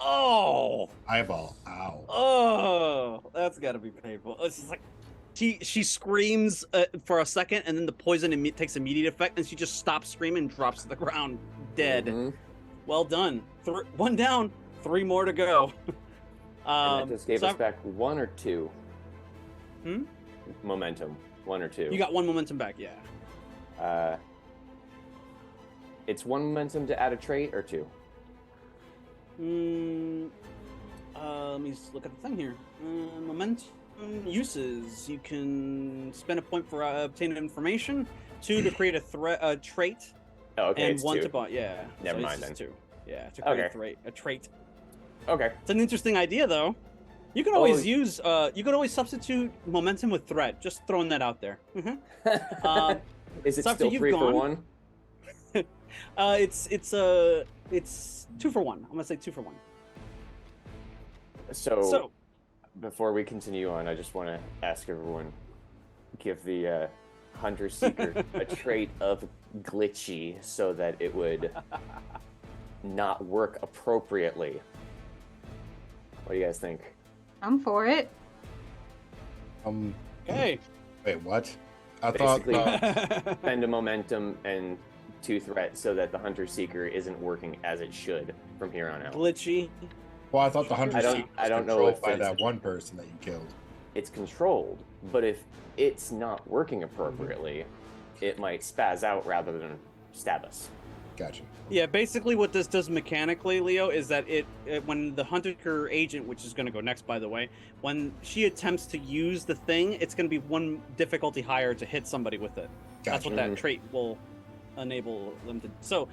Oh! Eyeball. Ow. Oh! That's gotta be painful. It's just like she screams for a second, and then the poison takes immediate effect, and she just stops screaming, and drops to the ground, dead. Mhm. Well done. 1 down, 3 more to go. And that just gave so us back 1 or 2. Hmm? Momentum. 1 or 2. You got 1 momentum back, yeah. It's 1 momentum to add a trait or 2. Let me look at the thing here. Momentum uses. You can spend a point for obtaining information, 2 to create a trait, Oh, okay. and It's 1 2. to buy. Yeah. Never so mind it's then. 2. Yeah, to create Okay. a trait. Okay. It's an interesting idea, though. You can always use. You can always substitute momentum with threat. Just throwing that out there. Is it so after still you've 3 for gone- 1? It's 2 for 1. I'm gonna say 2 for 1. So before we continue on, I just want to ask everyone, give the Hunter Seeker a trait of glitchy so that it would not work appropriately. What do you guys think? I'm for it. Okay. Wait, what? I Basically- thought. Spend a momentum and 2 threat so that the Hunter Seeker isn't working as it should from here on out. Glitchy. Well, I thought the hunter I don't- seeker I was don't know controlled if by it's- that one person that you killed. It's controlled, but if it's not working appropriately, it might spaz out rather than stab us. Gotcha. Yeah, basically what this does mechanically, Leo, is that it when the Hunter agent, which is going to go next, by the way, when she attempts to use the thing, it's going to be one difficulty higher to hit somebody with it. That's what that trait will enable them to. So,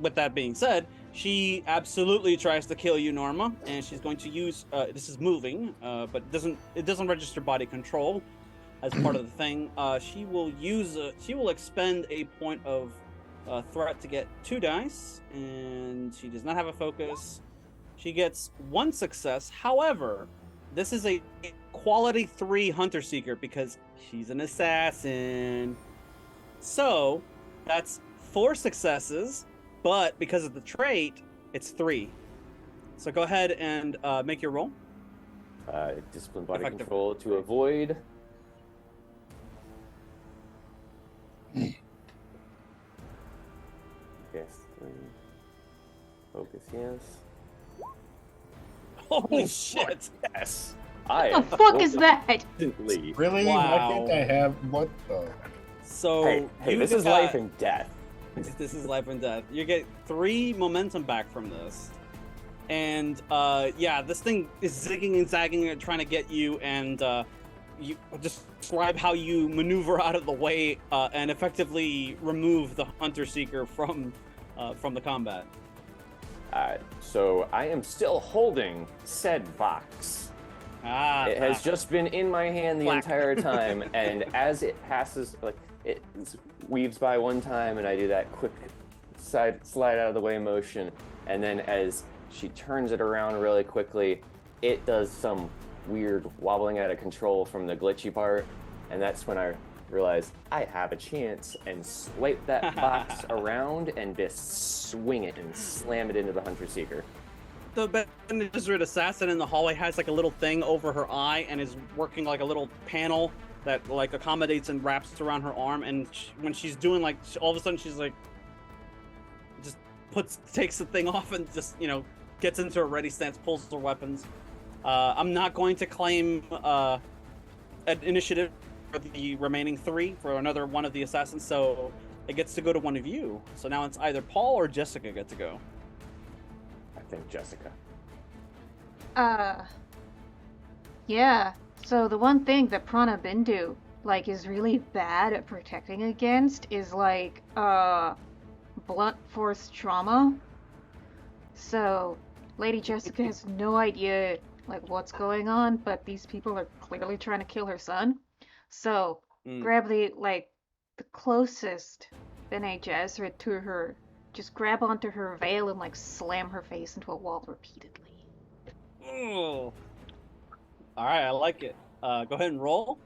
with that being said, she absolutely tries to kill you, Norma, and she's going to use. This is moving, but it doesn't register body control as part of the thing. She will expend a point of threat to get 2 dice, and she does not have a focus. She gets 1 success. However, this is a quality 3 Hunter Seeker because she's an assassin. So that's 4 successes, but because of the trait, it's 3. So go ahead and make your roll. Discipline body control to avoid. Yes. Focus, yes. Holy shit! Yes. What the fuck is that? Instantly. Really? Wow. Why can't I have what the? So Hey, this is life and death. This is life and death. You get 3 momentum back from this. And yeah, this thing is zigging and zagging and trying to get you, and you just describe how you maneuver out of the way and effectively remove the Hunter Seeker from the combat. So I am still holding said box. It has just been in my hand the entire time, and as it passes, like it weaves by one time, and I do that quick slide out of the way motion, and then as she turns it around really quickly, it does some weird wobbling out of control from the glitchy part, and that's when I realize I have a chance and swipe that box around and just swing it and slam it into the Hunter Seeker. The Bene Gesserit assassin in the hallway has like a little thing over her eye and is working like a little panel that like accommodates and wraps around her arm, and when she's doing like all of a sudden she's like just takes the thing off and just gets into a ready stance, pulls her weapons. I'm not going to claim an initiative for the remaining 3 for another one of the assassins, so it gets to go to one of you. So now it's either Paul or Jessica get to go. I think Jessica. Yeah. So the one thing that Prana Bindu is really bad at protecting against is blunt force trauma. So Lady Jessica has no idea what's going on, but these people are clearly trying to kill her son. So grab the closest Bene Gesserit to her, just grab onto her veil and slam her face into a wall repeatedly. Ooh. All right, I like it. Go ahead and roll.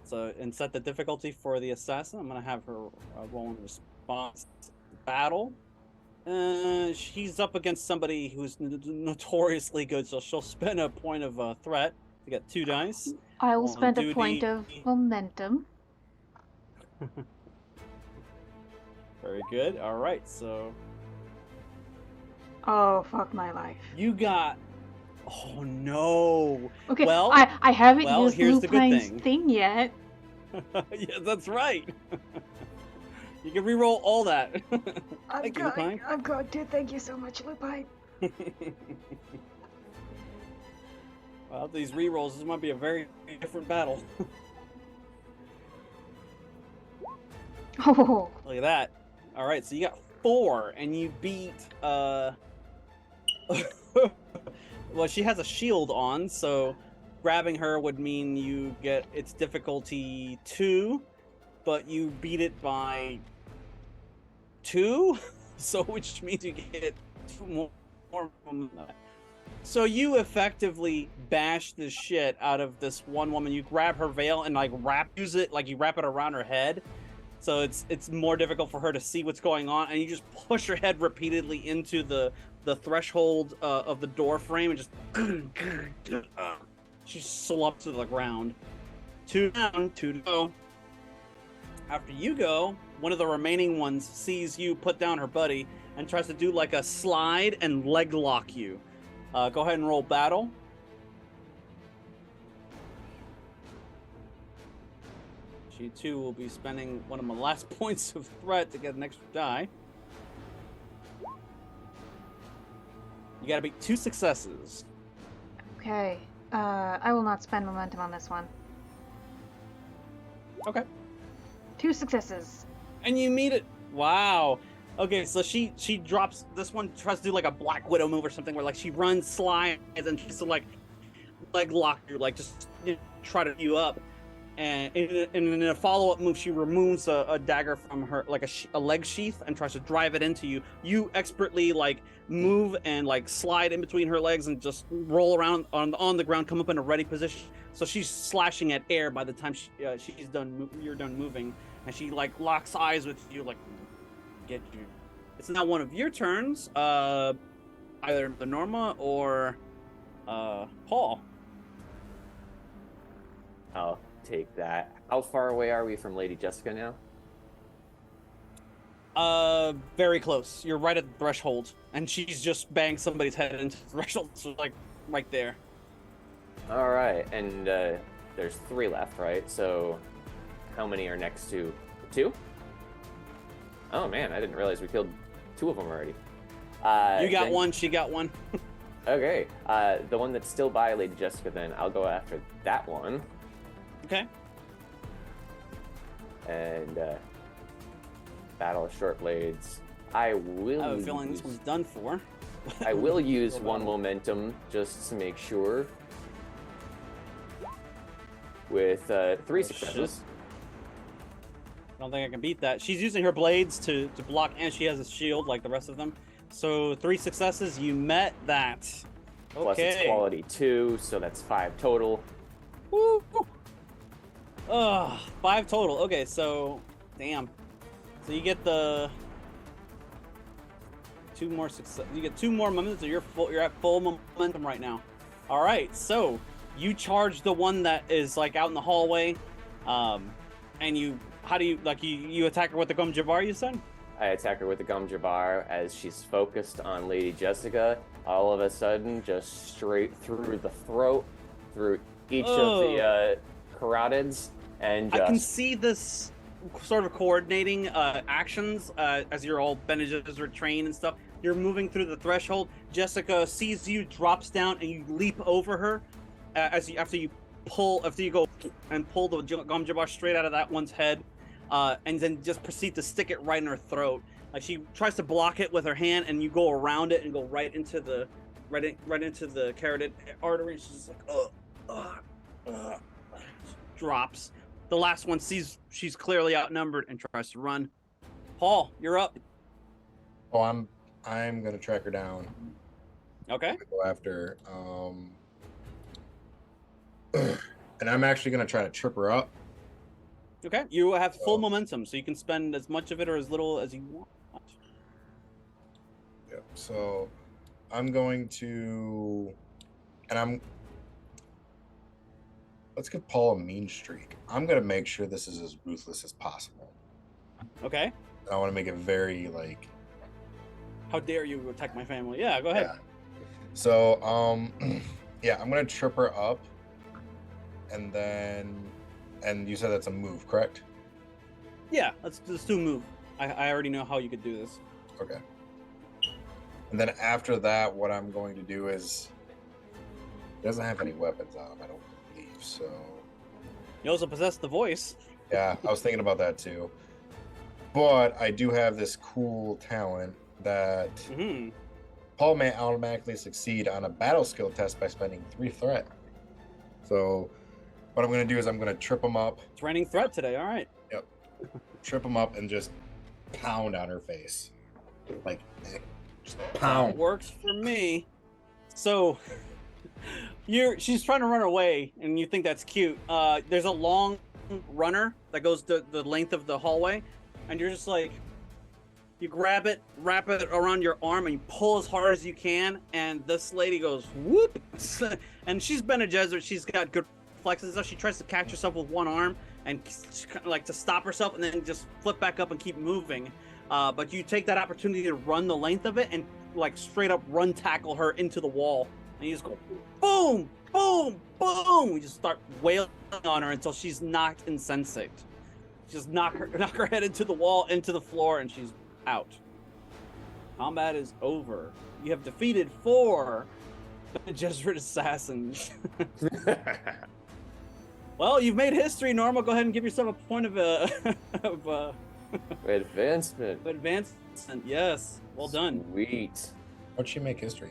So and set the difficulty for the assassin. I'm gonna have her roll in response to battle. She's up against somebody who's notoriously good, so she'll spend a point of threat to get 2 dice. I will spend a point of momentum. Very good. All right, so. Oh, fuck my life. You got. Oh no. Okay. Well, I haven't used here's the good Lupine's thing yet. Yeah, that's right. You can re-roll all that. I'm going to. Thank you so much, Lupine. Well, these re-rolls, this might be a very different battle. Oh. Look at that. All right, so you got 4, and you beat. Well, she has a shield on, so grabbing her would mean you get its difficulty 2, but you beat it by 2, so which means you get 2 more from that. So you effectively bash the shit out of this one woman. You grab her veil and use it you wrap it around her head, so it's more difficult for her to see what's going on, and you just push her head repeatedly into the threshold of the door frame and just she slumps to the ground. 2 down, 2 to go. After you go, one of the remaining ones sees you put down her buddy and tries to do a slide and leg lock you. Go ahead and roll battle. She too will be spending one of my last points of threat to get an extra die. You gotta beat 2 successes. Okay. I will not spend momentum on this one. Okay. 2 successes. And you meet it. Wow. Okay, so she drops this one, tries to do like a Black Widow move or something where like she runs, slides, and tries to like leg lock you, like just try to you up. And in a follow-up move, she removes a dagger from her, like a leg sheath, and tries to drive it into you. You expertly like move and like slide in between her legs and just roll around on the ground, come up in a ready position. So she's slashing at air by the time she's done. You're done moving, and she like locks eyes with you, like get you. It's now one of your turns. Either the Norma or Paul. I'll take that. How far away are we from Lady Jessica now? Very close. You're right at the threshold, and she's just banged somebody's head into the threshold, so like right there. All right, and there's 3 left, right? So how many are next to 2? Oh man, I didn't realize we killed 2 of them already. You got one, she got one. Okay, the one that's still by Lady Jessica, then I'll go after that one. Okay. And battle of short blades. I will. I have a feeling this one's done for. I will use 1 momentum just to make sure. With 3 successes. I don't think I can beat that. She's using her blades to block, and she has a shield like the rest of them. So 3 successes. You met that. Okay. Plus it's quality 2, so that's 5 total. Woo! 5 total. Okay, so damn. So you get the 2 more success. You get 2 more momentum. So you're at full momentum right now. All right. So you charge the one that is like out in the hallway, and you you attack her with the Gum Jabbar, you said? I attack her with the Gum Jabbar as she's focused on Lady Jessica. All of a sudden, just straight through the throat, through each of the carotids, and just... I can see this sort of coordinating actions as you're all Bene Gesserit trained and stuff. You're moving through the threshold. Jessica sees you, drops down, and you leap over her after you go and pull the Gum Jabbar straight out of that one's head, and then just proceed to stick it right in her throat. Like she tries to block it with her hand, and you go around it and go right into the carotid artery. And she's like, drops. The last one sees she's clearly outnumbered and tries to run. Paul, you're up. Oh, I'm gonna track her down. Okay. Go after. And I'm actually gonna try to trip her up. Okay. You have full momentum, so you can spend as much of it or as little as you want. Yep. So I'm going to, let's give Paul a mean streak. I'm gonna make sure this is as ruthless as possible. Okay. And I want to make it very like. How dare you attack my family? Yeah, go ahead. Yeah. So yeah, I'm gonna trip her up, and you said that's a move, correct? Yeah, let's do a move. I already know how you could do this. Okay. And then after that, what I'm going to do is, he doesn't have any weapons on him, I don't believe, so. You also possess the voice. Yeah, I was thinking about that too. But I do have this cool talent that Paul may automatically succeed on a battle skill test by spending 3 threat. So what I'm going to do is I'm going to trip him up. It's raining threat today, all right. Yep. Trip him up and just pound on her face. Like, just pound. Works for me. So she's trying to run away, and you think that's cute. There's a long runner that goes the length of the hallway, and you're just like, you grab it, wrap it around your arm, and you pull as hard as you can, and this lady goes whoop. And she's Bene Gesserit, she's got good reflexes, so she tries to catch herself with one arm and like to stop herself and then just flip back up and keep moving. But you take that opportunity to run the length of it and like straight up run tackle her into the wall, and you just go boom, boom, boom. We just start wailing on her until she's knocked insensate. Just knock her head into the wall, into the floor, and she's out. Combat is over. You have defeated 4 Jesuit assassins. Well, you've made history, Norma. Go ahead and give yourself a point of Advancement. advancement. Yes, well done. Sweet. How'd she make history?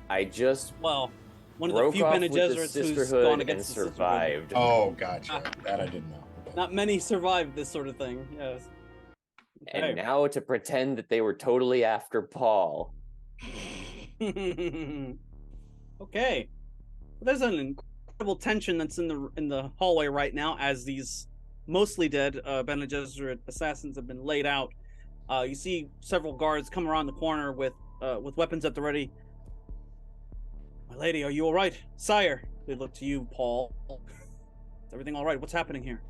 I just Well, one of the broke few off Bene with the Gesserits who's sisterhood gone and against the sisterhood. survived. Oh, gotcha. That I didn't know. Not many survived this sort of thing. Yes. And Okay. now to pretend that they were totally after Paul. Okay. There's an incredible tension that's in the hallway right now as these mostly dead Bene Gesserit assassins have been laid out. You see several guards come around the corner with weapons at the ready. My lady, are you all right? Sire, they look to you, Paul. Is everything all right? What's happening here?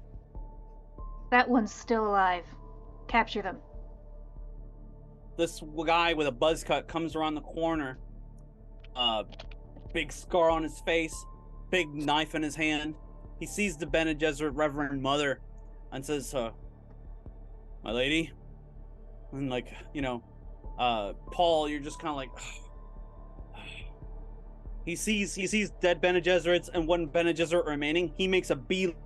That one's still alive. Capture them. This guy with a buzz cut comes around the corner. Big scar on his face, big knife in his hand. He sees the Bene Gesserit Reverend Mother and says, my lady. And Paul, you're just kind of like, he sees dead Bene Gesserits and one Bene Gesserit remaining. He makes a beeline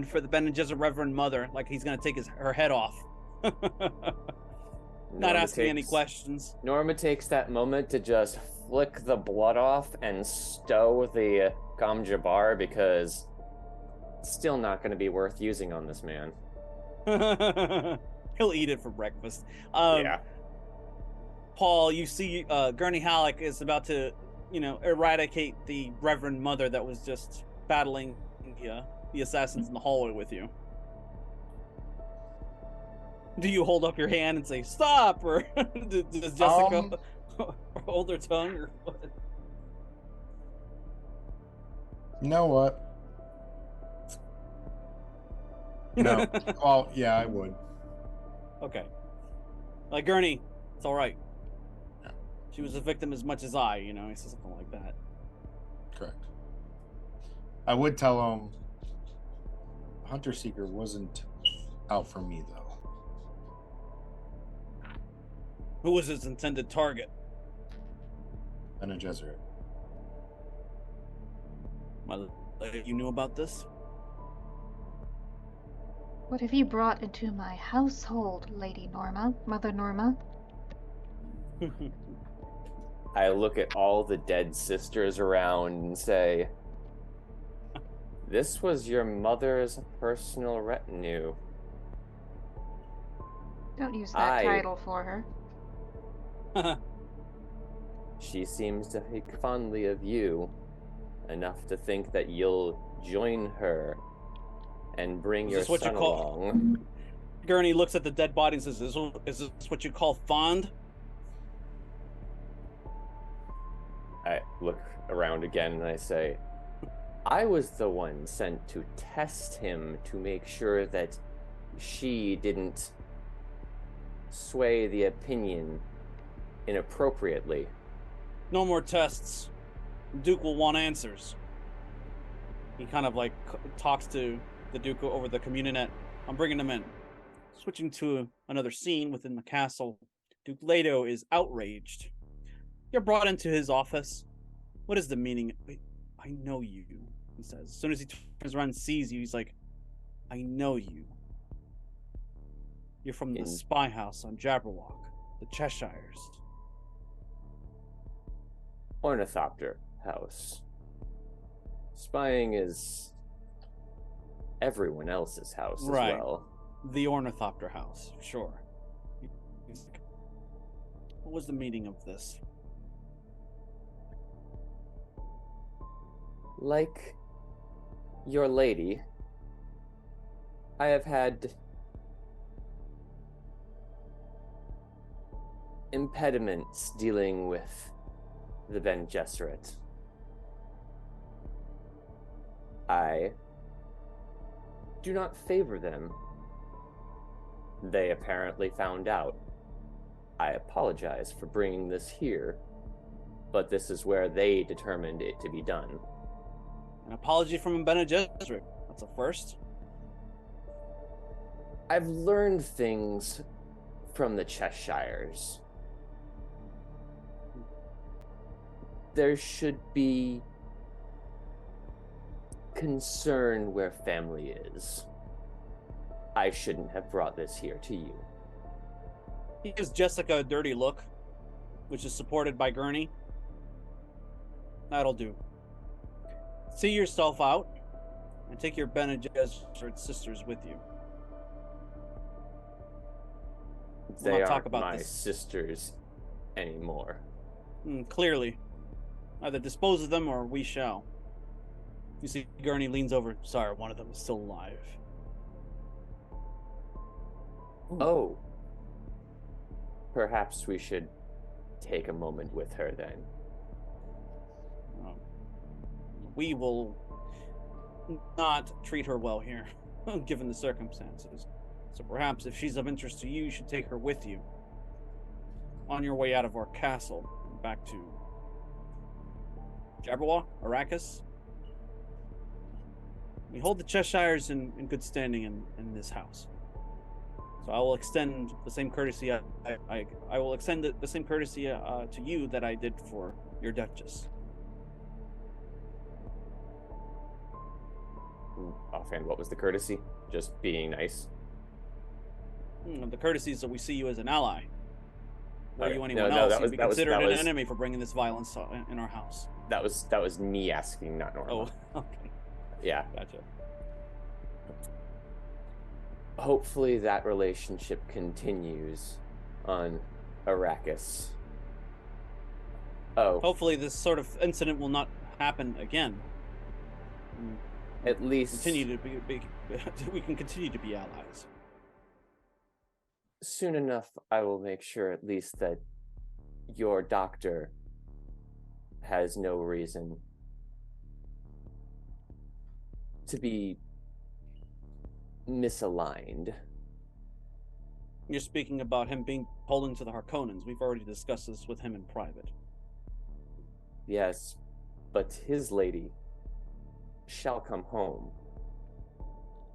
for the Bene Gesserit Reverend Mother, like he's gonna take her head off. Not asking any questions. Norma takes that moment to just flick the blood off and stow the Gom Jabbar because it's still not going to be worth using on this man. He'll eat it for breakfast. Yeah. Paul, you see Gurney Halleck is about to, eradicate the Reverend Mother that was just battling the assassins in the hallway with you. Do you hold up your hand and say stop, or does Jessica hold her tongue, or what? You know what? No. Well, yeah, I would. Okay. Like, Gurney, it's all right. She was a victim as much as I, he says something like that. Correct. I would tell him Hunter Seeker wasn't out for me, though. Who was his intended target? Bene Gesserit. You knew about this? What have you brought into my household, Lady Norma, Mother Norma? I look at all the dead sisters around and say, this was your mother's personal retinue. Don't use that title for her. She seems to think fondly of you, enough to think that you'll join her and bring your son along. Gurney looks at the dead body and says, is this what you call fond? I look around again and I say, I was the one sent to test him to make sure that she didn't sway the opinion inappropriately. No more tests. Duke will want answers. He kind of talks to the Duke over the communinet. I'm bringing him in. Switching to another scene within the castle, Duke Leto is outraged. You're brought into his office. What is the meaning? I know you, he says. As soon as he turns around and sees you, he's like, I know you. You're from the spy house on Jabberwock, the Cheshires. Ornithopter house. Spying is everyone else's house as well. The Ornithopter house, sure. He's like, what was the meaning of this? Like your lady, I have had impediments dealing with the Bene Gesserit. I do not favor them. They apparently found out. I apologize for bringing this here, but this is where they determined it to be done. An apology from a Bene Gesserit. That's a first. I've learned things from the Cheshires. there should be concern where family is. I shouldn't have brought this here to you. He gives Jessica a dirty look, which is supported by Gurney. That'll do. See yourself out, and take your Bene Gesserit sisters with you. They not aren't talk about my this. sisters anymore. Clearly. Either dispose of them or we shall. You see, Gurney leans over. Sorry, one of them is still alive. Oh. Perhaps we should take a moment with her then. We will not treat her well here, given the circumstances. So perhaps if she's of interest to you, you should take her with you. On your way out of our castle, back to Jabberwock, Arrakis. We hold the Cheshires in good standing in this house. So I will extend the same courtesy. I will extend the same courtesy to you that I did for your Duchess. Offhand, what was the courtesy? Just being nice? The courtesy is that we see you as an ally. Were Okay. you anyone No, else, that you'd was- be that was- considered that was- an enemy for bringing this violence in our house. That was me asking, not Norma. Oh, okay. Yeah. Gotcha. Hopefully that relationship continues on Arrakis. Oh, Hopefully this sort of incident will not happen again. at least Continue to be we can continue to be allies. soon enough, I will make sure at least that your doctor has no reason to be misaligned. You're speaking about him being pulled into the Harkonnens. We've already discussed this with him in private. Yes, but his lady shall come home.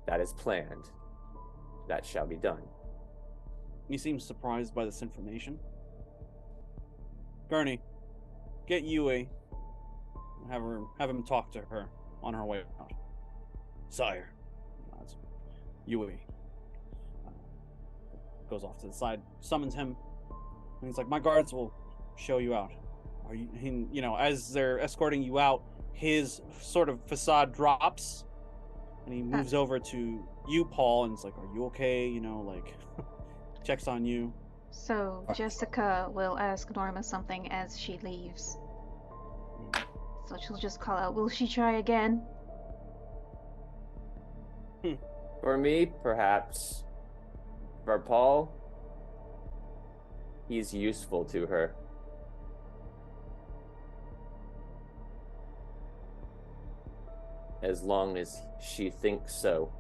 That is planned. That shall be done. He seems surprised by this information. Gurney, get Yui. Have him talk to her on her way out. Sire. That's Yui. Goes off to the side, summons him, and he's like, "My guards will show you out." Are you? As they're escorting you out, his sort of facade drops, and he moves over to you, Paul, and it's like, "Are you okay?" Checks on you. So Jessica will ask Norma something as she leaves. So she'll just call out, "Will she try again?" For me, perhaps. For Paul, he's useful to her. As long as she thinks so,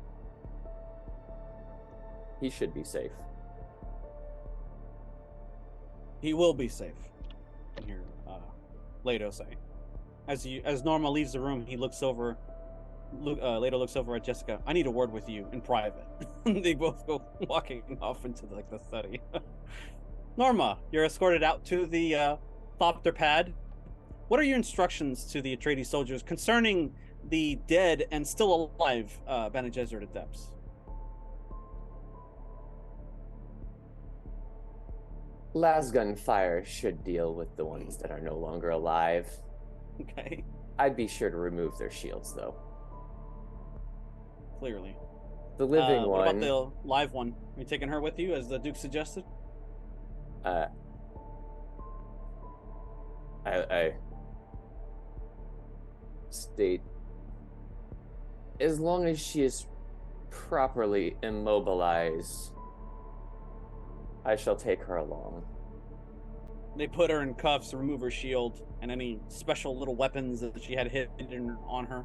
he should be safe. He will be safe. You hear Leto say. As Norma leaves the room, he looks over. Leto looks over at Jessica. "I need a word with you in private." They both go walking off into the study. Norma, you're escorted out to the Thopter pad. What are your instructions to the Atreides soldiers concerning the dead and still alive Bene Gesserit adepts? Lasgun fire should deal with the ones that are no longer alive. Okay, I'd be sure to remove their shields, though. clearly. The living What one. about the live one? Are you taking her with you, as the Duke suggested? I state, as long as she is properly immobilized, I shall take her along. They put her in cuffs, remove her shield, and any special little weapons that she had hidden on her.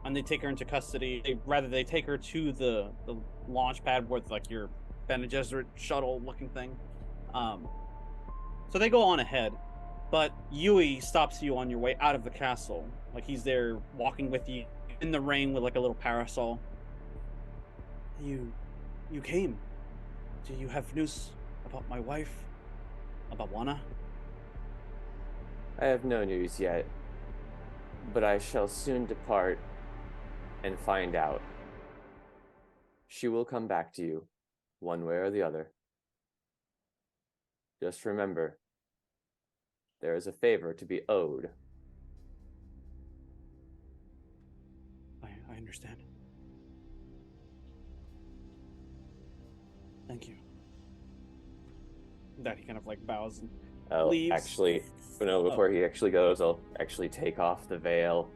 And they take her into custody. They take her to the launch pad with like your Bene Gesserit shuttle looking thing. So they go on ahead, but Yui stops you on your way out of the castle. Like he's there walking with you in the rain with like a little parasol. You came. Do you have news about my wife? About Wana? I have no news yet, but I shall soon depart and find out. She will come back to you, one way or the other. Just remember, there is a favor to be owed. I understand. Thank you. That he kind of like bows and leaves. Actually, before he actually goes, I'll actually take off the veil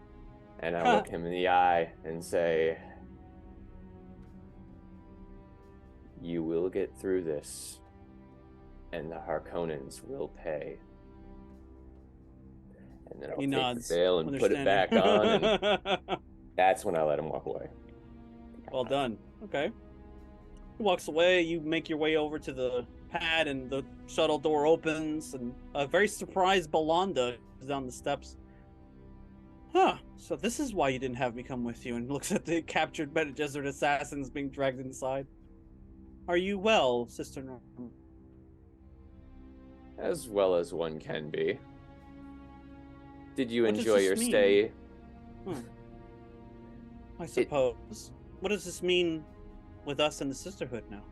and I'll look him in the eye and say, you will get through this, and the Harkonnens will pay. And then I'll take nods, the veil and put it back on, and that's when I let him walk away. Well done. Okay. He walks away. You make your way over to the pad, and the shuttle door opens, and a very surprised Belanda is down the steps. Huh. So this is why you didn't have me come with you, and looks at the captured Bene Gesserit assassins being dragged inside. Are you well, Sister Norma? As well as one can be. Did you What does enjoy this your mean? stay? I suppose. What does this mean with us and the Sisterhood now?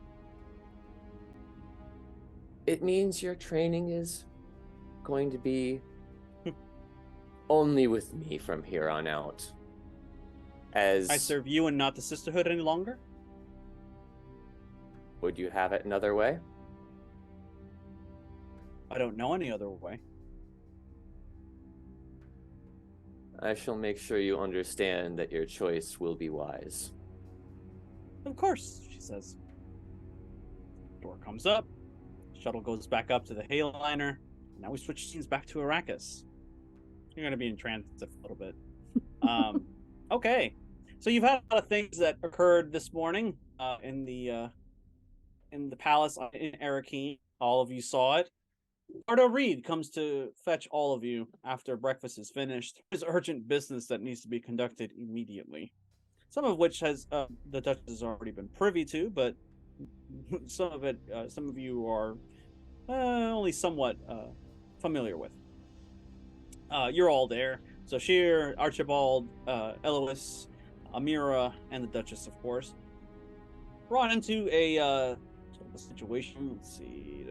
It means your training is going to be only with me from here on out. As I serve you and not the Sisterhood any longer? Would you have it another way? I don't know any other way. I shall make sure you understand that your choice will be wise. Of course, she says. Door comes up. Shuttle goes back up to the Hayliner. Now we switch scenes back to Arrakis. You're going to be in transit a little bit. Okay. So you've had a lot of things that occurred this morning in the palace in Arrakeen. All of you saw it. Ardo Reed comes to fetch all of you after breakfast is finished. There's urgent business that needs to be conducted immediately. Some of which has the Duchess has already been privy to, but some of you are only somewhat familiar with. You're all there. So Sheer, Archibald, Elois, Amira, and the Duchess, of course. Brought into a situation. Let's see.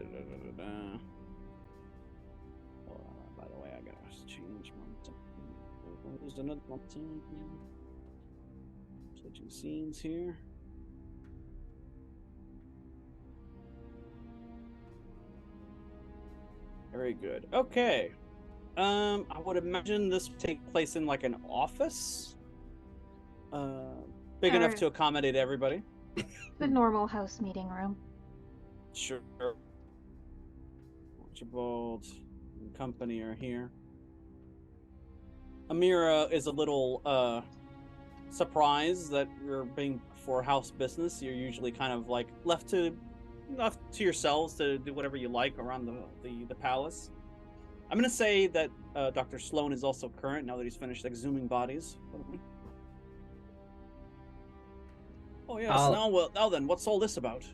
By the way, I gotta change my. There's another one. Switching scenes here. Very good. Okay. I would imagine this would take place in like an office. Big enough to accommodate everybody. The normal house meeting room. Sure. Archibald and company are here. Amira is a little surprised that you're being for house business. You're usually kind of like left to yourselves to do whatever you like around the palace. I'm gonna say that Dr. Sloan is also current now that he's finished exhuming bodies. Oh yes. Now then, what's all this about?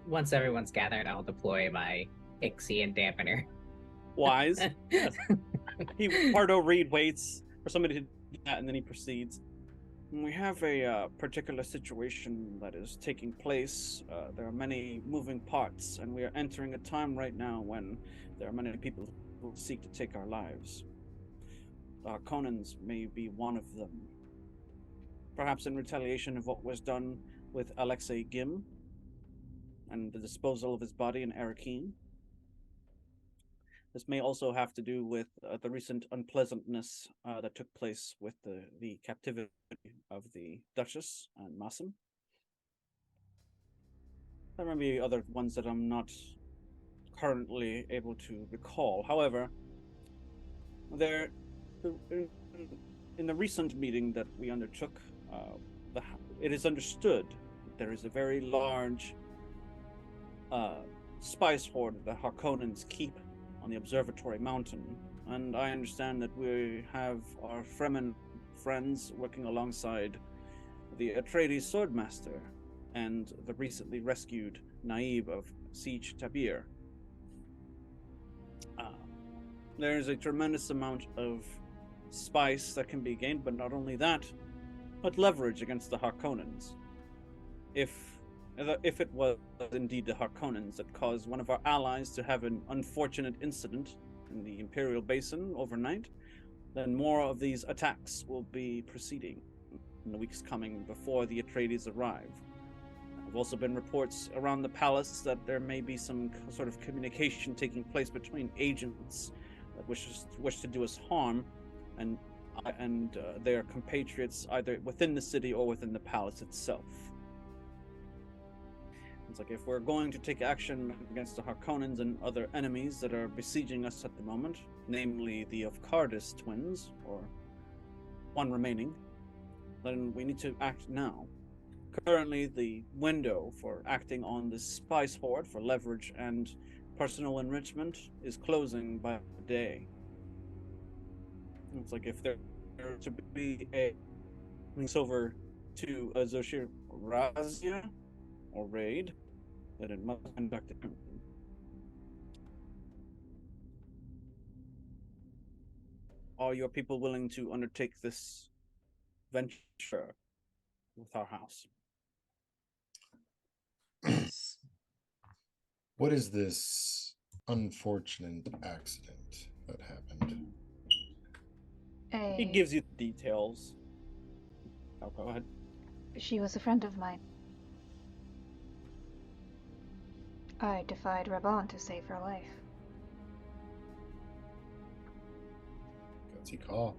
Once everyone's gathered, I'll deploy my Ixian dampener. Wise. Yes. Pardo Reed waits for somebody to do that, and then he proceeds. We have a particular situation that is taking place. There are many moving parts, and we are entering a time right now when there are many people who seek to take our lives. The Harkonnens may be one of them. Perhaps in retaliation of what was done with Alexei Gim and the disposal of his body in Arrakeen. This may also have to do with the recent unpleasantness that took place with the captivity of the Duchess and Massim. There may be other ones that I'm not currently able to recall. However, in the recent meeting that we undertook, it is understood that there is a very large spice hoard that the Harkonnens keep on the Observatory Mountain, and I understand that we have our Fremen friends working alongside the Atreides Swordmaster and the recently rescued Naib of Siege Tabir. There's a tremendous amount of spice that can be gained, but not only that, but leverage against the Harkonnens. If it was indeed the Harkonnens that caused one of our allies to have an unfortunate incident in the Imperial Basin overnight, then more of these attacks will be proceeding in the weeks coming before the Atreides arrive. There have also been reports around the palace that there may be some sort of communication taking place between agents that wish to do us harm, and their compatriots either within the city or within the palace itself. It's like if we're going to take action against the Harkonnens and other enemies that are besieging us at the moment, namely the Atreides twins, or one remaining, then we need to act now. Currently, the window for acting on this spice horde for leverage and personal enrichment is closing by a day. It's like if there to be a over to Zoshir Razia or raid, that it must conduct it. Are your people willing to undertake this venture with our house? What is this unfortunate accident that happened? He gives you the details. Oh, go ahead. She was a friend of mine. I defied Raban to save her life. Gutsy call.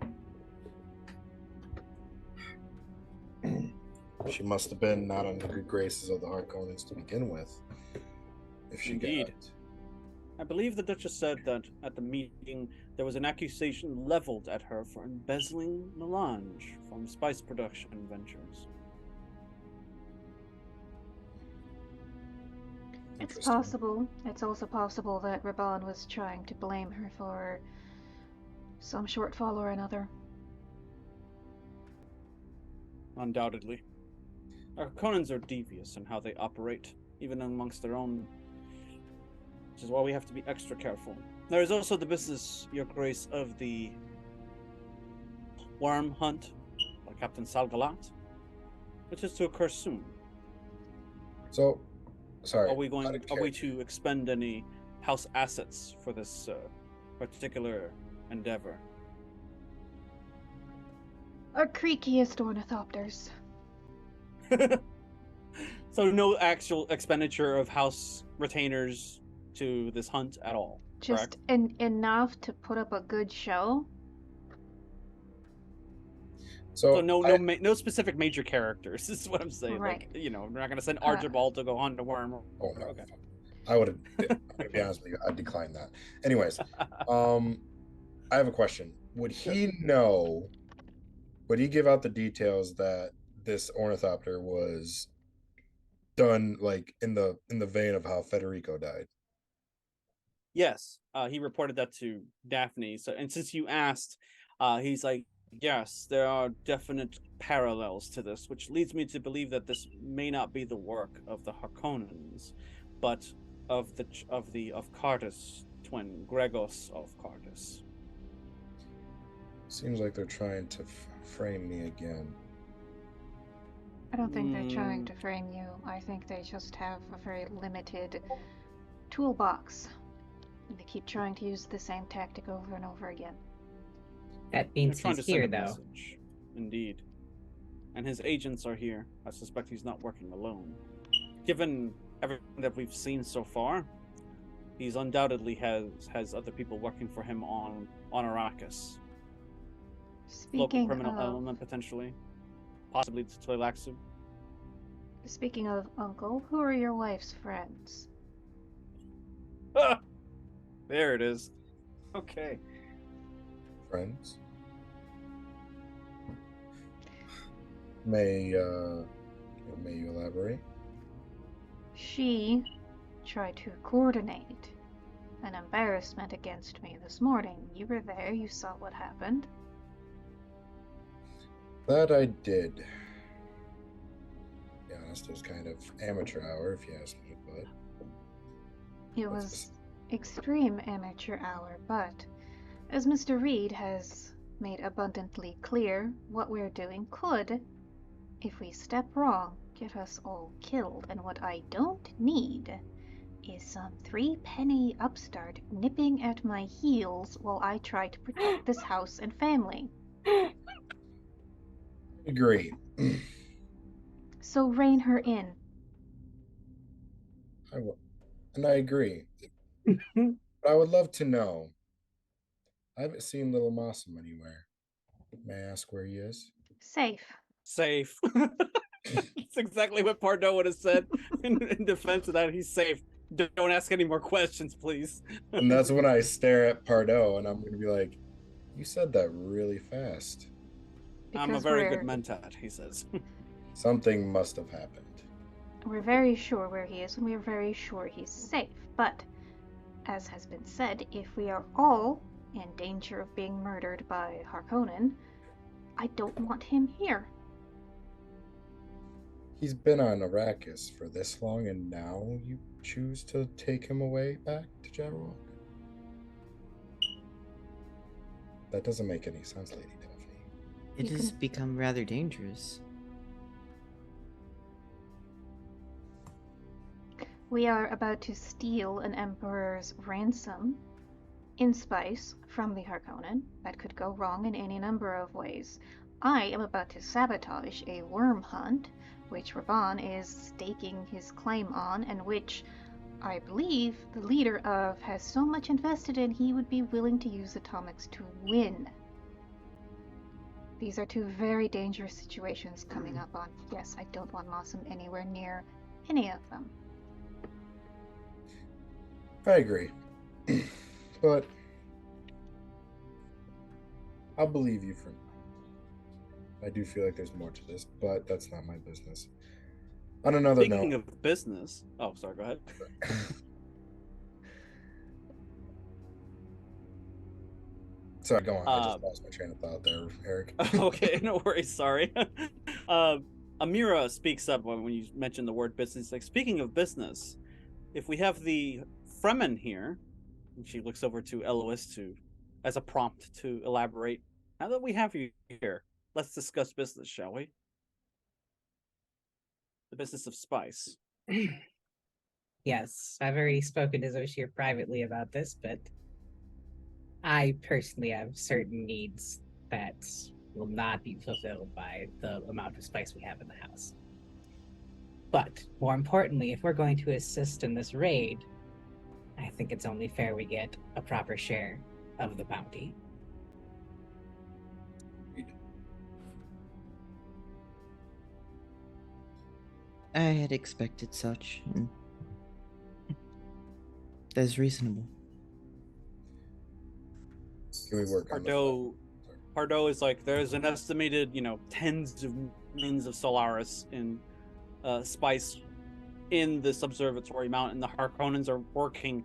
She must have been not on the good graces of the Harkonnens to begin with. If she Indeed. I believe the Duchess said that at the meeting there was an accusation leveled at her for embezzling melange from spice production ventures. It's possible. It's also possible that Raban was trying to blame her for some shortfall or another. Undoubtedly. Our Conans are devious in how they operate, even amongst their own, which is why we have to be extra careful. There is also the business, Your Grace, of the worm hunt by Captain Salgalat, which is to occur soon. So, sorry. Are we to expend any house assets for this particular endeavor? Our creakiest ornithopters. So no actual expenditure of house retainers to this hunt at all. Just enough to put up a good show. So no specific major characters is what I'm saying. Right. Like, we're not gonna send Archibald to go hunt a worm. Oh no. Okay. I would have. To be honest with you, I'd decline that. Anyways, I have a question. Would he know? Would he give out the details that this ornithopter was done like in the vein of how Federico died? Yes, he reported that to Daphne. So, and since you asked, he's like, yes, there are definite parallels to this, which leads me to believe that this may not be the work of the Harkonnens, but of Cardis twin, Gregos of Cardis. Seems like they're trying to frame me again. I don't think they're trying to frame you. I think they just have a very limited toolbox. And they keep trying to use the same tactic over and over again. That means he's here, though. Message. Indeed. And his agents are here. I suspect he's not working alone. Given everything that we've seen so far, he's undoubtedly has other people working for him on Arrakis. Local criminal element, potentially. Possibly Tleilaxu. Speaking of Uncle, who are your wife's friends? Ah! There it is. Okay. Friends? May you elaborate? She tried to coordinate an embarrassment against me this morning. You were there, you saw what happened. That I did. To be honest, it was kind of amateur hour, if you ask me, but it was extreme amateur hour, but As Mr. Reed has made abundantly clear, what we're doing could, if we step wrong, get us all killed, and what I don't need is some three-penny upstart nipping at my heels while I try to protect this house and family. Agree. So rein her in. And I agree. But I would love to know. I haven't seen Little Mossum anywhere. May I ask where he is? Safe. Safe. That's exactly what Pardo would have said in defense of that. He's safe. Don't ask any more questions, please. And that's when I stare at Pardo and I'm going to be like, you said that really fast. I'm a Because very good mentat, he says. Something must have happened. we're very sure where he is, and we're very sure he's safe. But, as has been said, if we are all in danger of being murdered by Harkonnen, I don't want him here. He's been on Arrakis for this long, and now you choose to take him away back to Jabberwock? That doesn't make any sense, Lady Daphne. It has become rather dangerous. We are about to steal an Emperor's ransom in spice from the Harkonnen. That could go wrong in any number of ways. I am about to sabotage a worm hunt, which Raban is staking his claim on, and which I believe the leader of has so much invested in he would be willing to use atomics to win. These are two very dangerous situations coming up on. Yes, I don't want Mossum anywhere near any of them. I agree. But I'll believe you for now. I do feel like there's more to this, but that's not my business. On another Speaking note, of business, oh, sorry, go ahead. Sorry, go on. I just lost my train of thought there, Eric. Okay, no worries. Sorry. Amira speaks up when you mention the word business. Like, speaking of business, if we have the Fremen here, and she looks over to Elois as a prompt to elaborate. Now that we have you here, let's discuss business, shall we? The business of spice. Yes, I've already spoken to Zoshir privately about this, but I personally have certain needs that will not be fulfilled by the amount of spice we have in the house. But more importantly, if we're going to assist in this raid, I think it's only fair we get a proper share of the bounty. I had expected such, and that is reasonable. Can we work on the Pardo is like, there's an estimated, tens of millions of Solaris in spice in this observatory mountain. The Harkonnens are working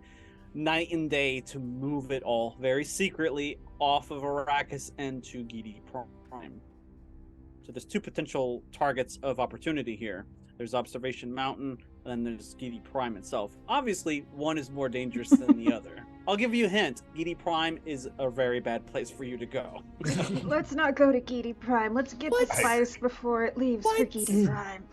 night and day to move it all very secretly off of Arrakis and to Gidi Prime. So there's two potential targets of opportunity here. There's Observation Mountain, and then there's Gidi Prime itself. Obviously, one is more dangerous than the other. I'll give you a hint. Gidi Prime is a very bad place for you to go. Let's not go to Gidi Prime. Let's get the spice before it leaves for Gidi Prime.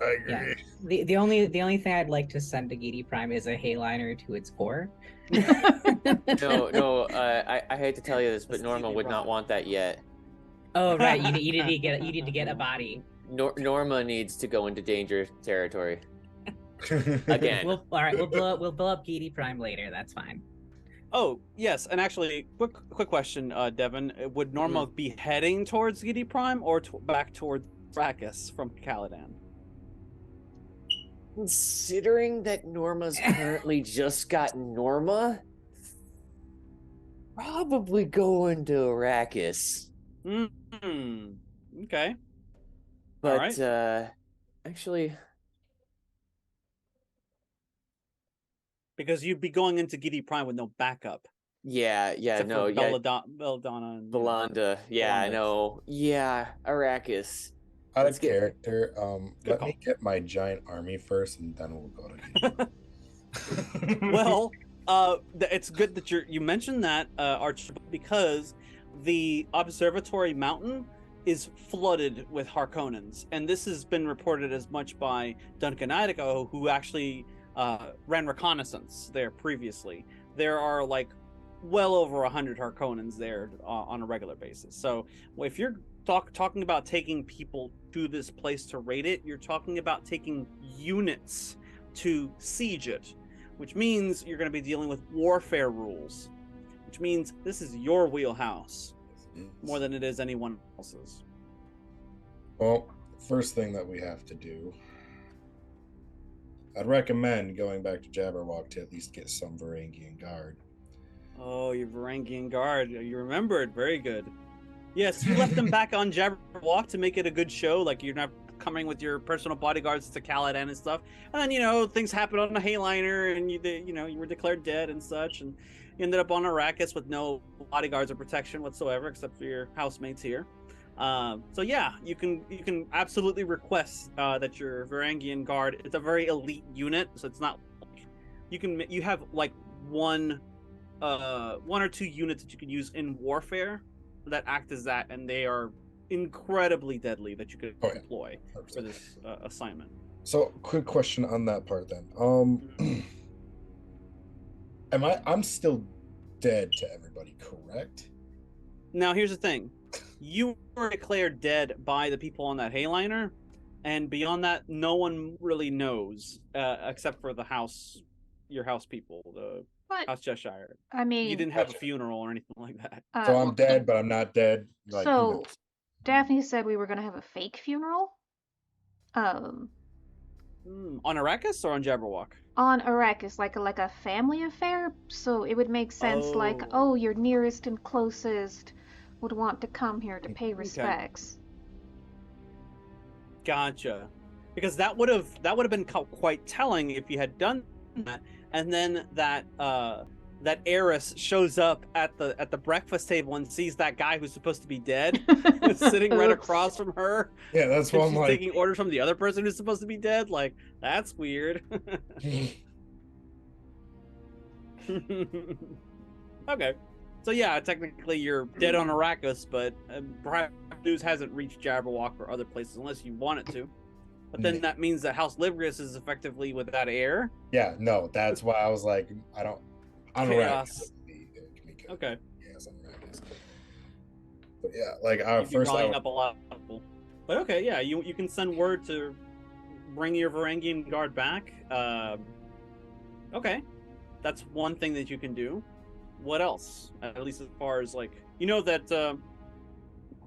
I agree. Yeah. The only thing I'd like to send to Gidi Prime is a hayliner to its core. No, I hate to tell you this, but Norma would not want that yet. Oh right, you need to get a body. Norma needs to go into danger territory again. All right, we'll blow up Gidi Prime later. That's fine. Oh yes, and actually, quick question, Devin. Would Norma be heading towards Gidi Prime or back towards Arrakis from Caladan? Considering that Norma's currently just got Norma, probably going to Arrakis. Okay. But right. Actually, because you'd be going into Gidi Prime with no backup. Yeah, no, Belladonna and Belanda. Yeah, I know. Yeah, Arrakis. Out of character, let me get my giant army first, and then we'll go to. Well, It's good that you mentioned that, Archibald, because the observatory mountain is flooded with Harkonnens, and this has been reported as much by Duncan Idaho, who actually ran reconnaissance there previously. There are like well over 100 Harkonnens there on a regular basis. So if you're talking about taking people to this place to raid it, you're talking about taking units to siege it, which means you're going to be dealing with warfare rules, which means this is your wheelhouse more than it is anyone else's. Well, first thing that we have to do, I'd recommend going back to Jabberwock to at least get some Varangian Guard. Oh, your Varangian Guard. You remembered. Very good. Yes, you left them back on Jabberwock to make it a good show. Like, you're not coming with your personal bodyguards to Caladan and stuff. And then, things happened on the Hayliner, and you were declared dead and such, and you ended up on Arrakis with no bodyguards or protection whatsoever, except for your housemates here. So yeah, you can absolutely request that your Varangian Guard. It's a very elite unit, so it's not like you have like one or two units that you can use in warfare that act as that, and they are incredibly deadly that you could deploy for this assignment. So, quick question on that part then. I'm still dead to everybody, correct? Now, here's the thing. You were declared dead by the people on that Hayliner, and beyond that, no one really knows, except for your house people, the House Cheshire. I mean, you didn't have a funeral or anything like that. So I'm dead, but I'm not dead. Like, so Daphne said we were going to have a fake funeral. On Arrakis or on Jabberwock? On Arrakis, like a family affair. So it would make sense, your nearest and closest would want to come here to pay respects. Gotcha. Because that would have been quite telling if you had done that, and then that heiress shows up at the breakfast table and sees that guy who's supposed to be dead sitting right across from her. Yeah, that's what I'm like. Taking orders from the other person who's supposed to be dead. Like, that's weird. Okay. So yeah, technically you're dead on Arrakis, but perhaps news hasn't reached Jabberwock or other places unless you want it to. But then that means that House Livrius is effectively without heir. Yeah, no, that's why I was like, I don't. On Arrakis. Okay. Yes, on Arrakis. But yeah, like first I up a lot of people. But okay, yeah, you can send word to bring your Varangian Guard back. Okay, that's one thing that you can do. What else? At least as far as like, that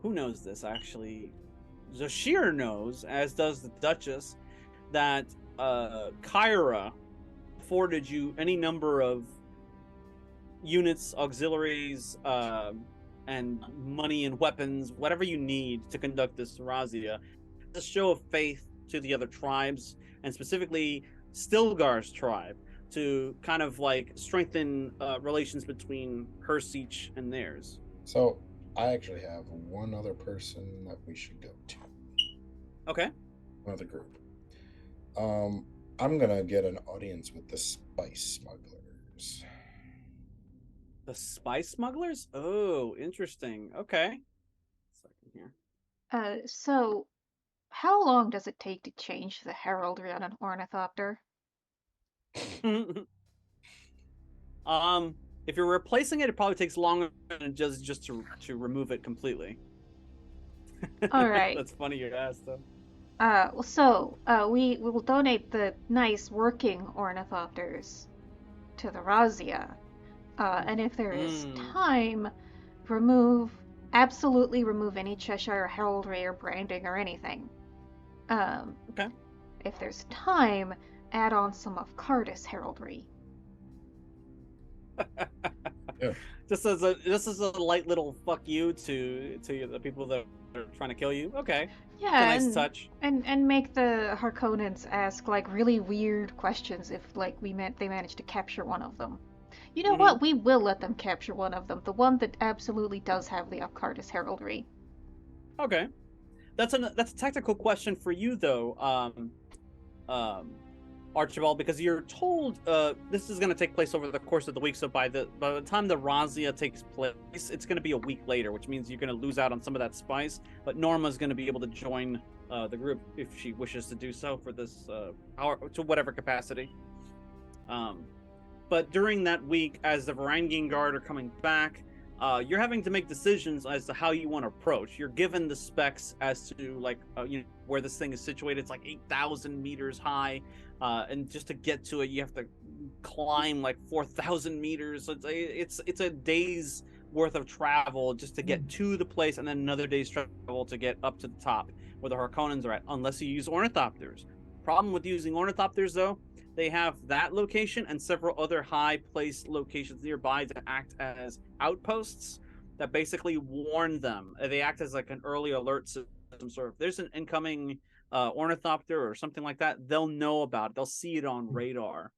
who knows this actually? Zashir knows, as does the Duchess, that Kyra afforded you any number of units, auxiliaries, and money and weapons, whatever you need to conduct this razzia. A show of faith to the other tribes, and specifically Stilgar's tribe, to kind of like strengthen relations between her siege and theirs. So I actually have one other person that we should go to. Okay. Another group. I'm gonna get an audience with the spice smugglers. The spice smugglers? Oh, interesting. Okay. Second here. So how long does it take to change the heraldry on an ornithopter? If you're replacing it, it probably takes longer than just to remove it completely. All right. That's funny you asked, though. We will donate the nice working ornithopters to the razzia, and if there is time, absolutely remove any Cheshire heraldry or branding or anything. Okay. If there's time, add on some of Cardis heraldry. Yeah. Just as a light little fuck you to the people that are trying to kill you. Okay. Yeah, it's a nice touch. And make the Harkonnens ask like really weird questions if like they manage to capture one of them. You know what? We will let them capture one of them. The one that absolutely does have the Cardis heraldry. Okay. That's a tactical question for you though. Archibald, because you're told this is going to take place over the course of the week. So by the time the razzia takes place, it's going to be a week later, which means you're going to lose out on some of that spice. But Norma's going to be able to join the group if she wishes to do so for this to whatever capacity. But during that week, as the Varangian Guard are coming back, you're having to make decisions as to how you want to approach. You're given the specs as to like where this thing is situated. It's like 8,000 meters high, and just to get to it, you have to climb like 4,000 meters. So it's a day's worth of travel just to get to the place, and then another day's travel to get up to the top where the Harkonnens are at, unless you use ornithopters. Problem with using ornithopters, though, they have that location and several other high place locations nearby that act as outposts that basically warn them. They act as like an early alert system. So if there's an incoming ornithopter or something like that, they'll know about it. They'll see it on radar.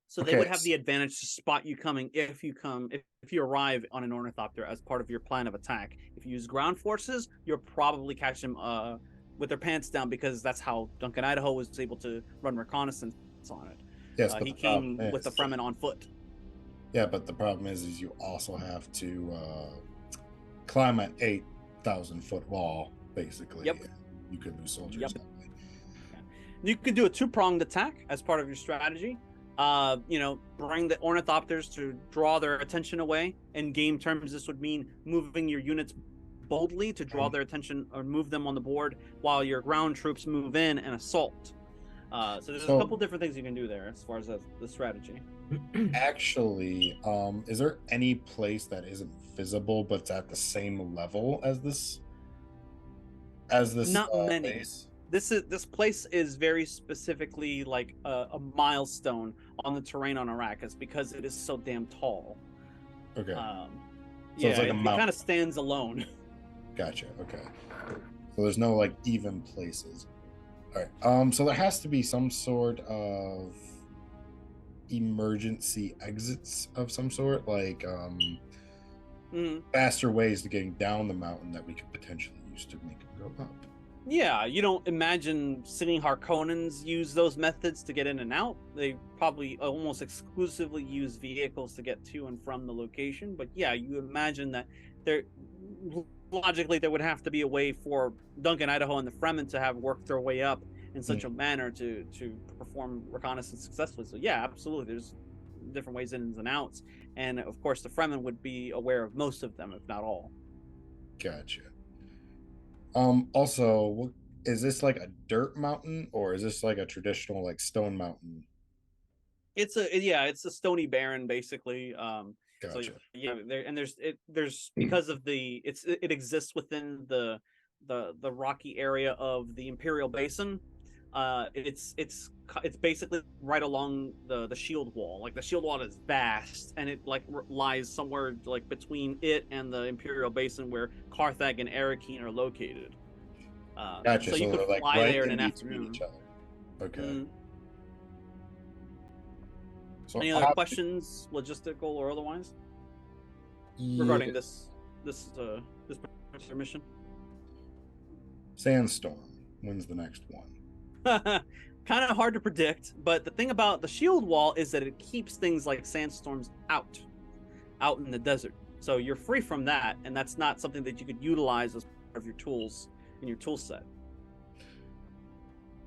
So they would have the advantage to spot you coming if you arrive on an ornithopter as part of your plan of attack. If you use ground forces, you'll probably catch them with their pants down, because that's how Duncan Idaho was able to run reconnaissance on it. Yes, but he came with the Fremen on foot. Yeah, but the problem is you also have to climb an 8,000-foot wall, basically. Yep. You could lose soldiers. Yep. You could do a two-pronged attack as part of your strategy. Bring the ornithopters to draw their attention away. In game terms, this would mean moving your units boldly to draw their attention or move them on the board, while your ground troops move in and assault. So there's a couple different things you can do there as far as the strategy. Actually, is there any place that isn't visible but's at the same level as this? Not many. Base? This place is very specifically like a milestone on the terrain on Arrakis because it is so damn tall. Okay. So it's like a mountain. It kind of stands alone. Gotcha. Okay. So there's no like even places. All right. So there has to be some sort of emergency exits of some sort, like faster ways to getting down the mountain that we could potentially use to make it go up. Yeah, you don't imagine seeing Harkonnens use those methods to get in and out. They probably almost exclusively use vehicles to get to and from the location. But yeah, you imagine that logically there would have to be a way for Duncan Idaho and the Fremen to have worked their way up in such a manner to perform reconnaissance successfully. So yeah, absolutely, there's different ways ins and outs, and of course the Fremen would be aware of most of them, if not all. Gotcha. Also, is this like a dirt mountain, or is this like a traditional like stone mountain? It's a stony barren basically. Gotcha. So yeah, there's because of it exists within the rocky area of the Imperial Basin. It's basically right along the shield wall. Like the shield wall is vast, and it like lies somewhere like between it and the Imperial Basin where Carthag and Arakeen are located. Gotcha. So you could like fly right there in in an between afternoon. each other. Okay. So any other questions, logistical or otherwise, regarding this particular mission? Sandstorm. When's the next one? Kind of hard to predict, but the thing about the shield wall is that it keeps things like sandstorms out in the desert. So you're free from that, and that's not something that you could utilize as part of your tools in your tool set.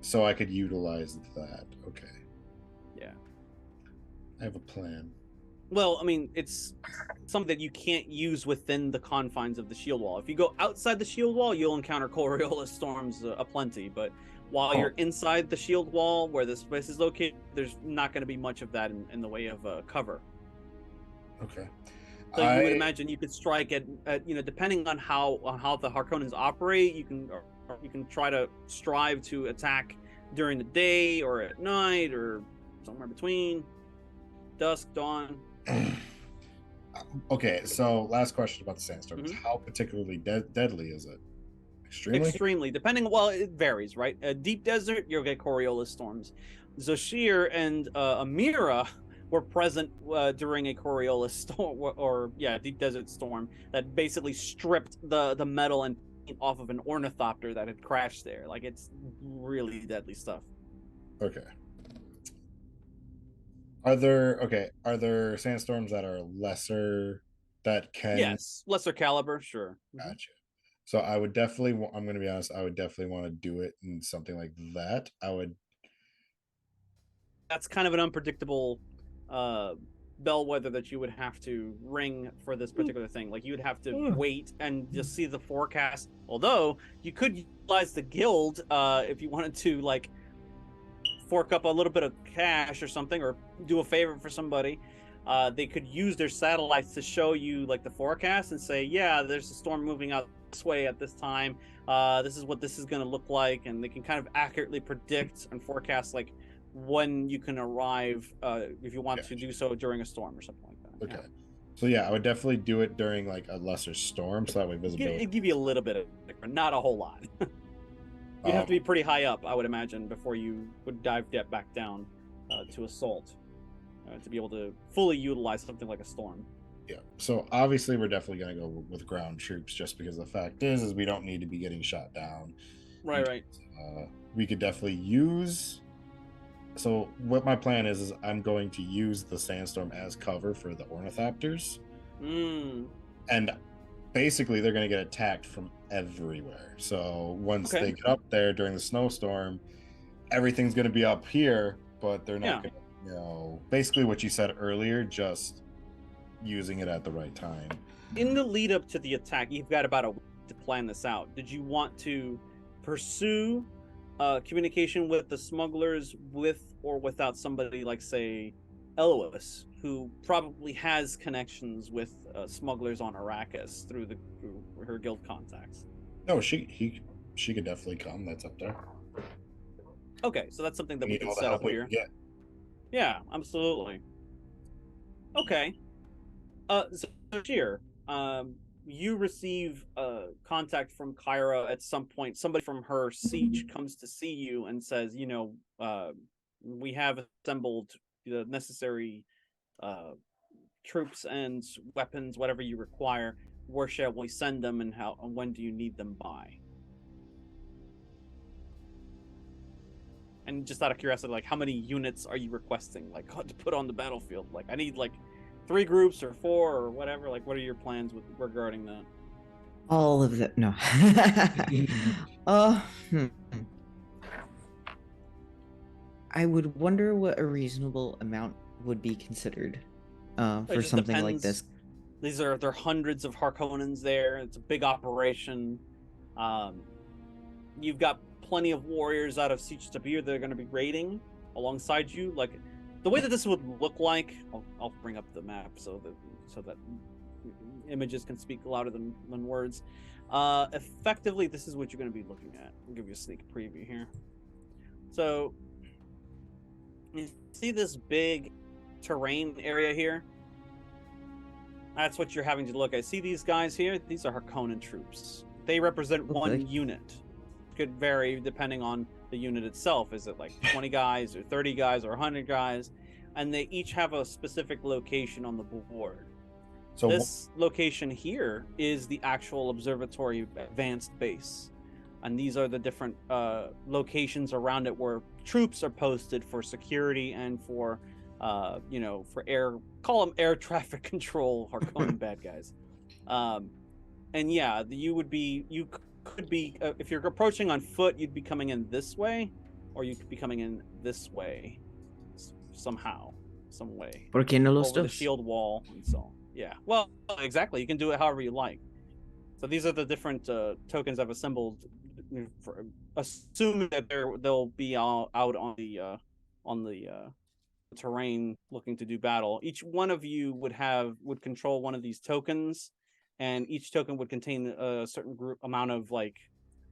So I could utilize that. Okay. Yeah. I have a plan. Well, I mean, it's something that you can't use within the confines of the shield wall. If you go outside the shield wall, you'll encounter Coriolis storms aplenty, but while you're inside the shield wall where this place is located, there's not going to be much of that in the way of cover. Okay. So you would imagine you could strike at depending on how the Harkonnens operate, you can try to strive to attack during the day or at night or somewhere between dusk, dawn. Okay, so last question about the sandstorm. How particularly deadly is it? Extremely. Depending, well, it varies, right? Deep desert, you'll get Coriolis storms. Zoshir and Amira were present during a Coriolis storm, or deep desert storm that basically stripped the metal and paint off of an ornithopter that had crashed there. Like, it's really deadly stuff. Okay. Are there sandstorms that are lesser that can? Yes, lesser caliber, sure. Gotcha. So I would definitely. I'm going to be honest. I would definitely want to do it in something like that. I would. That's kind of an unpredictable bellwether that you would have to ring for this particular thing. Like you would have to wait and just see the forecast. Although you could utilize the guild if you wanted to, like fork up a little bit of cash or something, or do a favor for somebody. They could use their satellites to show you like the forecast and say, yeah, there's a storm moving out this way at this time. This is what this is going to look like, and they can kind of accurately predict and forecast like when you can arrive if you want to do so during a storm or something like that. Okay. So yeah, I would definitely do it during like a lesser storm, so that way visibility. It'd give you a little bit of, not a whole lot. You'd have to be pretty high up, I would imagine, before you would dive back down to assault to be able to fully utilize something like a storm. Yeah. So obviously, we're definitely going to go with ground troops, just because the fact is we don't need to be getting shot down. Right. We could definitely use. So what my plan is I'm going to use the sandstorm as cover for the ornithopters, and basically they're going to get attacked from everywhere. So once they get up there during the snowstorm, everything's going to be up here, but they're not going to, basically what you said earlier, just using it at the right time. In the lead up to the attack, you've got about a week to plan this out. Did you want to pursue communication with the smugglers with or without somebody like, say, Elois, who probably has connections with smugglers on Arrakis through her guild contacts? No, she could definitely come. That's up there. Okay, so that's something that we can set up here. Yeah, absolutely. Okay. So here, you receive contact from Kyra at some point. Somebody from her siege comes to see you and says, we have assembled the necessary troops and weapons, whatever you require. Where shall we send them, and how and when do you need them by? And just out of curiosity, like, how many units are you requesting, like, to put on the battlefield? Like, I need like 3 groups or 4 or whatever. Like, what are your plans regarding that? All of that, no. I would wonder what a reasonable amount would be considered for something like this. There are hundreds of Harkonnens there. It's a big operation. You've got plenty of warriors out of Siege Tabir that are going to be raiding alongside you. Like, the way that this would look like, I'll bring up the map so that images can speak louder than words. Effectively, this is what you're going to be looking at. I'll give you a sneak preview here. So, you see this big terrain area here? That's what you're having to look at. See these guys here? These are Harkonnen troops. They represent one unit. Could vary depending on the unit itself. Is it like 20 guys or 30 guys or 100 guys? And they each have a specific location on the board. So this location here is the actual observatory advanced base. And these are the different locations around it where troops are posted for security and for for call them air traffic control, Harkonnen bad guys. And yeah, you could be, if you're approaching on foot, you'd be coming in this way, or you could be coming in this way, some way. ¿Por qué no los over dos? the shield wall and so on. Yeah, well, exactly. You can do it however you like. So these are the different tokens I've assembled, assuming that they'll be out on the terrain looking to do battle. Each one of you would control one of these tokens, and each token would contain a certain amount of like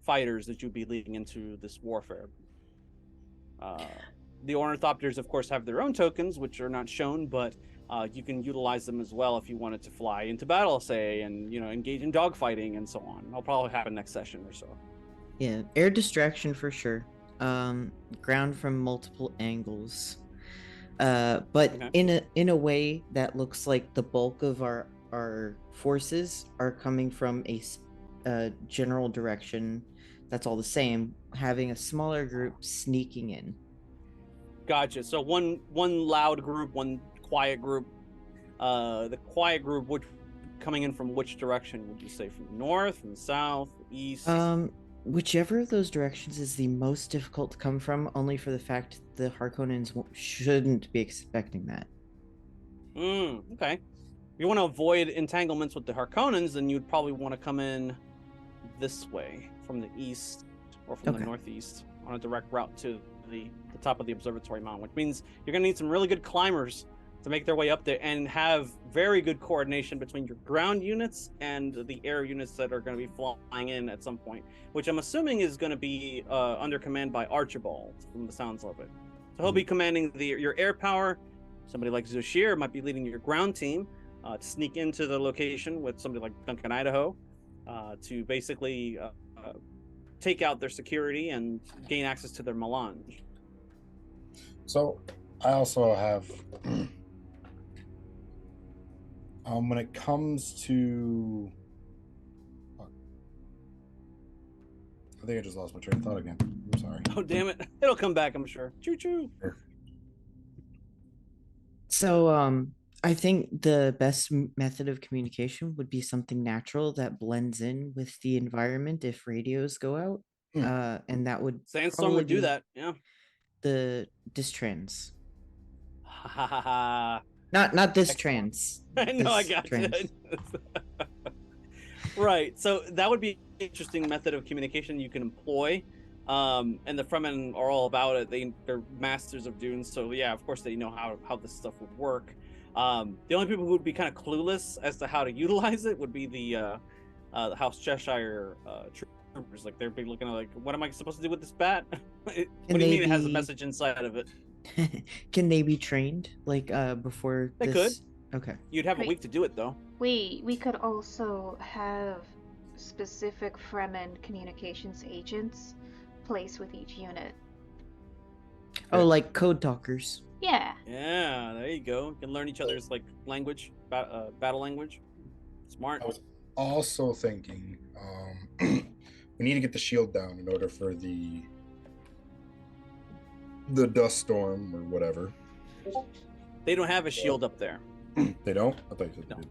fighters that you'd be leading into this warfare. The ornithopters, of course, have their own tokens, which are not shown, but you can utilize them as well if you wanted to fly into battle, say, and engage in dogfighting and so on. That'll probably happen next session or so. Yeah, air distraction for sure. Ground from multiple angles. But in a way that looks like the bulk of our forces are coming from a general direction that's all the same, having a smaller group sneaking in. Gotcha. So one loud group, one quiet group. The quiet group would coming in from which direction would you say? From the north, from the south, east? Whichever of those directions is the most difficult to come from, only for the fact the Harkonnens shouldn't be expecting that. Okay. If you want to avoid entanglements with the Harkonnens, then you'd probably want to come in this way from the east or from the northeast on a direct route to the top of the observatory mountain, which means you're going to need some really good climbers to make their way up there and have very good coordination between your ground units and the air units that are going to be flying in at some point, which I'm assuming is going to be under command by Archibald from the sounds of it. So he'll be commanding your air power. Somebody like Zushir might be leading your ground team to sneak into the location with somebody like Duncan Idaho to basically take out their security and gain access to their melange. So I also have when it comes to I think I just lost my train of thought again. I'm sorry. Oh, damn it. It'll come back, I'm sure. Choo choo. So I think the best method of communication would be something natural that blends in with the environment if radios go out. And that would Sandstorm would do that, yeah. The distrans. Ha ha ha ha. Not this trans. No, I got it. Right. So that would be an interesting method of communication you can employ. And the Fremen are all about it. They're masters of Dune, so yeah, of course they know how this stuff would work. The only people who would be kind of clueless as to how to utilize it would be the House Cheshire troopers. Like they'd be looking at like, what am I supposed to do with this bat? What do you mean it has a message inside of it? Can they be trained like before they could. Okay. You'd have a week to do it though. We could also have specific Fremen communications agents placed with each unit. Oh, like code talkers. Yeah. Yeah, there you go. You can learn each other's like language, battle language. Smart. I was also thinking we need to get the shield down in order for the dust storm or whatever. They don't have a shield up there. They don't? I thought you said no. they did.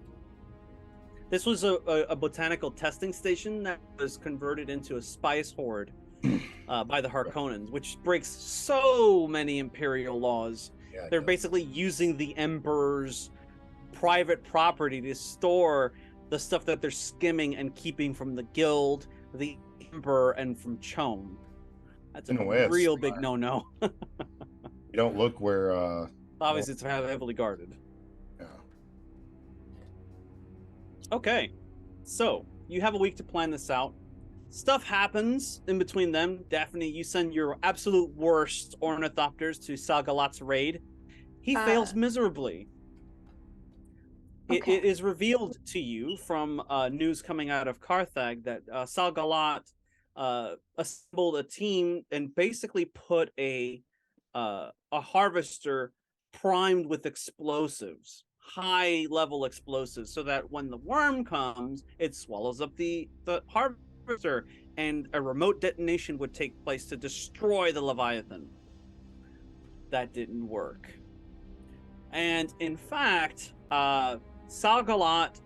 This was a botanical testing station that was converted into a spice hoard by the Harkonnens, which breaks so many Imperial laws. Yeah, they're basically using the Emperor's private property to store the stuff that they're skimming and keeping from the Guild, the Emperor, and from Chone. That's a real big no-no. You don't look where... Obviously, it's heavily guarded. Yeah. Okay, so you have a week to plan this out. Stuff happens in between them. Daphne, you send your absolute worst ornithopters to Salgalat's raid. He fails miserably. Okay. It is revealed to you from news coming out of Carthag that Salgalat assembled a team and basically put a harvester primed with explosives, high-level explosives, so that when the worm comes, it swallows up the harvester, and a remote detonation would take place to destroy the Leviathan. That didn't work. And in fact, Salgalat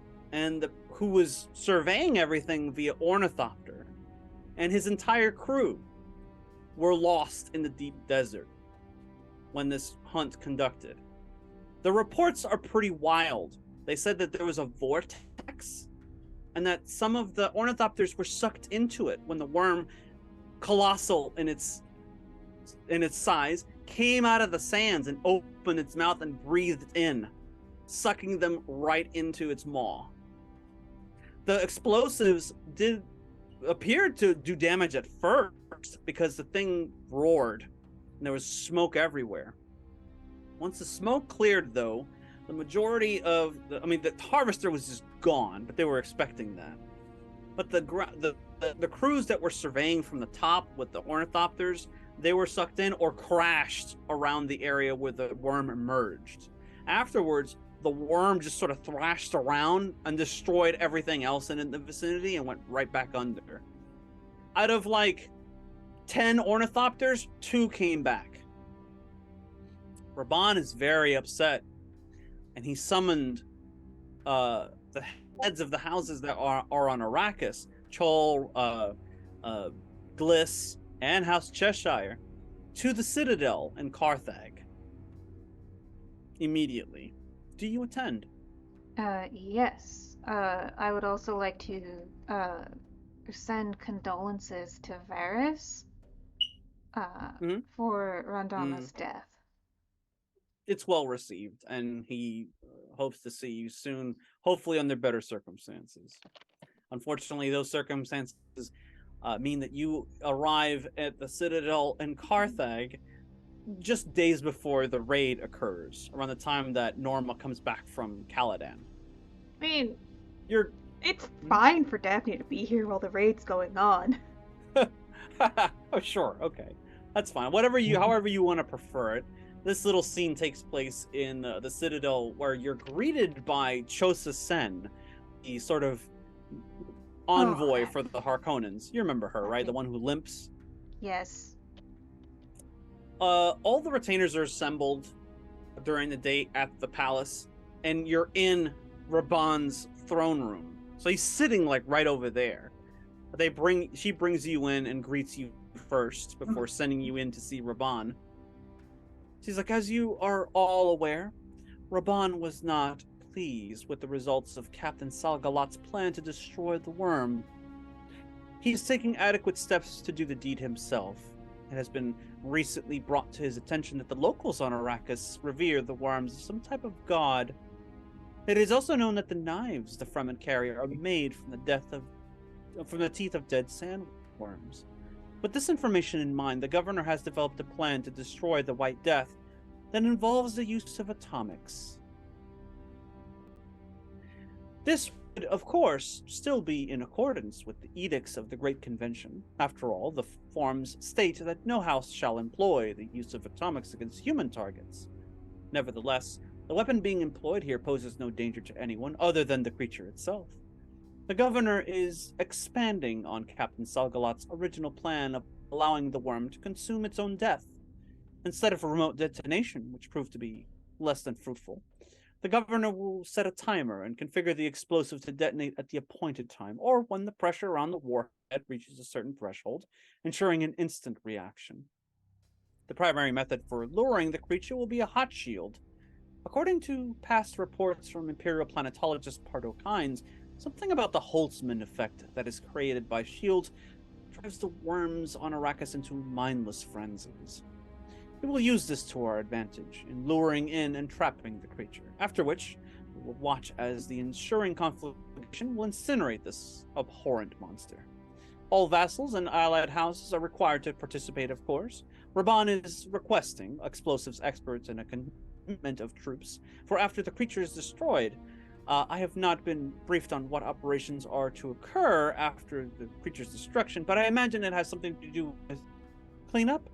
who was surveying everything via ornithopter, and his entire crew were lost in the deep desert when this hunt conducted. The reports are pretty wild. They said that there was a vortex and that some of the ornithopters were sucked into it when the worm, colossal in its size, came out of the sands and opened its mouth and breathed in, sucking them right into its maw. The explosives appeared to do damage at first because the thing roared and there was smoke everywhere. Once the smoke cleared, though, the majority of the harvester was just gone, but they were expecting that. But the crews that were surveying from the top with the ornithopters, they were sucked in or crashed around the area where the worm emerged. Afterwards, the worm just sort of thrashed around and destroyed everything else in the vicinity and went right back under. Out of like 10 ornithopters, 2 came back. Raban is very upset, and he summoned the heads of the houses that are on Arrakis, Chol, Gliss, and House Cheshire, to the Citadel in Carthag. Immediately. Do you attend? Yes. I would also like to send condolences to Varys for Rondama's death. It's well received, and he hopes to see you soon, hopefully under better circumstances. Unfortunately, those circumstances mean that you arrive at the Citadel in Carthag just days before the raid occurs, around the time that Norma comes back from Caladan. I mean, it's Hmm? fine for Daphne to be here while the raid's going on. Oh, sure, okay, that's fine. However you want to prefer it. This little scene takes place in the Citadel, where you're greeted by Chosa Sen, the sort of envoy for the Harkonnens. You remember her, right? The one who limps? Yes. All the retainers are assembled during the day at the palace, and you're in Raban's throne room. So he's sitting like right over there. She brings you in and greets you first before sending you in to see Raban. She's like, as you are all aware, Raban was not pleased with the results of Captain Salgalat's plan to destroy the worm. He's taking adequate steps to do the deed himself. It has been recently brought to his attention that the locals on Arrakis revere the worms as some type of god. It is also known that the knives the Fremen carry are made from the teeth of dead sandworms. With this information in mind, the governor has developed a plan to destroy the White Death that involves the use of atomics. This would, of course, still be in accordance with the edicts of the Great Convention. After all, the forms state that no house shall employ the use of atomics against human targets. Nevertheless, the weapon being employed here poses no danger to anyone other than the creature itself. The governor is expanding on Captain Salgalat's original plan of allowing the worm to consume its own death. Instead of a remote detonation, which proved to be less than fruitful, the governor will set a timer and configure the explosive to detonate at the appointed time, or when the pressure on the warhead reaches a certain threshold, ensuring an instant reaction. The primary method for luring the creature will be a hot shield. According to past reports from Imperial planetologist Pardo Kynes, something about the Holtzman effect that is created by shields drives the worms on Arrakis into mindless frenzies. We will use this to our advantage in luring in and trapping the creature, after which we will watch as the ensuing conflagration will incinerate this abhorrent monster. All vassals and allied houses are required to participate, of course. Raban is requesting explosives experts and a commitment of troops, for after the creature is destroyed, I have not been briefed on what operations are to occur after the creature's destruction, but I imagine it has something to do with cleanup.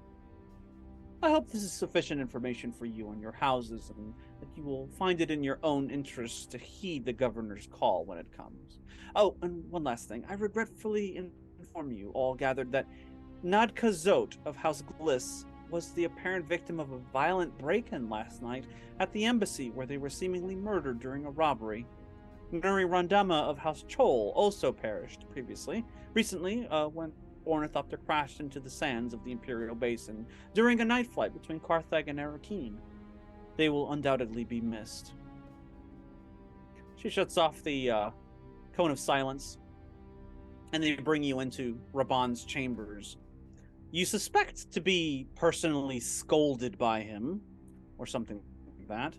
I hope this is sufficient information for you and your houses, and that you will find it in your own interest to heed the governor's call when it comes. Oh, and one last thing. I regretfully inform you all gathered that Nadka Zot of House Gliss was the apparent victim of a violent break-in last night at the embassy, where they were seemingly murdered during a robbery. Nuri Rondama of House Chol also perished recently, when Ornithopter crashed into the sands of the Imperial Basin during a night flight between Carthag and Arakeen. They will undoubtedly be missed. She shuts off the cone of silence, and they bring you into Raban's chambers. You suspect to be personally scolded by him, or something like that.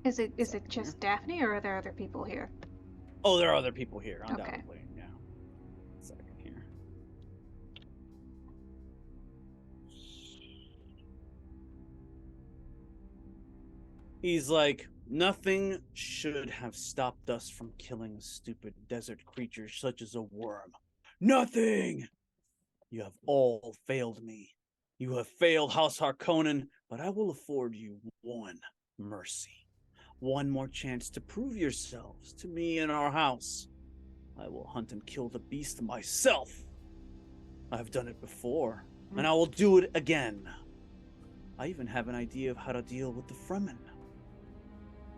Is it just Daphne, or are there other people here? Oh, there are other people here, undoubtedly. Okay. Yeah. Second here. He's like, nothing should have stopped us from killing a stupid desert creature such as a worm. Nothing! You have all failed me. You have failed House Harkonnen, but I will afford you one mercy. One more chance to prove yourselves to me and our house. I will hunt and kill the beast myself. I've done it before, and I will do it again. I even have an idea of how to deal with the Fremen.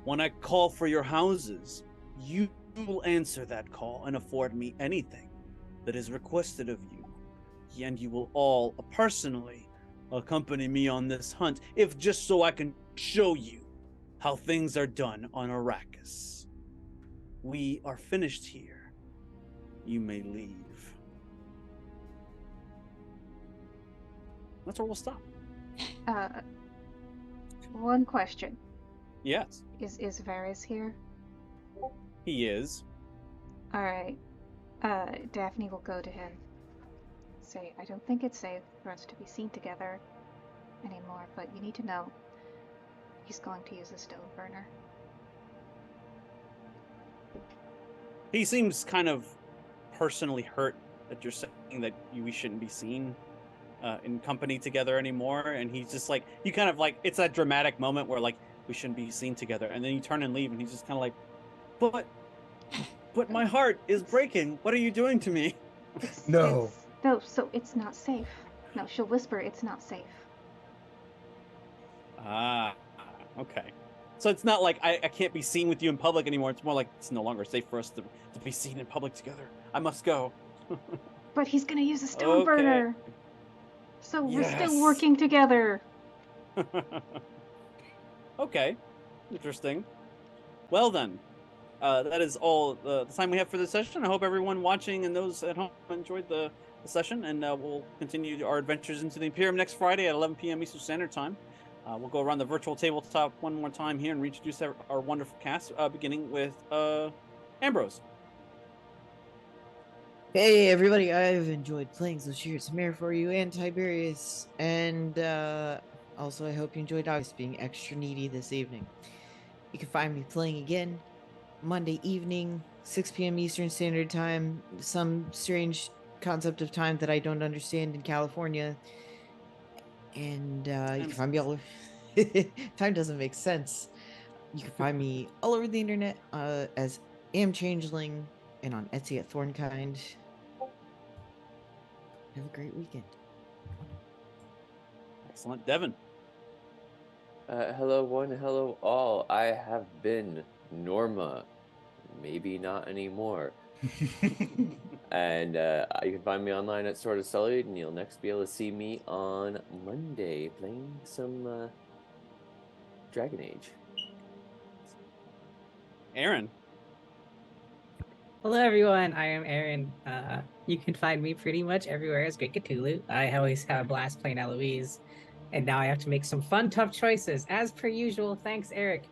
When I call for your houses, you will answer that call and afford me anything that is requested of you. And you will all personally accompany me on this hunt, if just so I can show you how things are done on Arrakis. We are finished here. You may leave. That's where we'll stop. One question. Yes, Is Varys here? he is. Alright. Daphne will go to him. Say, I don't think it's safe for us to be seen together anymore, but you need to know he's going to use a stone burner. He seems kind of personally hurt that you're saying that we shouldn't be seen in company together anymore, and he's just like, you kind of like, it's that dramatic moment where like, we shouldn't be seen together, and then you turn and leave, and he's just kind of like, but my heart is breaking. What are you doing to me? No. No, so it's not safe. No, she'll whisper it's not safe. Ah, okay. So it's not like I can't be seen with you in public anymore. It's more like it's no longer safe for us to be seen in public together. I must go. But he's gonna use a stone burner. So we're still Yes. working together. Okay, interesting. Well then, that is all the time we have for this session. I hope everyone watching and those at home enjoyed the session, and we'll continue our adventures into the Imperium next Friday at 11 p.m. Eastern Standard Time. We'll go around the virtual tabletop one more time here and reintroduce our wonderful cast, beginning with Ambrose. Hey everybody, I've enjoyed playing Zashir Samir for you and Tiberius, and also I hope you enjoyed August being extra needy this evening. You can find me playing again Monday evening, 6 p.m. Eastern Standard Time, some strange concept of time that I don't understand in California. And you can find me all over... Time doesn't make sense. You can find me all over the internet as Am Changeling and on Etsy at Thornkind. Have a great weekend. Excellent. Devin. Hello one, hello all. I have been Norma. Maybe not anymore. And you can find me online at Sword of Sullied, and you'll next be able to see me on Monday playing some Dragon Age. Aaron. Hello, everyone. I am Aaron. You can find me pretty much everywhere as Great Cthulhu. I always have a blast playing Eloise, and now I have to make some fun, tough choices, as per usual. Thanks, Eric.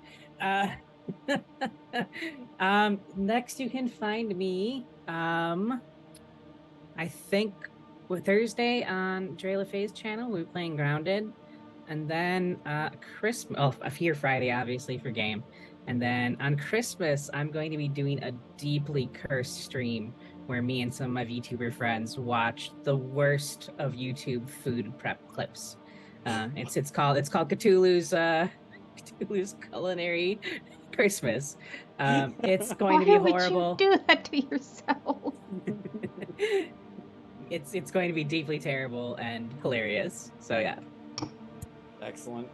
Next, you can find me, I think, Thursday on Dre LaFay's channel. We're playing Grounded. And then Christmas, here Friday, obviously, for game. And then on Christmas, I'm going to be doing a deeply cursed stream where me and some of my VTuber friends watch the worst of YouTube food prep clips. It's called Cthulhu's Culinary Christmas. It's going to be horrible. Why would you do that to yourself? It's going to be deeply terrible and hilarious. So yeah. Excellent.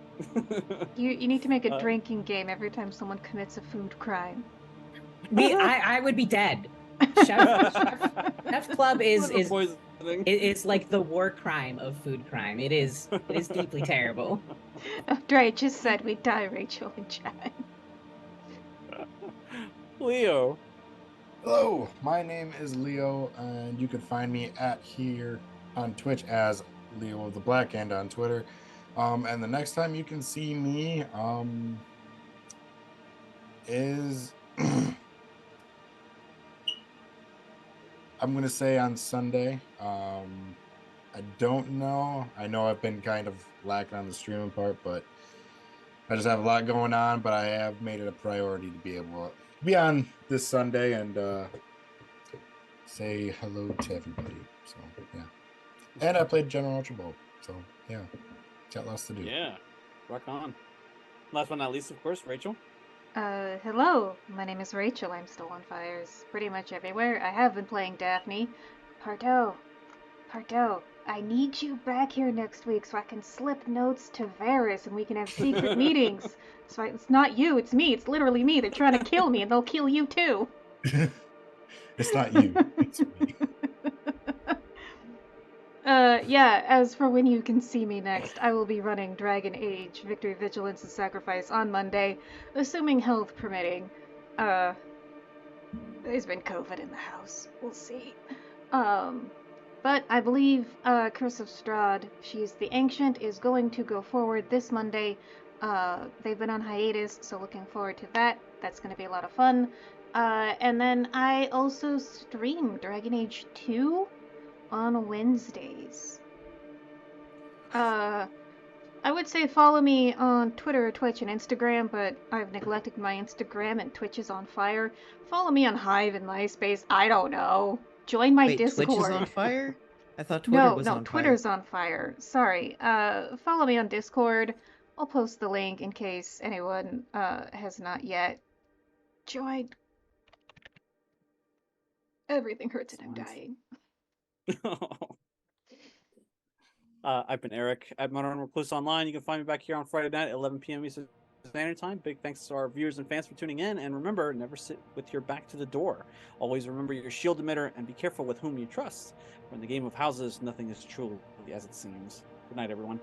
You need to make a drinking game every time someone commits a food crime. I would be dead. Chef Club is like the war crime of food crime. It is deeply terrible. Dre just said we'd die, Rachel in chat. Leo. Hello, my name is Leo, and you can find me here on Twitch as Leo of the Black and on Twitter. And the next time you can see me is I'm gonna say on Sunday. I don't know. I know I've been kind of lacking on the streaming part, but I just have a lot going on. But I have made it a priority to be able to be on this Sunday and say hello to everybody. So yeah, and I played General Archibald. So yeah. Got lots to do. Yeah, rock on. Last but not least, of course, Rachel. Hello, my name is Rachel. I'm still on fires pretty much everywhere. I have been playing Daphne. Pardo. I need you back here next week so I can slip notes to Varys and we can have secret meetings. So it's not you, it's me. It's literally me. They're trying to kill me and they'll kill you too. It's not you. It's me. Yeah, as for when you can see me next, I will be running Dragon Age Victory, Vigilance, and Sacrifice on Monday, assuming health permitting. There's been COVID in the house. We'll see. But I believe Curse of Strahd, she's the Ancient, is going to go forward this Monday. They've been on hiatus, so looking forward to that. That's going to be a lot of fun. And then I also stream Dragon Age 2 on Wednesdays. I would say follow me on Twitter, Twitch, and Instagram, but I've neglected my Instagram and Twitch is on fire. Follow me on Hive and MySpace. I don't know. Join my Wait, Discord. Twitch is on fire? I thought Twitter was on Twitter's fire. on fire. Sorry. Follow me on Discord. I'll post the link in case anyone has not yet joined. Everything hurts and I'm dying. I've been Eric at Modern Recluse Online. You can find me back here on Friday night at 11 p.m. Eastern Standard Time. Big thanks to our viewers and fans for tuning in. And remember, never sit with your back to the door. Always remember your shield emitter and be careful with whom you trust. For in the game of houses, nothing is truly as it seems. Good night, everyone.